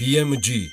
BMG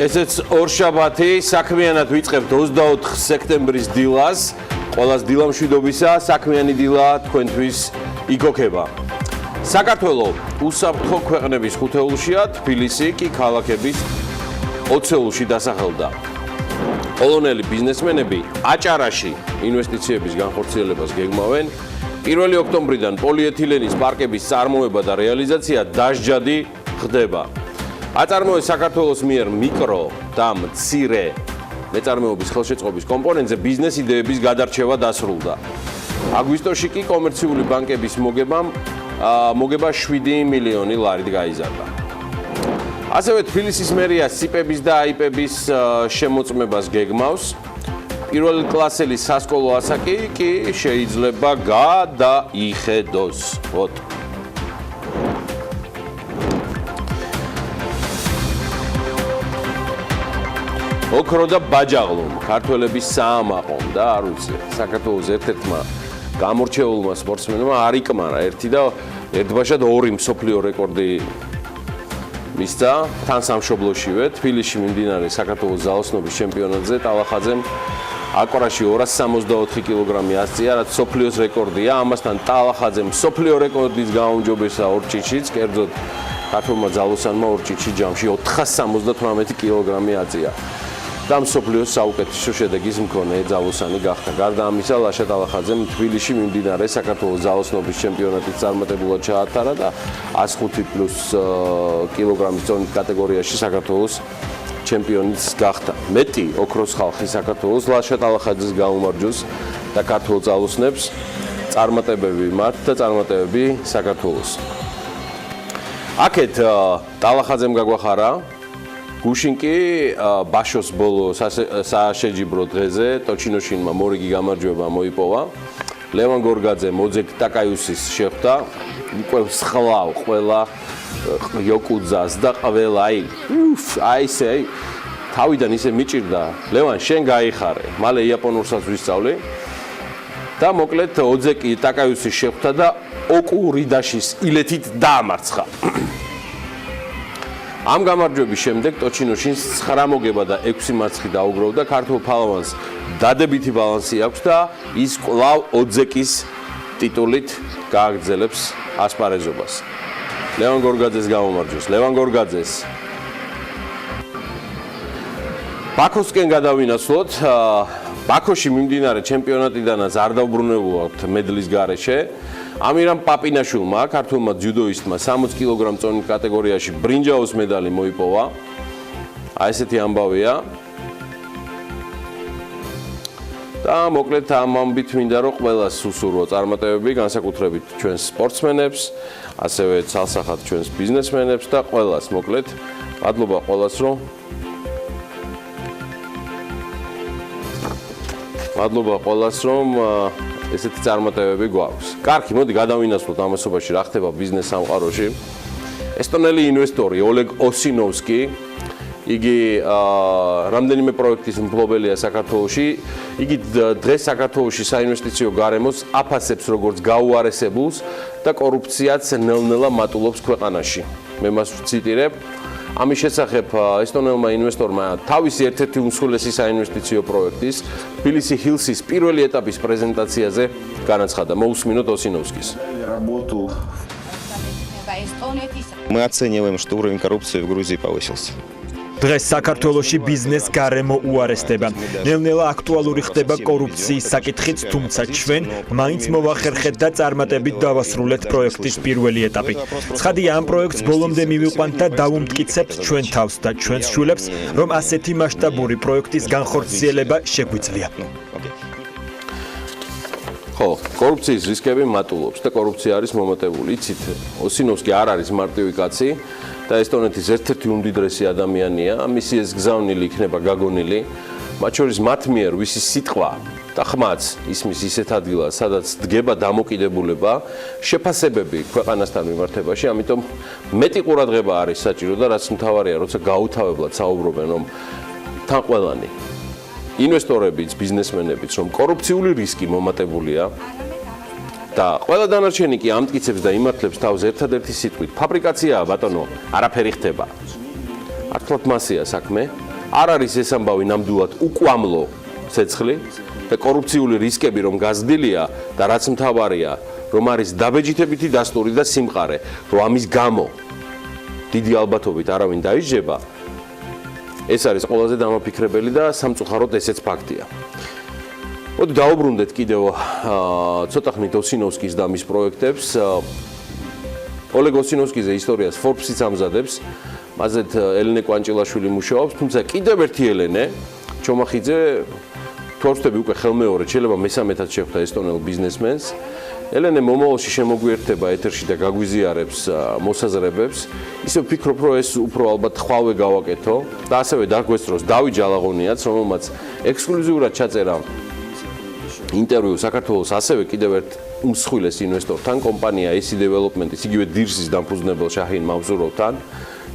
ესეც ორშაბათი საქმიანად ვიწყებთ 24 სექტემბრის დილას. ყველას დილა მშვიდობისა, საქმიანი დილა თქვენთვის იგოქება. საქართველო უსაფრთხო ქვეყნების ხუთეულშია, თბილისი კი ქალაქების 20-ულში დასახელდა. პოლონელი ბიზნესმენები აჭარაში ინვესტიციების განხორციელებას გეგმავენ. 1 ოქტომბრიდან პოლიეთილენის პარკების წარმოება და რეალიზაცია დასჯადი ხდება. აწარმოეს საქართველოს მიერ მიკრო და მცირე მეწარმეობის ხელშეწყობის კომპონენტზე ბიზნეს იდეების გადარჩევა დასრულდა. აგვისტოში კი კომერციული ბანკების მოგება 7 მილიონი ლარით გაიზარდა. ასევე თბილისის მერია სიპების და აიპების შემოწმებას გეგმავს. პირველი კლასელი სასკოლო ასაკი კი შეიძლება გადაიხედოს. ოქრო და ბაჯაღლო ქართველების საამაყომ და არ ვიცი საქართველოს ერთ-ერთმა გამორჩეულმა სპორტსმენმა არ იკმარა ერთი და ერთბაშად 2 მსოფლიო რეკორდი მისცა თან სამშობლოშივე თბილისში მიმდინარე საქართველოს ძალოსნობის ჩემპიონატზე ტალახაძემ აკრაში 264 კილოგრამი ასწია, რაც მსოფლიოს რეკორდია. ამასთან ტალახაძემ მსოფლიო რეკორდის გააუმჯობესა ორჭიჩიც, კერძოდ ქართველმა ძალოსანმა ორჭიჩი ჯამში 478 კილოგრამი აწია. და მსოფლიოს საუკეთესო შედეგის მქონე ძალოსანი გახდა. გარდა ამისა, ლაშა ტალახაძემ თბილისში მიმდინარე საქართველოს ძალოსნობის ჩემპიონატის წარმატებულად ჩაატარა და 105+ კილოგრამის წონის კატეგორიაში საქართველოს ჩემპიონიც გახდა. მეტი ოქროს ხალხი საქართველოს ლაშა ტალახაძეს გაუმარჯოს და ქართულ ძალოსნებს წარმატებები მათ და წარმატებები საქართველოს. აქეთ ტალახაძემ გაგვახარა გუშინ კი ბაშოს ბოლო საშეჯიბრო დღეზე ტოჩინოშინმა მორიგი გამარჯვება მოიპოვა. ლევან გორგაძე მოძეგ ტაკაიუსის შეხვდა. უკვე სხლავ ყველა იოკუძას და ყველა აი ესე თავიდან ისე მიჭირდა. ლევან შენ გაიხარე. მალე იაპონურსაც ვისწავლი. და მოკლედ ოძეკი ტაკაიუსის შეხვდა და ოკურიდაშის ilethit დაამარცხა. ამ გამარჯვების შემდეგ ტოჩინოშინს 9 მოგება და 6 მარცხი დაუგროვდა. ქართულ ფალავანს დადებითი ბალანსი აქვს და ის კვლავ ოძეკის ტიტულით გააგრძელებს ასპარეზობას. ლევან გორგაძეს გაუმარჯოს. ლევან გორგაძეს ბაქოსკენ გადავინაცვლოთ. ბაქოში მიმდინარე ჩემპიონატიდანაც არ დავბრუნებულობთ მედლის გარეშე. ამირამ პაპინაშვილმა, ქართულმა ძიუდოისტმა 60 კილოგრამ წონის კატეგორიაში ბრინჯაოს მედალი მოიპოვა. აი ესეთი ამბავია. და მოკლედ ამ ამბით მინდა რომ ყველას უსურვო წარმატებები, განსაკუთრებით ჩვენს სპორტსმენებს, ასევე ცალსახად ჩვენს ბიზნესმენებს და ყველას მოკლედ მადლობა ყველას რომ ესეთი წარმატებები გვაქვს. კარგი, მოდი გადავინაცვლოთ ამასობაში რა ხდება ბიზნეს სამყაროში. ესტონელი ინვესტორი ოლეგ ოსინოვსკი, იგი რამდენიმე პროექტის მფლობელია საქართველოში. იგი დღეს საქართველოში საინვესტიციო გარემოს აფასებს როგორც გაუარესებულს და კორუფციაც ნელ-ნელა მატულობს ქვეყანაში. მე მას ვციტირებ. ამის შესახებ ესტონელმა ინვესტორმა თავისი ერთ-ერთი უმსხვილესი საინვესტიციო პროექტის თბილისი ჰილსის პირველი ეტაპის პრეზენტაციაზე განაცხადა. მოусმინოთ ოსინოვსკის. Мы оцениваем, что уровень коррупции в Грузии повысился. დღეს საქართველოში ბიზნეს გარემო უარესდება. ნელ-ნელა აქტუალური ხდება კორუფციის საკითხიც, თუმცა ჩვენ მაინც მოვახერხეთ და წარმატებით დავასრულეთ პროექტის პირველი ეტაპი. ცხადია, ამ პროექტს ბოლომდე მივიყვანთ და დავუმტკიცებთ ჩვენ თავს და ჩვენს შვილებს, რომ ასეთი მასშტაბური პროექტის განხორციელება შეგვიძლია. ხო, კორუფციის რისკები მატულობს და კორუფცია არის მომატებული. იცით, ოსინოვსკი არ არის მარტივი კაცი და ესტონეთის ერთ-ერთი უმდიდრესი ადამიანია. მისი ეს გზავნილი იქნება გაგონილი. მათ შორის მათ მიერ ვისი სიტყვა და ხმაც ისმის ისეთ ადგილას, სადაც დგება დამოკიდებულება, შეფასებები ქვეყანასთან მიმართებაში, ამიტომ მეტი ყურადღება არის საჭირო და რაც მთავარია, როცა გაუთავებლად საუბრობენ, რომ თან ყველანი ინვესტორებიც, ბიზნესმენებიც, რომ კორუფციული რისკი მომატებულია და ყველა დანარჩენი კი ამტკიცებს და იმართლებს თავს ერთადერთი სიტყვით. ფაბრიკაციაა, ბატონო, არაფერი ხდება. ართლად მასია საქმე. არ არის ეს ამბავი ნამდვილად უკვამლო ცეცხლი და კორუფციული რისკები რომ გაზრდილია და რაც მთავარია, რომ არის დაბეჯითებითი დასტური და სიმყარე, რომ ამის გამო დიდი ალბათობით არავინ დაიჯება. ეს არის ყველაზე დამაფიქრებელი და სამწუხაროდ ესეც ფაქტია. მოდი დაუბრუნდეთ კიდევ ცოტა ხნით ოსინოვსკის და მის პროექტებს. ოლეგ ოსინოვსკიზე ისტორიას Forbes-იც ამზადებს. მაზეთ ელენე კვანჭილაშვილი მუშაობს, თუმცა კიდევ ერთი ელენე, ჩომახიძე, თორსტები უკვე ხელმეორედ, შეიძლება მესამედაც შეხვდა ესტონელ ბიზნესმენს. ელენე მომავალში შემოგვიერთდება ეთერში და გაგვიზიარებს მოსაზრებებს. ისე ვფიქრობ, რომ ეს უფრო ალბათ ხვალვე გავაკეთო და ასევე დაგვესწროს დავით ჯალაღონიაც, რომელმაც ექსკლუზიურად ჩაწერა ინტერვიუ საქართველოს ასევე კიდევ ერთ უმსხვილეს ინვესტორთან, კომპანია AC Development-ის, იგივე დირსის დამფუძნებელ შაჰინ მავზუროვთან.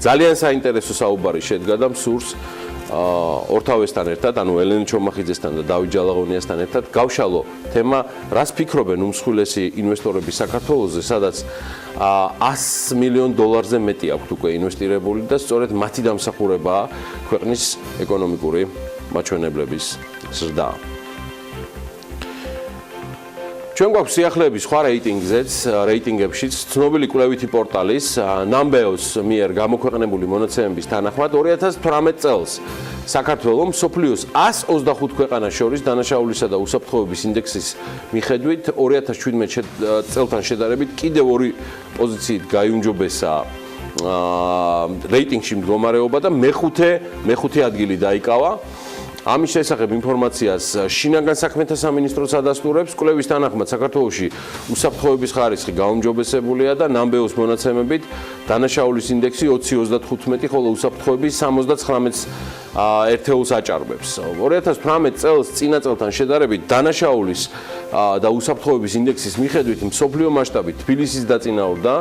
ძალიან საინტერესო საუბარი შედგა და მსურს ორთავესთან ერთად, ანუ ელენე ჩომახიძესთან და დავით ჯალაღონიასთან ერთად გავშალო თემა, რას ფიქრობენ უმსხვილესი ინვესტორები საქართველოზე, სადაც $100 მილიონ მეტი აქვთ უკვე ინვესტირებული და სწორედ მათი დამსახურებაა ქვეყნის ეკონომიკური მაჩვენებლების ზრდა. ჩვენ გვაქვს სიახლეების სხვა რეიტინგებშიც ცნობილი კვლევითი პორტალის Numbeo-ს მიერ გამოქვეყნებული მონაცემების თანახმად 2018 წელს საქართველოს მსოფლიოს 125 ქვეყანას შორის დანაშაულისა და უსაფრთხოების ინდექსის მიხედვით 2017 წელთან შედარებით კიდევ ორი პოზიციით გაიუმჯობესა რეიტინგში მდგომარეობა და მეხუთე ადგილი დაიკავა. ამის შესახებ ინფორმაციას შინაგან საქმეთა სამინისტროც ადასტურებს. კვლევის თანახმად საქართველოში უსაფრთხოების ხარისხი გაუმჯობესებულია და Numbeo-ს მონაცემებით დანაშაულის ინდექსი 20.35, ხოლო უსაფრთხოების 79-ს ერთეულს აჭარბებს. 2018 წელს წინა წელთან შედარებით დანაშაულის და უსაფრთხოების ინდექსის მიხედვით მსოფლიო მასშტაბით თბილისის დაწინაურდა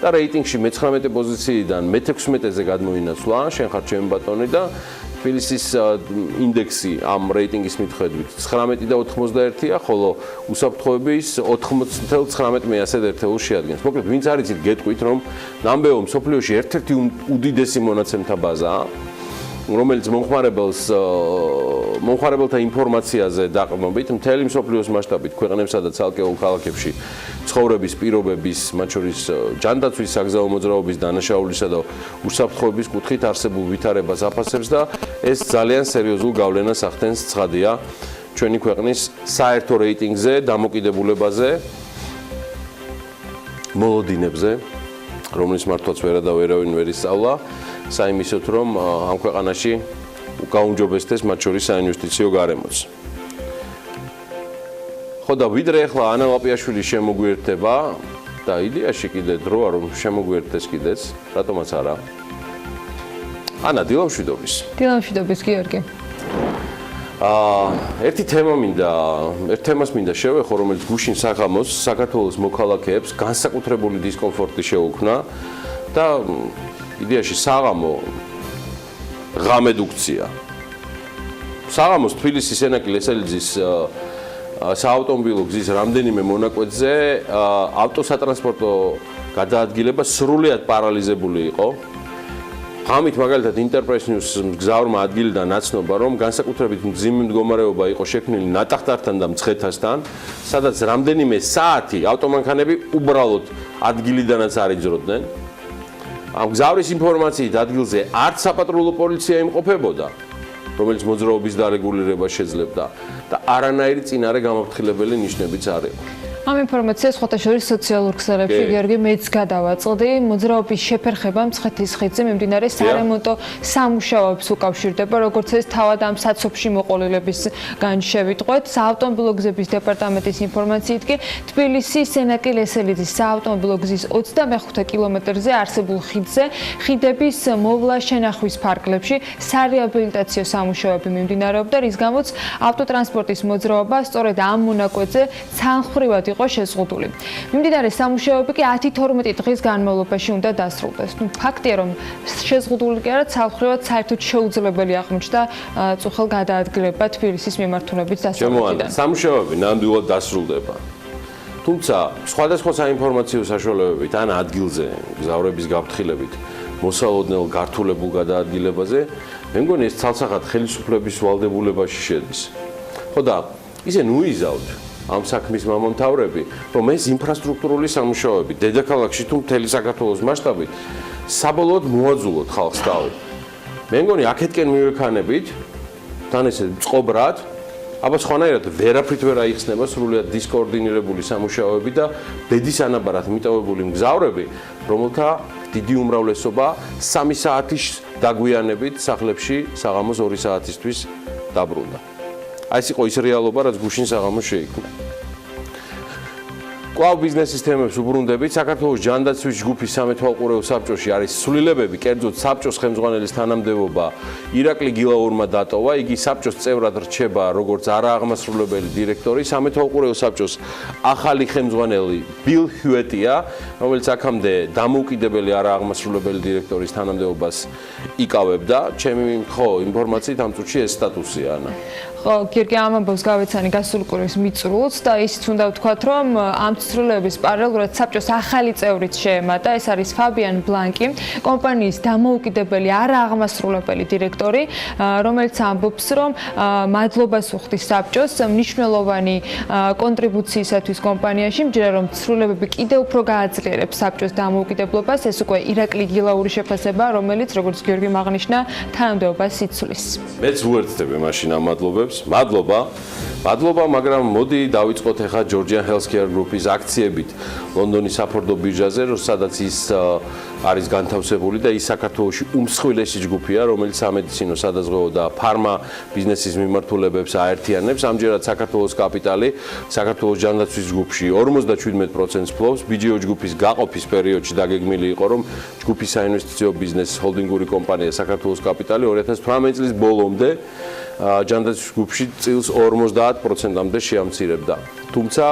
და რეიტინგში მე-19 პოზიციიდან მე-16-ზე გადმოინაცვლა, შენ ხარ ჩემი ბატონი და თბილისის ინდექსი ამ რეიტინგის მიხედვით 19.91-ია, ხოლო უსაფრთხოების 80.19 ერთეულს შეადგენს. მოკლედ, ვინც არ იცით, გეტყვით, რომ Numbeo მსოფლიოში ერთ-ერთი უდიდესი მონაცემთა ბაზაა, რომელიც მომხმარებელთა ინფორმაციაზე დაყრდნობით მთელი მსოფლიოს მასშტაბით ქვეყნებსა და ცალკეულ ქალაქებში ცხოვრების პირობების, მათ შორის ჯანდაცვის, საგზაო მოძრაობის, დანაშაულისა და უსაფრთხოების კუთხით არსებულ ვითარებას აფასებს და ეს ძალიან სერიოზულ გავლენას ახდენს, ცხადია, ჩვენი ქვეყნის საერთო რეიტინგზე, დამოკიდებულებაზე, მოლოდინებზე, რომლის მართვაც ვერავინ ვერ ისწავლა. საიმისოთ, რომ ამ ქვეყანაში გაუმჯობესდეს მათ შორის საინვესტიციო გარემოც. ხო და ვიდრე ახლა ანა ლაპიაშვილი შემოგვიერთდება და იდეაში კიდე დროა რომ შემოგვიერთდეს კიდეც, რატომაც არა. ანა, დილა მშვიდობის. დილა მშვიდობის, გიორგი. ერთ თემას მინდა შევეხო, რომელიც გუშინ საღამოს საქართველოს მოქალაქეებს განსაკუთრებული დისკომფორტი შეუქმნა და იდეაში საღამო ღამედუქცია. საღამოს თბილისის ენაკი ლესელიძის საავტომობილო გზის რამდენიმე მონაკვეთზე ავტოსატრანსპორტო გადაადგილება სრულიად პარალიზებული იყო. ღამით მაგალითად Interpress News მგზავრმა ადგილიდან აცნობა, რომ განსაკუთრებით მძიმე მდგომარეობა იყო შექმნილი ნატახტართან და მცხეთასთან, სადაც რამდენიმე საათი ავტომანქანები უბრალოდ ადგილიდანაც არ იძროდნენ. ამ გზავრის ინფორმაციით ადგილზე არც საპატრულო პოლიცია იმყოფებოდა, რომელიც მოძრაობის დარეგულირებას შეძლებდა და არანაირი წინარე გამაფრთხილებელი ნიშნებიც არ იყო. ამ ინფორმაციას ხოთაშორის სოციალურ ქსელებში გიორგი მეც გადავაწყდი. მოძრაობის შეფერხება მცხეთის ხიდზე მიმდინარე სარემონტო სამუშაოებს უკავშირდება, როგორც ეს თავად ამ საცობში მოყოლილების განშევიტყვეთ. საავტომობილო გზების დეპარტამენტის ინფორმაციით კი თბილისის სენაკი-ლესელიძის საავტომობილო გზის 25 კილომეტრზე არსებულ ხიდზე ხიდების მოვლა-შენახვის ფარგლებში სარეაბილიტაციო სამუშაოები მიმდინარეობდა, რის გამოც ავტოტრანსპორტის მოძრაობა სწორედ ამ მონაკვეთზე ცალმხრივად იყო შეზღუდული. მიმდინარე სამუშაოები კი 10-12 დღის განმავლობაში უნდა დასრულდეს. ფაქტია, რომ შეზღუდული კი არა, ცალმხრივად საერთოდ შეუძლებელი აღმოჩნდა წუხელ გადაადგილება თბილისის მიმართულებით დასავლეთიდან. სამუშაოები ნამდვილად დასრულდება. თუმცა სხვადასხვა საინფორმაციო საშუალებებით ან ადგილზე გზავრების გაფრთხილებით მოსალოდნელ გართულებულ გადაადგილებაზე მე მგონი ეს ცალსახად ხელისუფლების ვალდებულებაში შედის. ხო და ისე ნუიზავთ ამ საქმის მამამთავრები, რომ ეს ინფრასტრუქტურული სამუშაოები დედაქალაქში თუ მთელი საქართველოს მასშტაბით საბოლოოდ მოაძულოთ ხალხს თავი. მე მგონი აქეთკენ მივექანებით, თან ესე წყობრად, აბა სხვანაირად ვერაფრით ვერ აიხსნება სრულიად დისკოორდინირებული სამუშაოები და ბედის ანაბარად მიტოვებული მგზავრები, რომელთა დიდი უმრავლესობა 3 საათის დაგვიანებით სახლებში საღამოს 2 საათისთვის დაბრუნდა. ეს იყო ის რეალობა, რაც გუშინ საღამოს შეიქმნა. კვლავ ბიზნესის თემებს უბრუნდებით, საქართველოს ჯანდაცვის ჯგუფის სამეთვალყურეო საბჭოში არის ცვლილებები, კერძოდ საბჭოს ხელმძღვანელის თანამდებობა ირაკლი გილაურმა დატოვა, იგი საბჭოს წევრად რჩება როგორც არააღმასრულებელი დირექტორი, სამეთვალყურეო საბჭოს ახალი ხელმძღვანელი ბილ ჰიუეტია, რომელიც აქამდე დამოუკიდებელი არააღმასრულებელი დირექტორის თანამდებობას იკავებდა. ჩემი ინფორმაციით ამ წუთში ეს სტატუსია ანა. გიორგი ამ ამბავს გავეცანი გასული კვირის მიწურულს და ისიც უნდა ვთქვათ, რომ ამ ცვლილებების პარალელურად საბჭოს ახალი წევრიც შეემატა, ეს არის ფაბიან ბლანკი, კომპანიის დამოუკიდებელი არააღმასრულებელი დირექტორი, რომელიც ამბობს, რომ მადლობას უხდის საბჭოს მნიშვნელოვანი კონტრიბუციისათვის კომპანიაში, მჯერა რომ ცვლილებები კიდევ უფრო გააძლიერებს საბჭოს დამოუკიდებლობას, ეს უკვე ირაკლი გილაურის შეფასება, რომელიც როგორც გიორგი აღნიშნა, თანამდებობას იცვლის. მეც ვუერთდები მაშინ ამ მადლობებს. მადლობა, მაგრამ მოდი დავიწყოთ ახლა Georgian Healthcare Group-ის აქციებით ლონდონის საფორდო ბირჟაზე, სადაც ის არის განთავსებული და ის საქართველოში უმსხვილესი ჯგუფია, რომელიც სამედიცინო, სადაზღვევო და ფარმა ბიზნესის მიმართულებებს აერთიანებს. ამჯერად საქართველოს კაპიტალი საქართველოს ჯანდაცვის ჯგუფში 57%-ს ფლობს. BGO ჯგუფის გაყოფის პერიოდში დაგეგმილი იყო, რომ ჯგუფის საინვესტიციო ბიზნესის ჰოლდინგური კომპანია საქართველოს კაპიტალი 2018 წლის ბოლომდე ჯანდაცვის ჯგუფში წილს 50%-მდე შეამცირებდა. თუმცა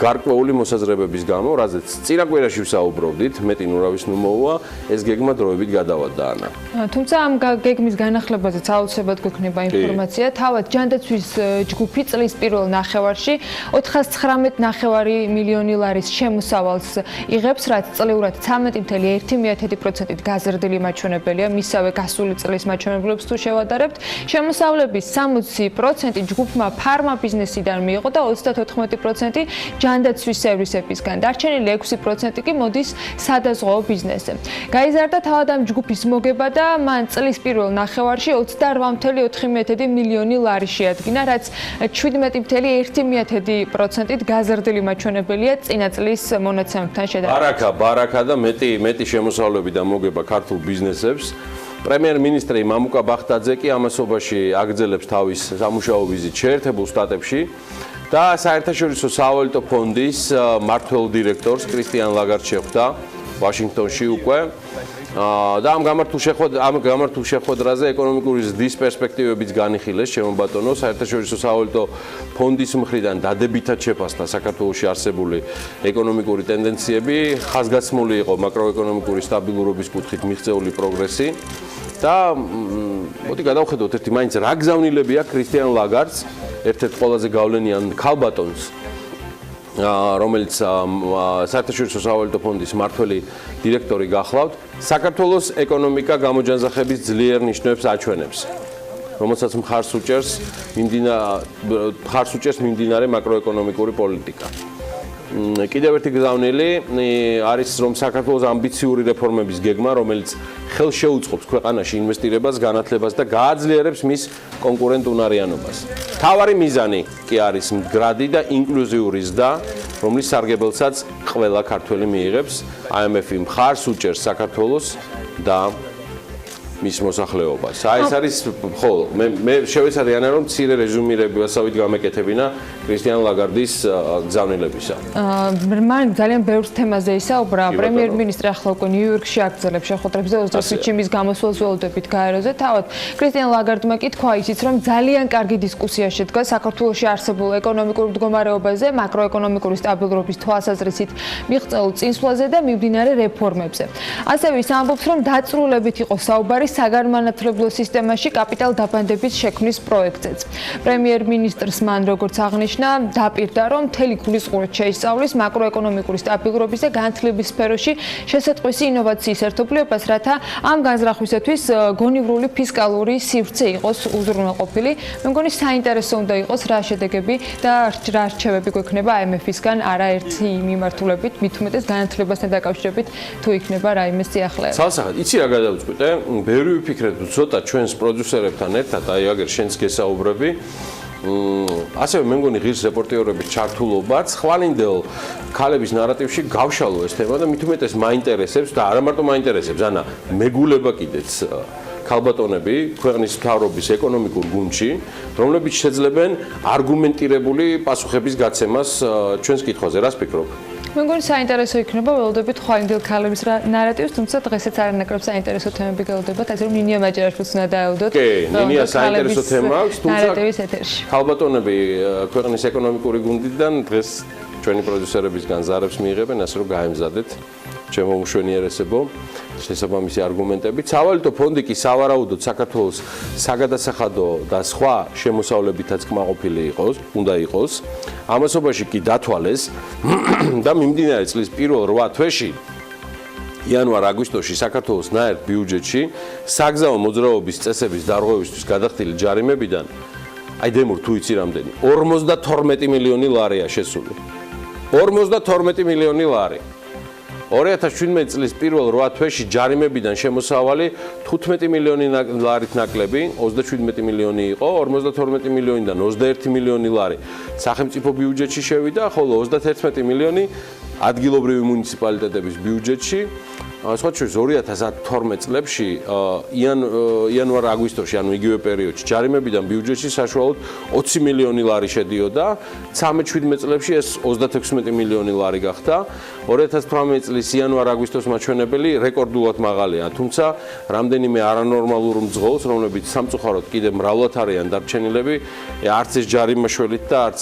გარკვეული მოსაზრებების გამო, რაზეც წინა კვირაში ვსაუბრობდით, მეტი ნურავის ნუ მოუვა, ეს გეგმა დროებით გადავადა ანა. თუმცა ამ გეგმის განახლებაზეც აუცილებლად გვექნება ინფორმაცია. თავად ჯანდაცვის ჯგუფი წლის პირველ ნახევარში 419 მილიონი ლარის შემოსავალს იღებს, რაც წლიურად 13.1%-ით გაზრდილი მაჩვენებელია მისავე გასული წლის მაჩვენებლებს თუ შევადარებთ. შემოსავლების 60% ჯგუფმა ფარმა ბიზნესიდან მიიღო და 34% ჯანდაცვის სერვისებისგან. დარჩენილი 6% კი მოდის სადაზღვევო ბიზნესზე. გაიზარდა თავად ამ ჯგუფის მოგება და მან წლის პირველ ნახევარში 28.4 მილიონი ლარი შეადგინა, რაც 17.1%-ით გაზრდილი მაჩვენებელია წინა წლის მონაცემებთან შედარებით. ბარაკა და მეტი შემოსავლები და მოგება ქართულ ბიზნესებს. პრემიერ-მინისტრი მამუკა ბახტაძე კი ამასობაში აგრძელებს თავის სამუშაო ვიზიტს შეერთებულ შტატებში და საერთაშორისო სავალუტო ფონდის მმართველ დირექტორს კრისტიან ლაგარდს შეხვდა ვაშინგტონში უკვე და ამ გამართულ შეხვედრაზე ეკონომიკური ზრდის პერსპექტივებიც განიხილეს ჩემო ბატონო. საერთაშორისო სავალუტო ფონდის მხრიდან დადებითად შეფასდა საქართველოში არსებული ეკონომიკური ტენდენციები, ხაზგასმული იყო მაკროეკონომიკური სტაბილურობის კუთხით მიღწეული პროგრესი და მოდი გადავხედოთ ერთი მაინც რა გზავნილები აქვს კრისტიან ლაგარდს, ერთ-ერთ ყველაზე გავლენიან ქალბატონს, რომელიც საერთაშორისო სავალუტო ფონდის მმართველი დირექტორი გახლავთ, საქართველოს ეკონომიკა გამოჯანმრთელების ძლიერ ნიშნებს აჩვენებს, რომელსაც მხარს უჭერს მიმდინარე მაკროეკონომიკური პოლიტიკა. კიდევ ერთი გზავნილი არის რომ საქართველოს ამბიციური რეფორმების გეგმა, რომელიც ხელშეუწყობს ქვეყანაში ინვესტირებას, განათლებას და გააძლიერებს მის კონკურენტუნარიანობას. მთავარი მიზანი კი არის მდგრადი და ინკლუზიური ზრდა, რომლის სარგებელსაც ყველა ქართველი მიიღებს. IMF-ი მხარს უჭერს საქართველოს და მის მოსახლეობას. ეს არის ხო, მე შევეცადე რომ მცირე რეზუმირებასავით გამეკეთებინა კრისტიან ლაგარდის გზავნილებისა. მან ძალიან ბევრ თემაზე ისაუბრა. პრემიერ-მინისტრი ახლა უკვე ნიუ-იორკში აგრძელებს შეხვედრებს და 25-ში მის გამოსვლას ველოდებით გაეროზე. თავად კრისტიან ლაგარდმა კი თქვა ისიც, რომ ძალიან კარგი დისკუსია შედგა საქართველოში არსებულ ეკონომიკურ მდგომარეობაზე, მაკროეკონომიკური სტაბილურობის თვალსაზრისით მიღწეულ წინსვლაზე და მიმდინარე რეფორმებზე. ასევე ის ამბობს, რომ დაწრულებით იყო საუბარი საგანმანათლებლო სისტემაში კაპიტალ დაბანდების შექმნის პროექტზეც. პრემიერ-მინისტრს მან როგორც აღნიშნა, დაპირდა, რომ მთელი გულისყურით შეისწავლის მაკროეკონომიკური სტაბილურობის და განათლების სფეროში შესატყვისი ინოვაციის ერთობლიობას, რათა ამ განზრახვისათვის გონივრული ფისკალური სივრცე იყოს უზრუნველყოფილი. მე მგონი საინტერესო უნდა იყოს რა შედეგები და რა რჩევები გვექნება IMF-ისგან არაერთი მიმართულებით, მით უმეტეს განათლებასთან დაკავშირებით თუ იქნება რაიმე სიახლეება. ცალსახად, იცი რა გადავწყვიტე? ბევრი ვიფიქრეთ ცოტა ჩვენს პროდიუსერებთან ერთად, აი აგერ შენს გესაუბრები. ასევე მე მგონი ღირს რეპორტიორების ჩართულობაც ხვალინდელ ქალების ნარატივში გავშალო ეს თემა და მით უმეტეს მაინტერესებს და არა მარტო მაინტერესებს, ანა მეგულება კიდეც ქალბატონები ქვეყნის მთავრობის ეკონომიკურ გუნდში, რომლებიც შეძლებენ არგუმენტირებული პასუხების გაცემას ჩვენს კითხვაზე. რას ფიქრობ? მე მგონი საინტერესო იქნება ველოდებით ხვალინდელ ქალების ნარატივს, თუმცა დღესაც არანაკლებ საინტერესო თემები გელოდებათ, ასე რომ ნინია მაჯერაშვილს უნდა დაელოდოთ. კი, ნინია საინტერესო თემა აქვს, თუმცა ნარატივის ეთერში. ქალბატონები ქვეყნის ეკონომიკური გუნდიდან დღეს ჩვენი პროდიუსერებისგან ზარებს მიიღებენ, ასე რომ გაემზადეთ ჩემო მშვენიერესებო შესაბამისი არგუმენტები. სავალუტო ფონდი კი სავარაუდოდ საქართველოს საგადასახადო და სხვა შემოსავლებითაც კმაყოფილი უნდა იყოს. ამასობაში კი დათვალეს და მიმდინარე წლის პირველ 8 თვეში იანვარ-აგვისტოში საქართველოს ნაერთ ბიუჯეტში საგზაო მოძრაობის წესების დარღვევისთვის გადახდილი ჯარიმებიდან აი დემურ თუ იცი რამდენი 52 მილიონი ლარია შესული. 52 მილიონი ლარი. 2017 წლის პირველ 8 თვეში ჯარიმებიდან შემოსავალი 15 მილიონი ლარით ნაკლები, 37 მილიონი იყო, 52 მილიონიდან 21 მილიონი ლარი სახელმწიფო ბიუჯეტში შევიდა, ხოლო 31 მილიონი ადგილობრივი მუნიციპალიტეტების ბიუჯეტში. სხვა შორის 2012 წლებში იანვარ-აგვისტოში, ანუ იგივე პერიოდში ჯარიმებიდან ბიუჯეტში საშუალოდ 20 მილიონი ლარი შედიოდა, 13-17 წლებში ეს 36 მილიონი ლარი გახდა. 2018 წლის იანვარ-აგვისტოს მაჩვენებელი რეკორდულად მაღალია, თუმცა რამდენიმე არანორმალურ მძღოლს, რომლებიც სამწუხაროდ კიდევ მრავლად არიან დარჩენილები, არც ეს ჯარიმაშველით და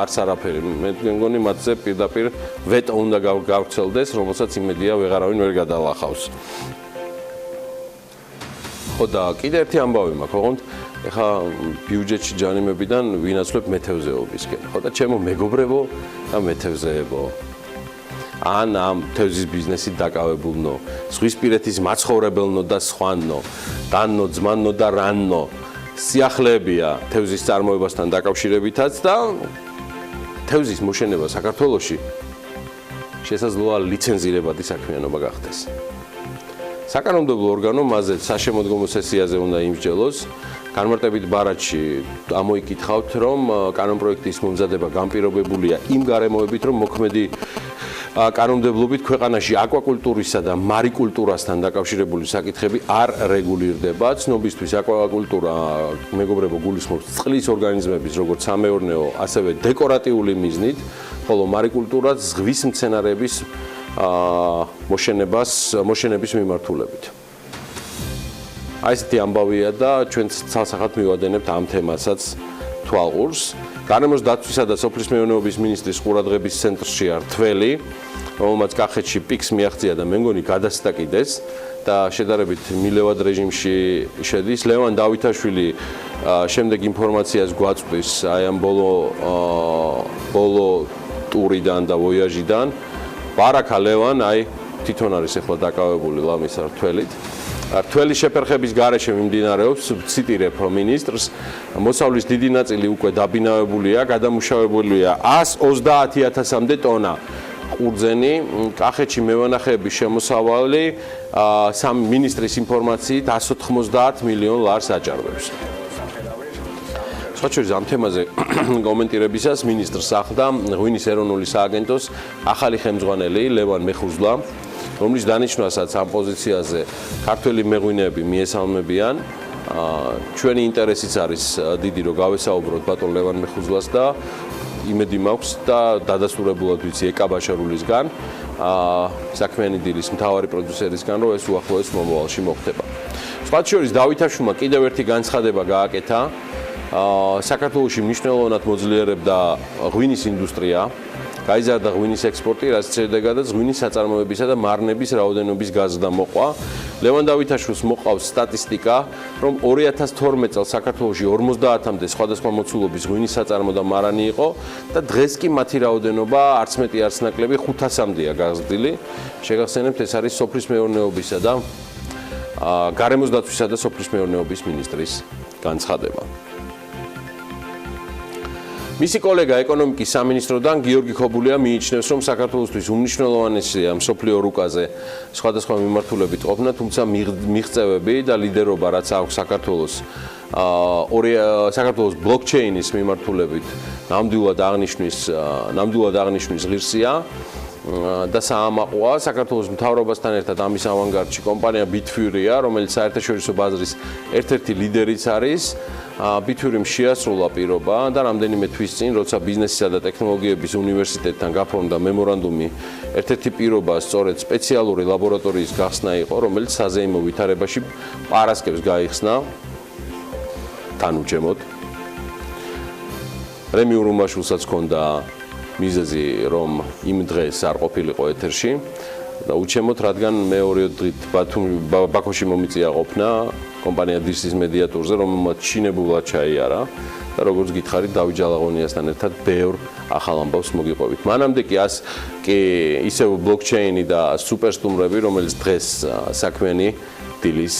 არც არაფერი. მე მგონი მათზე პირდაპირ ვეტო უნდა გავრცელდეს, რომელსაც იმედია ვეღარავინ ვერ გადალახავს. ხო და კიდევ ერთი ამბავი მაქვს, ოღონდ ეხა ბიუჯეტში ჯარიმებიდან ვინაცვლებ მეთევზეობისკენ. ხო და ჩემო მეგობრებო და მეთევზეებო. ან ამ თევზის ბიზნესით დაკავებულნო, ზღვისპირეთის მაცხოვრებელნო და სხვანო, დანო, ძმანო და რანო. სიახლეებია თევზის წარმოებასთან დაკავშირებითაც და თევზის მოშენება საქართველოში შესაძლოა ლიცენზირებადი საქმიანობა გახდეს. საკანონმდებლო ორგანო მასზე საშემოდგომო სესიაზე უნდა იმსჯელოს. განმარტებით ბარათში ამოიკითხავთ, რომ კანონპროექტის მომზადება განპირობებულია იმ გარემოებით, რომ მოქმედი კანონმდებლობით ქვეყანაში აკვაკულტურისა და მარიკულტურასთან დაკავშირებული საკითხები არ რეგულირდება. ცნობისთვის აკვაკულტურა მეგობრებო გულისხმობს წყლის ორგანიზმების როგორც სამეურნეო, ასევე დეკორატიული მიზნით, ხოლო მარიკულტურა ზღვის მცენარეების მოშენების მიმართულებით. აი ესეთი ამბავია და ჩვენ ცალსახად მივადენებთ ამ თემასაც თვალყურს. გარემოს დაცვისა და სოფლის მეურნეობის მინისტრის ყურადღების ცენტრშია რთველი, რომელმაც კახეთში პიკს მიაღწია და მე მგონი გადასტაკიდეს და შედარებით მილევად რეჟიმში შედის. ლევან დავითაშვილი შემდეგ ინფორმაციას გვაწვდის აი ამ ბოლო ტურიდან და ვოიაჟიდან. ბარაკა ლევან, აი თვითონ არის ახლა დაკავებული ლამის რთველით. რთველი შეფერხების გარეშე მიმდინარეობს, ციტირებ მინისტრს, მოსავლის დიდი ნაწილი უკვე დაბინავებულია, გადამუშავებულია 130,000-მდე ტონა ყურძენი, კახეთში მევენახეების შემოსავალი მინისტრის ინფორმაციით 190 მილიონ ლარს აჭარბებს. სხვაჩვერის ამ თემაზე კომენტირებისას მინისტრს ახლდა ღვინის ეროვნული სააგენტოს ახალი ხელმძღვანელი ლევან მეხუზლა, რომლის დანიშვნასაც ამ პოზიციაზე ქართველი მეღვინეები მიესალმებიან. ჩვენი ინტერესიც არის დიდი, რომ გავესაუბროთ ბატონ ლევან მეხუზლას და იმედი მაქვს და დადასტურებულად ვიცი ეკა ბაშარულისგან, საქმიანი დილის მთავარი პროდიუსერისგან, რომ ეს უახლოეს მომავალში მოხდება. სხვათა შორის დავითაშვილმა კიდევ ერთი განცხადება გააკეთა. საქართველოში მნიშვნელოვნად მოძლიერებდა ღვინის ინდუსტრია, გაიზარდა ღვინის ექსპორტი, რაც შედეგადაც ღვინის საწარმოებისა და მარნების რაოდენობის გაზრდა მოყვა. ლევან დავითაშვილს მოყავს სტატისტიკა, რომ 2012 წელს საქართველოში 50-მდე სხვადასხვა მოცულობის ღვინის საწარმო და მარანი იყო და დღეს კი მათი რაოდენობა არც მეტი არც ნაკლები 500-მდეა გაზრდილი. შეგახსენებთ, ეს არის სოფლის მეურნეობისა და გარემოს დაცვისა და სოფლის მეურნეობის მინისტრის განცხადება. მისი კოლეგა ეკონომიკის სამინისტროდან გიორგი ხობულია მიიჩნევს, რომ საქართველოსთვის უმნიშვნელოვანესია მსოფლიო რუკაზე სხვადასხვა მიმართულებით ყოფნა, თუმცა მიღწევები და ლიდერობა, რაც აქვს საქართველოს ბლოკჩეინის მიმართულებით ნამდვილად აღნიშნვის ღირსია და საამაყოა. საქართველოს მთავრობასთან ერთად ამის ავანგარდში კომპანია ბიტფიურია, რომელიც საერთაშორისო ბაზრის ერთ-ერთი ლიდერიც არის. ბიტფიურიმ შეასრულა პირობა და რამდენიმე თვის წინ, როცა ბიზნესისა და ტექნოლოგიების უნივერსიტეტთან გაფორმდა მემორანდუმი, ერთ-ერთი პირობა სწორედ სპეციალური ლაბორატორიის გახსნა იყო, რომელიც საზეიმო ვითარებაში პარასკევს გაიხსნა თანუჯემოდ. რემი ურუმაშვილსაც ჰქონდა მიზეზი, რომ იმ დღეს არ ყოფილიყო ეთერში და უჩემოთ, რადგან მეორე დღით ბაქოში მომიწია ყოფნა კომპანია დისის მედიატორზე, რომელმაც ჩინებულად ჩაიარა და როგორც გითხარით, დავით ჯალაღონიასთან ერთად ბევრ ახალ ამბავს მოგიყვებით. მანამდე კი ისევ ბლოკჩეინი და სუპერსტუმრები, რომელიც დღეს საქმიანი დილის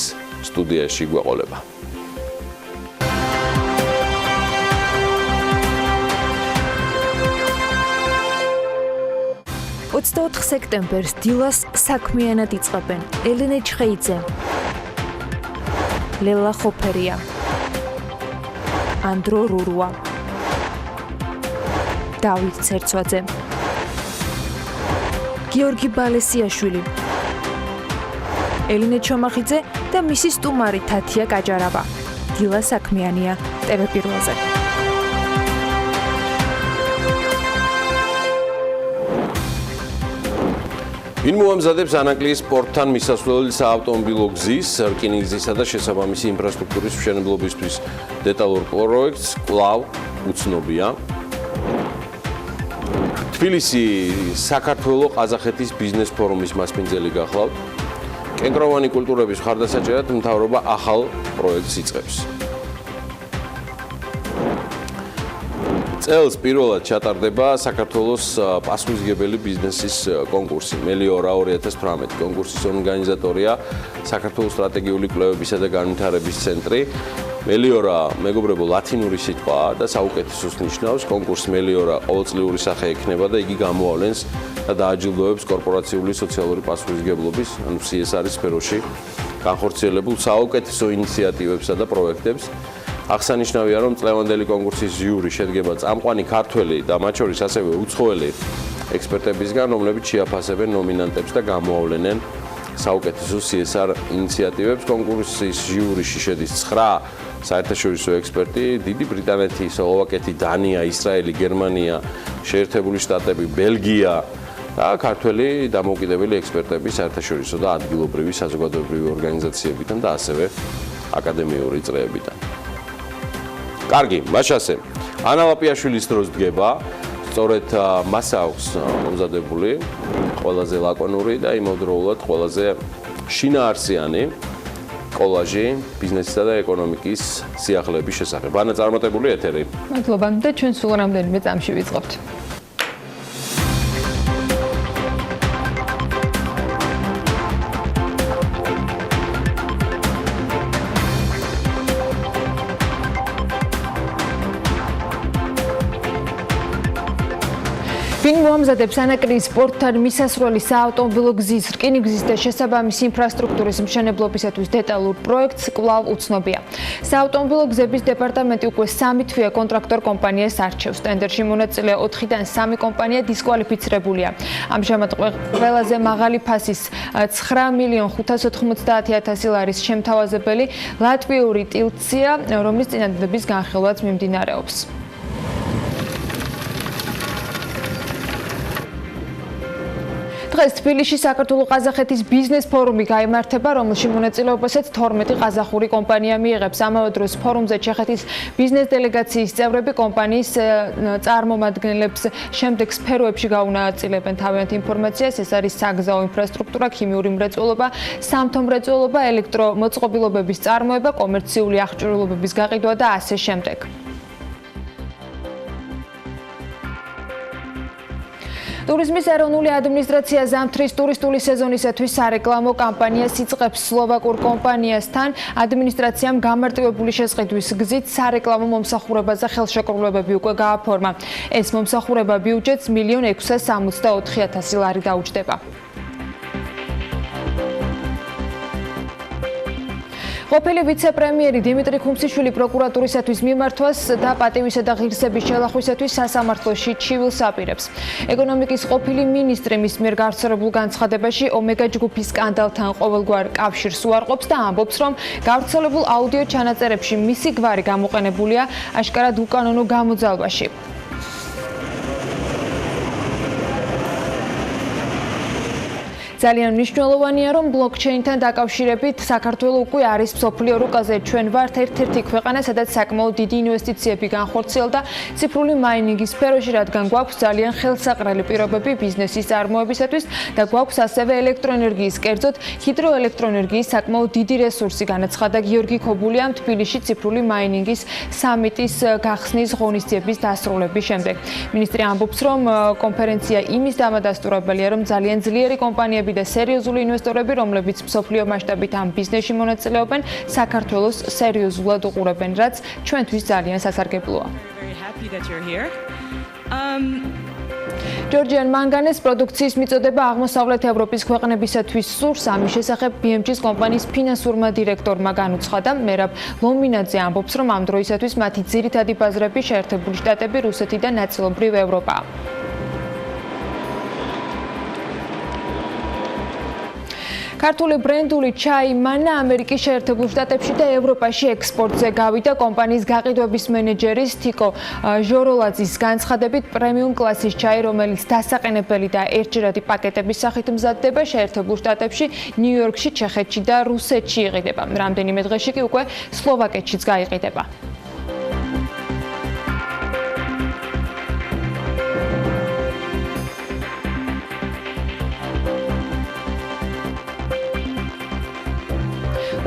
სტუდიაში გვეყოლება. 24 სექტემბერს დილას საქმიანად იწყებენ ელენე ჩხეიძე, ლელა ხოფერია, ანდრო რურვა, დავით ცერცვაძე, გიორგი ბალესიაშვილი, ელენე ჩომახიძე და მისი სტუმარი თათია გაჯარავა. დილა საქმიანია TV პირველზე. ვინ მოამზადებს ანაკლიის პორტთან მისასვლელი საავტომობილო გზის, რკინიგზისა და შესაბამისი ინფრასტრუქტურის მშენებლობისთვის დეტალურ პროექტს კვლავ უცნობია. თბილისი საქართველო-ყაზახეთის ბიზნეს ფორუმის მასპინძელი გახლავთ. კენკროვანი კულტურების მხარდასაჭერად მთავრობა ახალ პროექტს იწყებს. წელს პირველად ჩატარდება საქართველოს პასუხისმგებელი ბიზნესის კონკურსი მელიორა 2018. კონკურსის ორგანიზატორია საქართველოს სტრატეგიული კვლევებისა და განვითარების ცენტრი. მელიორა მეგობრებო ლათინური სიტყვაა და საუკეთესოს ნიშნავს. კონკურსი მელიორა ყოველწლიური სახე ექნება და იგი გამოავლენს და დააჯილდოებს კორპორაციული სოციალური პასუხისმგებლობის, ანუ CSR-ის სფეროში განხორციელებულ საუკეთესო ინიციატივებსა და პროექტებს. აღსანიშნავია, რომ წლევანდელი კონკურსის ჟიური შედგება წამყვანი ქართველი და მათ შორის ასევე უცხოელი ექსპერტებისგან, რომლებიც შეაფასებენ ნომინანტებს და გამოავლენენ საუკეთესო CSR ინიციატივებს. კონკურსის ჟიურიში შედის 9 საერთაშორისო ექსპერტი, დიდი ბრიტანეთი, სლოვაკეთი, დანია, ისრაელი, გერმანია, შეერთებული შტატები, ბელგია და ქართველი დამოუკიდებელი ექსპერტები საერთაშორისო და ადგილობრივი საზოგადოებრივი ორგანიზაციებიდან და ასევე აკადემიური წრეებიდან. კარგი, მაშასე. ანა ლაპიაშვილის დროს დგება, სწორედ მას აქვს მომზადებული ყველაზე ლაკონური და იმავდროულად ყველაზე შინაარსიანი კოლაჟი ბიზნესისა და ეკონომიკის სიახლეების შესახებ. ანა, წარმატებული ეთერი. მადლობა და ჩვენ სულ რამდენიმე წამში ვიწყებთ. ვინ მოამზადებს ანაკრის სპორტთან მისასვლელი საავტომობილო გზის, რკინიგზის და შესაბამისი ინფრასტრუქტურის მშენებლობისათვის დეტალურ პროექტს კვლავ უცნობია. საავტომობილო გზების დეპარტამენტი უკვე 3 თვეა კონტრაქტორ კომპანიას არჩევს. ტენდერში მონაწილე 4-დან 3 კომპანია დისკვალიფიცირებულია. ამჟამად ყველაზე მაღალი ფასის 9.590.000 ლარის შემთავაზებელი ლატვიური ტილცია, რომლის წინადადების განხილვაც მიმდინარეობს. დღეს თბილისში საქართველო-ყაზახეთის ბიზნეს ფორუმი გაიმართება, რომელშიც მონაწილეობასაც 12 ყაზახური კომპანია მიიღებს. ამავე დროს ფორუმზე ჩეხეთის ბიზნეს დელეგაციის წევრები კომპანიის წარმომადგენლებს შემდეგ სფეროებში გაუნაწილებენ თავიანთ ინფორმაციას. ეს არის საგზაო ინფრასტრუქტურა, ქიმიური მრეწველობა, სამთო მრეწველობა, ელექტრომოწყობილობების წარმოება, კომერციული აღჭურვილობების გაყიდვა და ასე შემდეგ. ტურიზმის ეროვნული ადმინისტრაცია ზამთრის ტურისტული სეზონისათვის სარეკლამო კამპანიას იწყებს სლოვაკურ კომპანიასთან. ადმინისტრაციამ გამარტივებული შესყიდვის გზით სარეკლამო მომსახურებაზე ხელშეკრულებები უკვე გააფორმა. ეს მომსახურება ბიუჯეტს 1.664.000 ლარი დაუჯდება. ყოფილი ვიცე-პრემიერი დიმიტრი ხუმსიშვილი პროკურატურისათვის მიმართვას და პატივისა და ღირსების შელახვისათვის სასამართლოში ჩივილს აპირებს. ეკონომიკის ყოფილი მინისტრი მის მიერ გავრცელებულ განცხადებაში ომეგა ჯგუფის სკანდალთან ყოველგვარ კავშირს უარყოფს და ამბობს, რომ გავრცელებულ აუდიო ჩანაწერებში მისი გვარი გამოყენებულია აშკარად უკანონო გამოძალვაში. ძალიან მნიშვნელოვანია, რომ ბლოკჩეინთან დაკავშირებით საქართველო უკვე არის მსოფლიო რუკაზე. ჩვენ ვართ ერთ-ერთი ქვეყანა, სადაც საკმაოდ დიდი ინვესტიციები განხორციელდა ციფრული მაინინგის სფეროში, რადგან გვაქვს ძალიან ხელსაყრელი პირობები ბიზნესის წარმოებისათვის და გვაქვს ასევე ელექტროენერგიის, კერძოდ ჰიდროელექტროენერგიის საკმაოდ დიდი რესურსი, განაცხადა გიორგი ქობულიამ თბილისში ციფრული მაინინგის სამიტის გახსნის ღონისძიების დასრულების შემდეგ. მინისტრი ამბობს, რომ კონფერენცია იმის დამადასტურებელია, რომ ძალიან ძლიერი კომპანიები და სერიოზული ინვესტორები, რომლებიც მსოფლიო მასშტაბით ამ ბიზნესში მონაწილეობენ, საქართველოს სერიოზულად უყურებენ, რაც ჩვენთვის ძალიან სასარგებლოა. ჯორჯიან მანგანეს პროდუქციის მიწოდება აღმოსავლეთ ევროპის ქვეყნებისათვის სურს. ამის შესახებ BMG-ის კომპანიის ფინანსურმა დირექტორმა განუცხადა. მერაბ ლომინაძე ამბობს, რომ ამ დროისათვის მათი ძირითადი ბაზრები შეერთებული შტატები, რუსეთი და ნაწილობრივ ევროპაა. ქართული ბრენდული ჩაი მანა ამერიკის შეერთებულ შტატებში და ევროპაში ექსპორტზე გავიდა. კომპანიის გაყიდვების მენეჯერის თიკო ჟოროლაძის განცხადებით, პრემიუმ კლასის ჩაი, რომელიც დასაყენებელი და ერთჯერადი პაკეტების სახით მზადდება, შეერთებულ შტატებში, ნიუ-იორკში, ჩეხეთში და რუსეთში იყიდება. რამდენიმე დღეში კი უკვე სლოვაკეთშიც გაიყიდება.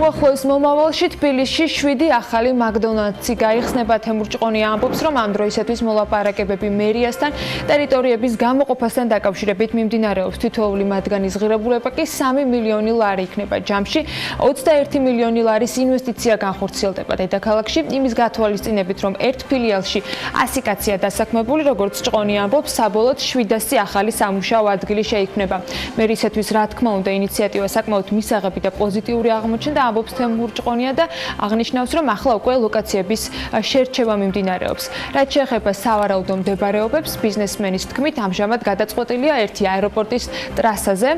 უახლოეს მომავალში თბილისში 7 ახალი მაკდონალდსი გაიხსნება. თემურ ჭყონია ამბობს, რომ ამ დროისათვის მოლაპარაკებები მერიასთან ტერიტორიების გამოყოფასთან დაკავშირებით მიმდინარეობს. თითოეული მათგანის ღირებულება კი 3 მილიონი ლარი იქნება. ჯამში 21 მილიონი ლარის ინვესტიცია განხორციელდება დედაქალაქში, იმის გათვალისწინებით, რომ ერთ ფილიალში 100 კაცია დასაქმებული, როგორც ჭყონია ამბობს, საბოლოოდ 700 ახალი სამუშაო ადგილი შეიქმნება. მერისათვის, რა თქმა უნდა, ინიციატივა საკმაოდ მისაღები და პოზიტიური აღმოჩნდა. ამბობს თემურ ჭყონია და აღნიშნავს, რომ ახლა უკვე ლოკაციების შერჩევა მიმდინარეობს. რაც შეეხება სავარაუდო მდებარეობებს, ბიზნესმენის თქმით, ამჟამად გადაწყვეტილია ერთი აეროპორტის ტრასაზე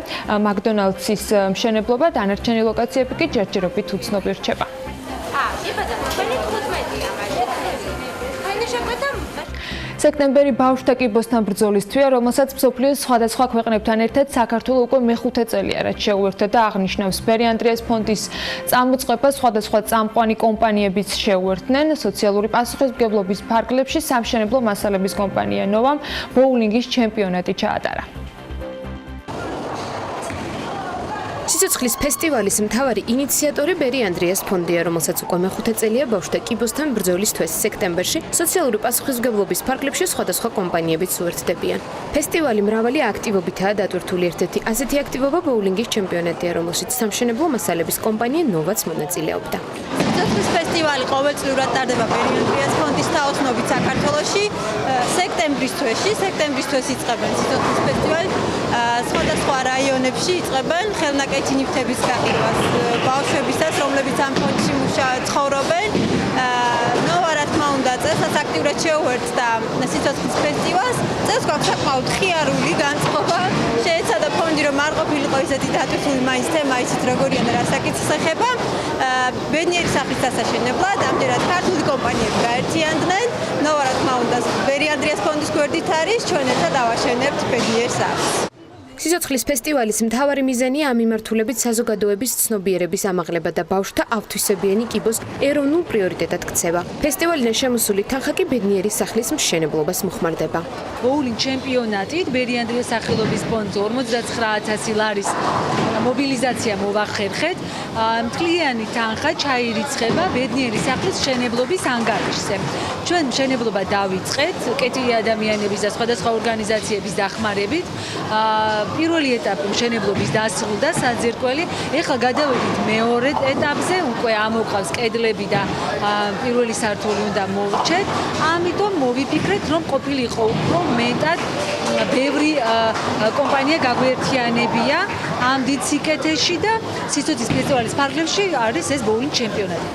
მაკდონალდსის მშენებლობა, დანარჩენი ლოკაციები კი ჯერჯერობით უცნობი რჩება. სექტემბერი ბავშვთა კიბოსთან ბრძოლის თვეა, რომელსაც მსოფლიოს სხვადასხვა ქვეყნებთან ერთად საქართველო უკვე მეხუთე წელია, რაც შეუერთდა და აღნიშნავს ბერი ანდრიას ფონდის წამოწყებას სხვადასხვა წამყვანი კომპანიებიც შეუერთდნენ. სოციალური პასუხისმგებლობის ფარგლებში სამშენებლო მასალების კომპანია ნოვამ ბოულინგის ჩემპიონატი ჩაატარა. სიცოცხლის ფესტივალის მთავარი ინიციატორი ბერი ანდრიას ფონდია, რომელსაც უკვე მეხუთე წელია ბავშვთა კიბოსთან ბრძოლის თვეს სექტემბერში სოციალური პასუხისმგებლობის ფარგლებში სხვადასხვა კომპანიებიც უერთდებიან. ფესტივალი მრავალი აქტივობითაა დატვირთული. ერთ-ერთი ასეთი აქტივობა ბოულინგის ჩემპიონატია, რომელშიც სამშენებლო მასალების კომპანია ნოვაც მონაწილეობდა. სიცოცხლის ფესტივალი ყოველწლიურად ტარდება ბერი ანდრიას ფონდის თაოსნობით საქართველოში. სექტემბრის თვეში, სექტემბრის თვეს იწყებენ სიცოცხლის ფესტივალი. სხვადასხვა რაიონებში იწყებენ ხელნაკეთი ნივთების გაყიდვას ბავშვებისას, რომლებიც ამ ფონდში ცხოვრობენ. ნოვა რა თქმა უნდა, წელსაც აქტიურად შეუერთდა სიცოცხლის ფესტივალს. წელს გვაქვს საკმაოდ ხიარული განწყობა. შეეცადა ფონდი რომ არ ყოფილიყო ისეთი დატვირთული მაინც თემა, ისიც როგორია და რა საკითხს ეხება. ბედნიერი სახლის დასაშენებლად ამჯერად ქართული კომპანიები გაერთიანდნენ. ნოვა რა თქმა უნდა, ბერიანდრიას ფონდის გვერდით არის, ჩვენ ერთად ავაშენებთ ბედნიერ სახლს. სიცოცხლის ფესტივალის მთავარი მიზანია ამ მიმართულებით საზოგადოების ცნობიერების ამაღლება და ბავშვთა ავთვისებიანი კიბოს ეროვნულ პრიორიტეტად ქცევა. ფესტივალიდან შემოსული თანხა კი ბედნიერი სახლის მშენებლობას მოხმარდება. ბოულინგ ჩემპიონატით ბერიანდრიას სახელობის ფონდს 59000 ლარის მობილიზაცია მოვახერხეთ. მთლიანი თანხა ჩაირიცხება ბედნიერი სახლის მშენებლობის ანგარიშზე. ჩვენ მშენებლობა დავიწყეთ კეთილი ადამიანების და სხვადასხვა ორგანიზაციების დახმარებით. პირველი ეტაპი მშენებლობის დასრულდა საძირკველი. ეხლა გადავედით მეორე ეტაპზე, უკვე ამოყავს კედლები და პირველი სართული უნდა მოვრჩეთ. ამიტომ მოვიფიქრეთ, რომ ყოფილიყო უფრო მეტად ბევრი კომპანია გაგვერთიანებია ამ დიდ სიკეთეში და სიცოცხლის ფესტივალის ფარგლებში არის ეს ბოულინგ ჩემპიონატი.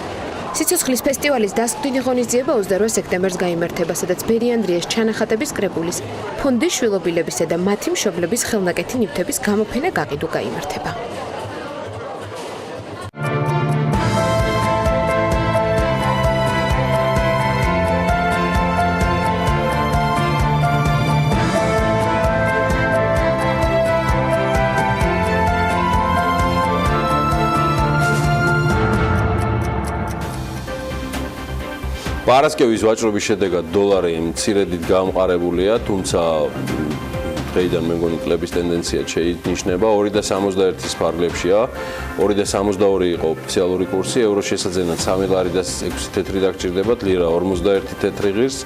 სიცოცხლის ფესტივალის დასკვნის ღონისძიება 28 სექტემბერს გაიმართება, სადაც ბერიანდრიას ჩანახატების კრებულის, ფონდის შვილობილებისა და მათი მშობლების ხელნაკეთი ნივთების გამოფენა გაყიდვა გაიმართება. პარასკევის ვაჭრობის შედეგად დოლარი მცირედით გამყარებულია, თუმცა დღეიდან მე მგონი კლების ტენდენცია შეინიშნება 2.61-ის ფარგლებშია. 2.62 იყო ოფიციალური კურსი, ევრო შესაძენად 3 ლარი და 6 თეთრი დაგჭირდებათ, ლირა 51 თეთრი ღირს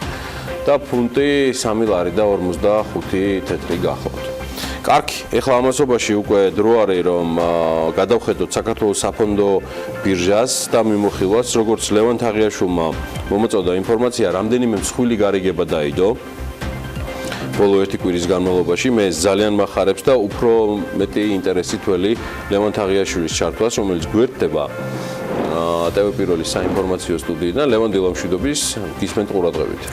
და ფუნტი 3 ლარი და 45 თეთრი გახლავთ. კარგი, ეხლა ამასობაში უკვე დრო არის რომ გადავხედოთ საქართველოს საფონდო ბირჟას და მიმოხილვას, როგორც ლევან თაღიაშვილმა მომაწოდა ინფორმაცია, რამდენიმე მსხვილი გარიგება დაიდო ბოლო ერთი კვირის განმავლობაში. მე ძალიან მახარებს და უფრო მეტი ინტერესი თველი ლევან თაღიაშვილის ჩართვას, რომელიც გვერდდება ტელე-პირველის საინფორმაციო სტუდიიდან. ლევან დილამშვიდობის, გისმენთ ყურადღებით.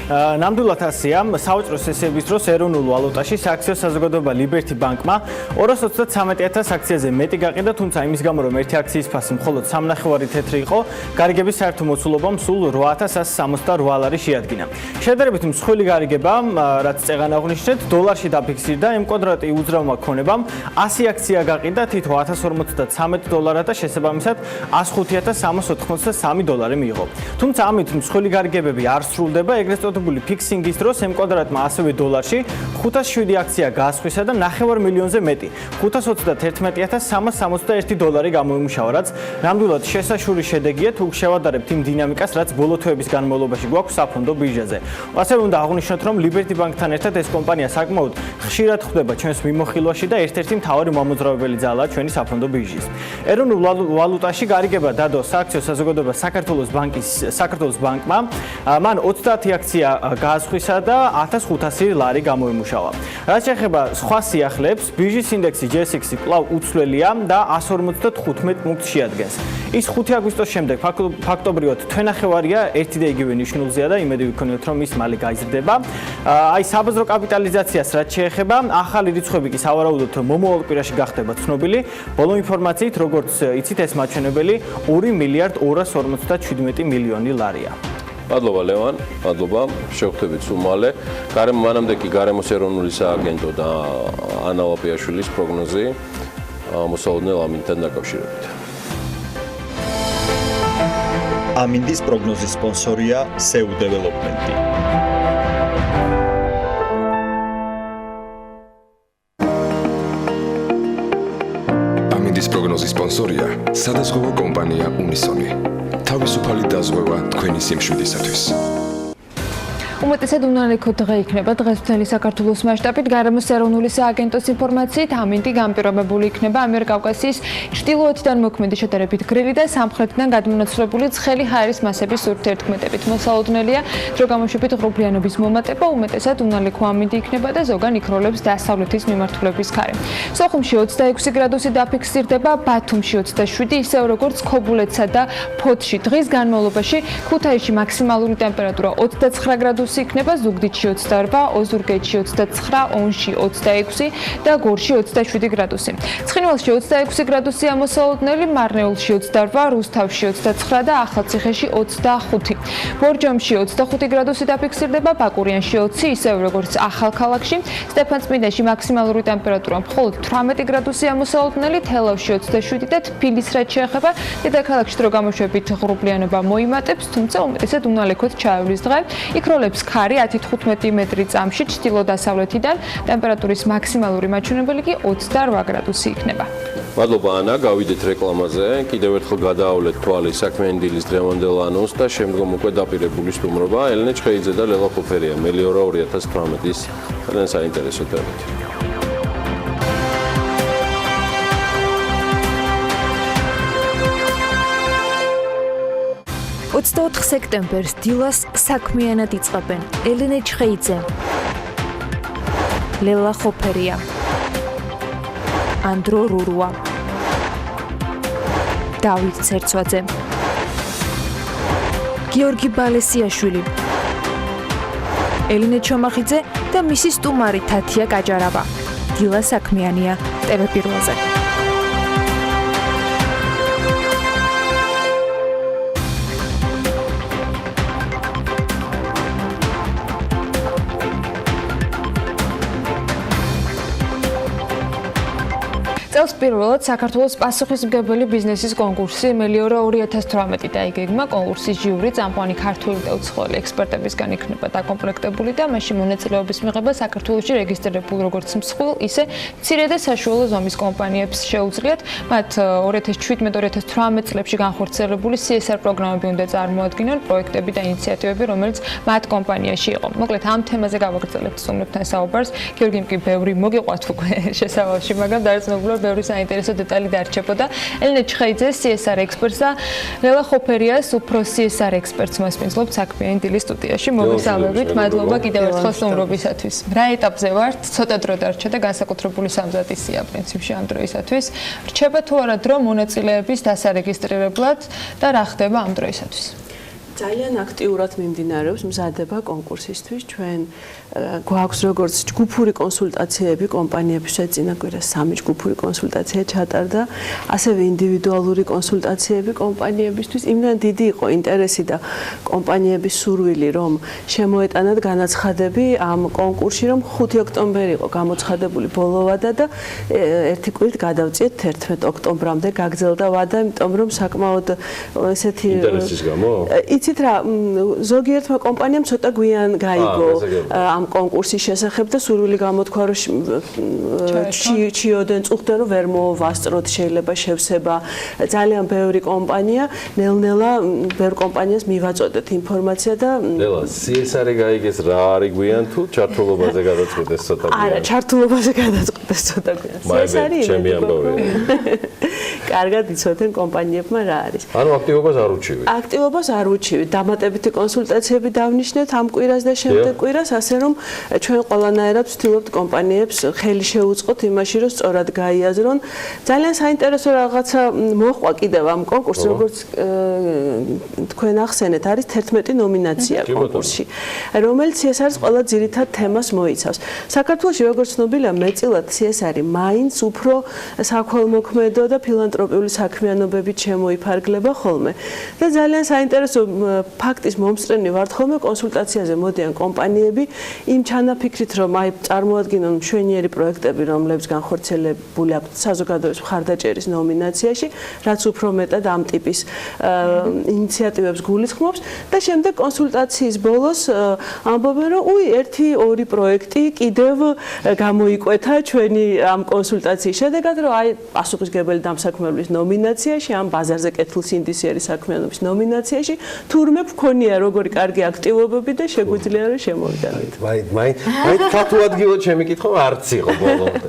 ნამდვილად ასეა, სავაჭრო სესიების დროს ეროვნულ ვალუტაში სააქციო საზოგადოება ლიბერტი ბანკმა 233,000 აქციაზე მეტი გაყიდა, თუმცა იმის გამო რომ ერთი აქციის ფასი მხოლოდ 3.5 თეთრი იყო, გარიგების საერთო მოცულობამ სულ 8168 ლარი შეადგინა. შედარებით მსხვილი გარიგება, რაც წეღან აღნიშნეთ, დოლარში დაფიქსირდა, ემკვადრატი უძრავმა ქონებამ 100 აქცია გაყიდა, თითო 1053 დოლარად და შესაბამისად 105383 დოლარი მიიღო. თუმცა ამით მსხვილი გარიგებები არ სრულდება, ეგრეთ წოდებული ფიქსინგის დროს ემკვადრატმა ასევე დოლარში 507 აქცია გაასხვისა და 9 მილიონზე მეტი, 521,361 დოლარი გამოიმუშავა, რაც ნამდვილად შესაშური შედეგია თუ შევადარებთ იმ დინამიკას, რაც ბოლო თვეების განმავლობაში გვაქვს საფონდო ბირჟაზე. ასევე უნდა აღვნიშნოთ, რომ ლიბერტი ბანკთან ერთად ეს კომპანია საკმაოდ ხშირად ხვდება ჩვენს მიმოხილვაში და ერთ-ერთი მთავარი მომოძრავებელი ძალაა ჩვენი საფონდო ბირჟის. ეროვნულ ვალუტაში გარიგება დადო სააქციო საზოგადოება საქართველოს ბანკმა, მან 30 აქცია გაასხვისა და 1500 ლარი გამოიმუშავა. რაც შეეხება სხვა სიახლეებს, ბირჟის ინდექსი GSX კვლავ უცვლელია და 155 პუნქტს შეადგენს. ის 5 აგვისტოს შემდეგ ფაქტობრივად თვენახევარია ერთი და იგივე ნიშნულზეა და იმედი ვიქონიოთ, რომ ის მალე გაიზრდება. აი საბაზრო კაპიტალიზაციას რაც შეეხება, ახალი რიცხვები კი სავარაუდოდ მომავალ კვირაში გახდება ცნობილი. ბოლო ინფორმაციით, როგორც იცით, ეს მაჩვენებელი 2 მილიარდ 257 მილიონი ლარია. მადლობა ლევან, მადლობა, შევხვდებით სულ მალე. მანამდე კი გარემოს ეროვნული სააგენტო და ანა ლაპიაშვილის პროგნოზი მოსალოდნელ ამინდთან დაკავშირებით. ამინდის პროგნოზის სპონსორია SEU Development. ამინდის პროგნოზის სპონსორია სადაზღვევო კომპანია უნისონი. თავისუფალი დაზღვევა თქვენი სიმშვიდისათვის. უმეტესად უნალიქო დღე იქნება დღეს მთელი საქართველოს მასშტაბით გარემოს ეროვნული სააგენტოს ინფორმაციით ამინდი განპირობებული იქნება ამიერკავკასიის ჩრდილოეთიდან მოქმედი შედარებით გრილი და სამხრეთიდან გადმონაცვლებული ცხელი ჰაერის მასების ურთიერთქმედებით. მოსალოდნელია დრო გამოშვებით ღრუბლიანობის მომატება, უმეტესად უნალიქო ამინდი იქნება და ზოგან იქროლებს დასავლეთის მიმართულების ქარი. სოხუმში 26 გრადუსი დაფიქსირდება, ბათუმში 27, ისევ როგორც ქობულეთსა და ფოთში. დღის განმავლობაში ქუთაისში მაქსიმალური ტემპერატურა 29 გრადუსი იქნება, ზუგდიდში 28, ოზურგეთში 29, ონში 26 და გორში 27 გრადუსი. ცხინვალში 26 გრადუსია მოსალოდნელი, მარნეულში 28, რუსთავში 29 და ახალციხეში 25. ბორჯომში 25 გრადუსი დაფიქსირდება, ბაკურიანში 20, ისევ როგორც ახალქალაქში. სტეფანწმინდაში მაქსიმალური ტემპერატურა მხოლოდ 18 გრადუსია მოსალოდნელი, თელავში 27 და თბილისს რაც შეეხება, დედაქალაქში დრო გამოშვებით ღრუბლიანობა მოიმატებს, თუმცა უმეტესად უნალიქოდ ჩაევლის დღე. იქროლებს ქარი 10-15 მეტრი წამში ჩრდილო-დასავლეთიდან, ტემპერატურის მაქსიმალური მაჩვენებელი კი 28 გრადუსი იქნება. მადლობა ანა, გავიდეთ რეკლამაზე. კიდევ ერთხელ გადაავლეთ თვალი საქმიანი დილის დღევანდელ ანონსს და შემდგომ უკვე დაპირებული სტუმრობა ელენე ჩხეიძე და ლელა ხუფერია. მელიორა 2018-ის ძალიან საინტერესო თემით. 24 სექტემბერს დილას საქმიანად იწყებენ ელენე ჩხეიძე, ლელა ხოფერია, ანდრო რურუა, დავით ცერცვაძე, გიორგი ბალესიაშვილი, ელენე ჩომახიძე და მისი სტუმარი თათია გაჯარავა. დილა საქმიანია TV პირველზე. წელს პირველად საქართველოს პასუხისმგებელი ბიზნესის კონკურსი მელიორა 2018 დაიგეგმა. კონკურსის ჟიური წამყვანი ქართული და უცხოელი ექსპერტებისგან იქნება დაკომპლექტებული და მასში მონაწილეობის მიღება საქართველოში რეგისტრირებულ როგორც მსხვილ, ისე მცირე და საშუალო ზომის კომპანიებს შეუძლიათ. მათ 2017-2018 წლებში განხორციელებული CSR პროგრამები უნდა წარმოადგინონ, პროექტები და ინიციატივები, რომელიც მათ კომპანიაში იყო. მოკლედ ამ თემაზე გავაგრძელებთ სტუმრებთან საუბარს. გიორგიმ კი ბევრი მოგიყვათ უკვე შესავალში, მაგრამ დარწმუნებული ბევრი საინტერესო დეტალი დარჩებოდა. ელენე ჩხეიძე CSR ექსპერტს და ლელა ხოფერიას უფრო CSR ექსპერტს მასპინძლობთ საქმიანი დილის სტუდიაში. მოგესალმებით, მადლობა კიდევ ერთხელ სტუმრობისათვის. რა ეტაპზე ვართ? ცოტა დრო დარჩა და განსაკუთრებული სამზადისია პრინციპში ამ დროისათვის. რჩება თუ არა დრო მონაწილეების დასარეგისტრირებლად და რა ხდება ამ დროისათვის? ძალიან აქტიურად მიმდინარეობს მზადება კონკურსისთვის. ჩვენ გვაქვს როგორც ჯგუფური კონსულტაციები კომპანიებისთვის, წინა კვირას 3 ჯგუფური კონსულტაცია ჩატარდა, ასევე ინდივიდუალური კონსულტაციები კომპანიებისთვის. იმდან დიდი იყო ინტერესი და კომპანიების სურვილი, რომ შემოეტანათ განაცხადები ამ კონკურსში, რომ 5 ოქტომბერი იყო გამოცხადებული ბოლო ვადა და ერთი კვირით გადავწიეთ 11 ოქტომბრამდე გაგრძელდა ვადა, იმიტომ რომ საკმაოდ ესეთი ინტერესის გამო? იცით რა, ზოგიერთმა კომპანიამ ცოტა გვიან გაიგო ამ კონკურსის შესახებ და სურვილი გამოთქვა, რომ ჩიოდენ წუხდნენ, რომ ვერ მოვასწროთ, შეიძლება შევსება. ძალიან ბევრი კომპანია, ნელ-ნელა ბევრ კომპანიას მივაწოდეთ ინფორმაცია და ლელა, CSR-ი გაიგეს რა არის გვიან თუ ჩართულობაზე გადაწყვეტეს ცოტა გვიან? არა, ჩართულობაზე გადაწყვეტეს ცოტა გვიან. CSR-ი ჩემი ამბავია. კარგად იცოდნენ კომპანიებმა რა არის. ანუ აქტივობას არ უჩივით. აქტივობას არ უჩივით. დამატებითი კონსულტაციები დავნიშნეთ ამ კვირას და შემდეგ კვირას, ასე რომ ჩვენ ყველანაირად ვცდილობთ კომპანიებს ხელი შეუწყოთ იმაში, რომ სწორად გაიაზრონ. ძალიან საინტერესო რაღაცა მოხვა კიდევ ამ კონკურსს, როგორც თქვენ ახსენეთ, არის 11 ნომინაცია კონკურსში, რომელიც CSR-ს ყველა ძირითად თემას მოიცავს. საქართველოში, როგორც ცნობილია, მეტწილად CSR-ი მაინც უფრო საქველმოქმედო და ფილანტროპიული საქმიანობებით შემოიფარგლება ხოლმე. და ძალიან საინტერესო ფაქტის მომსწრენი ვართ ხოლმე კონსულტაციაზე მოდიან კომპანიები იმ ჩანაფიქრით, რომ აი წარმოადგინონ მშვენიერი პროექტები, რომლებიც განხორციელებული აქვს საზოგადოების მხარდაჭერის ნომინაციაში, რაც უფრო მეტად ამ ტიპის ინიციატივებს გულისხმობს და შემდეგ კონსულტაციის ბოლოს ამბობენ, რომ უი 1-2 პროექტი კიდევ გამოიკვეთა ჩვენი ამ კონსულტაციის შედეგად, რომ აი პასუხისგებელი განსაქმებლის ნომინაციაში, ამ ბაზარზე კეთილს ინდისიერი საქმიანობის ნომინაციაში, თურმე გქონია როგორი კარგი აქტივობები და შეგვიძლია რომ შემოვიდანით. მაინც ქართულ ადგილად შემიკითხო არც იყო ბოლომდე.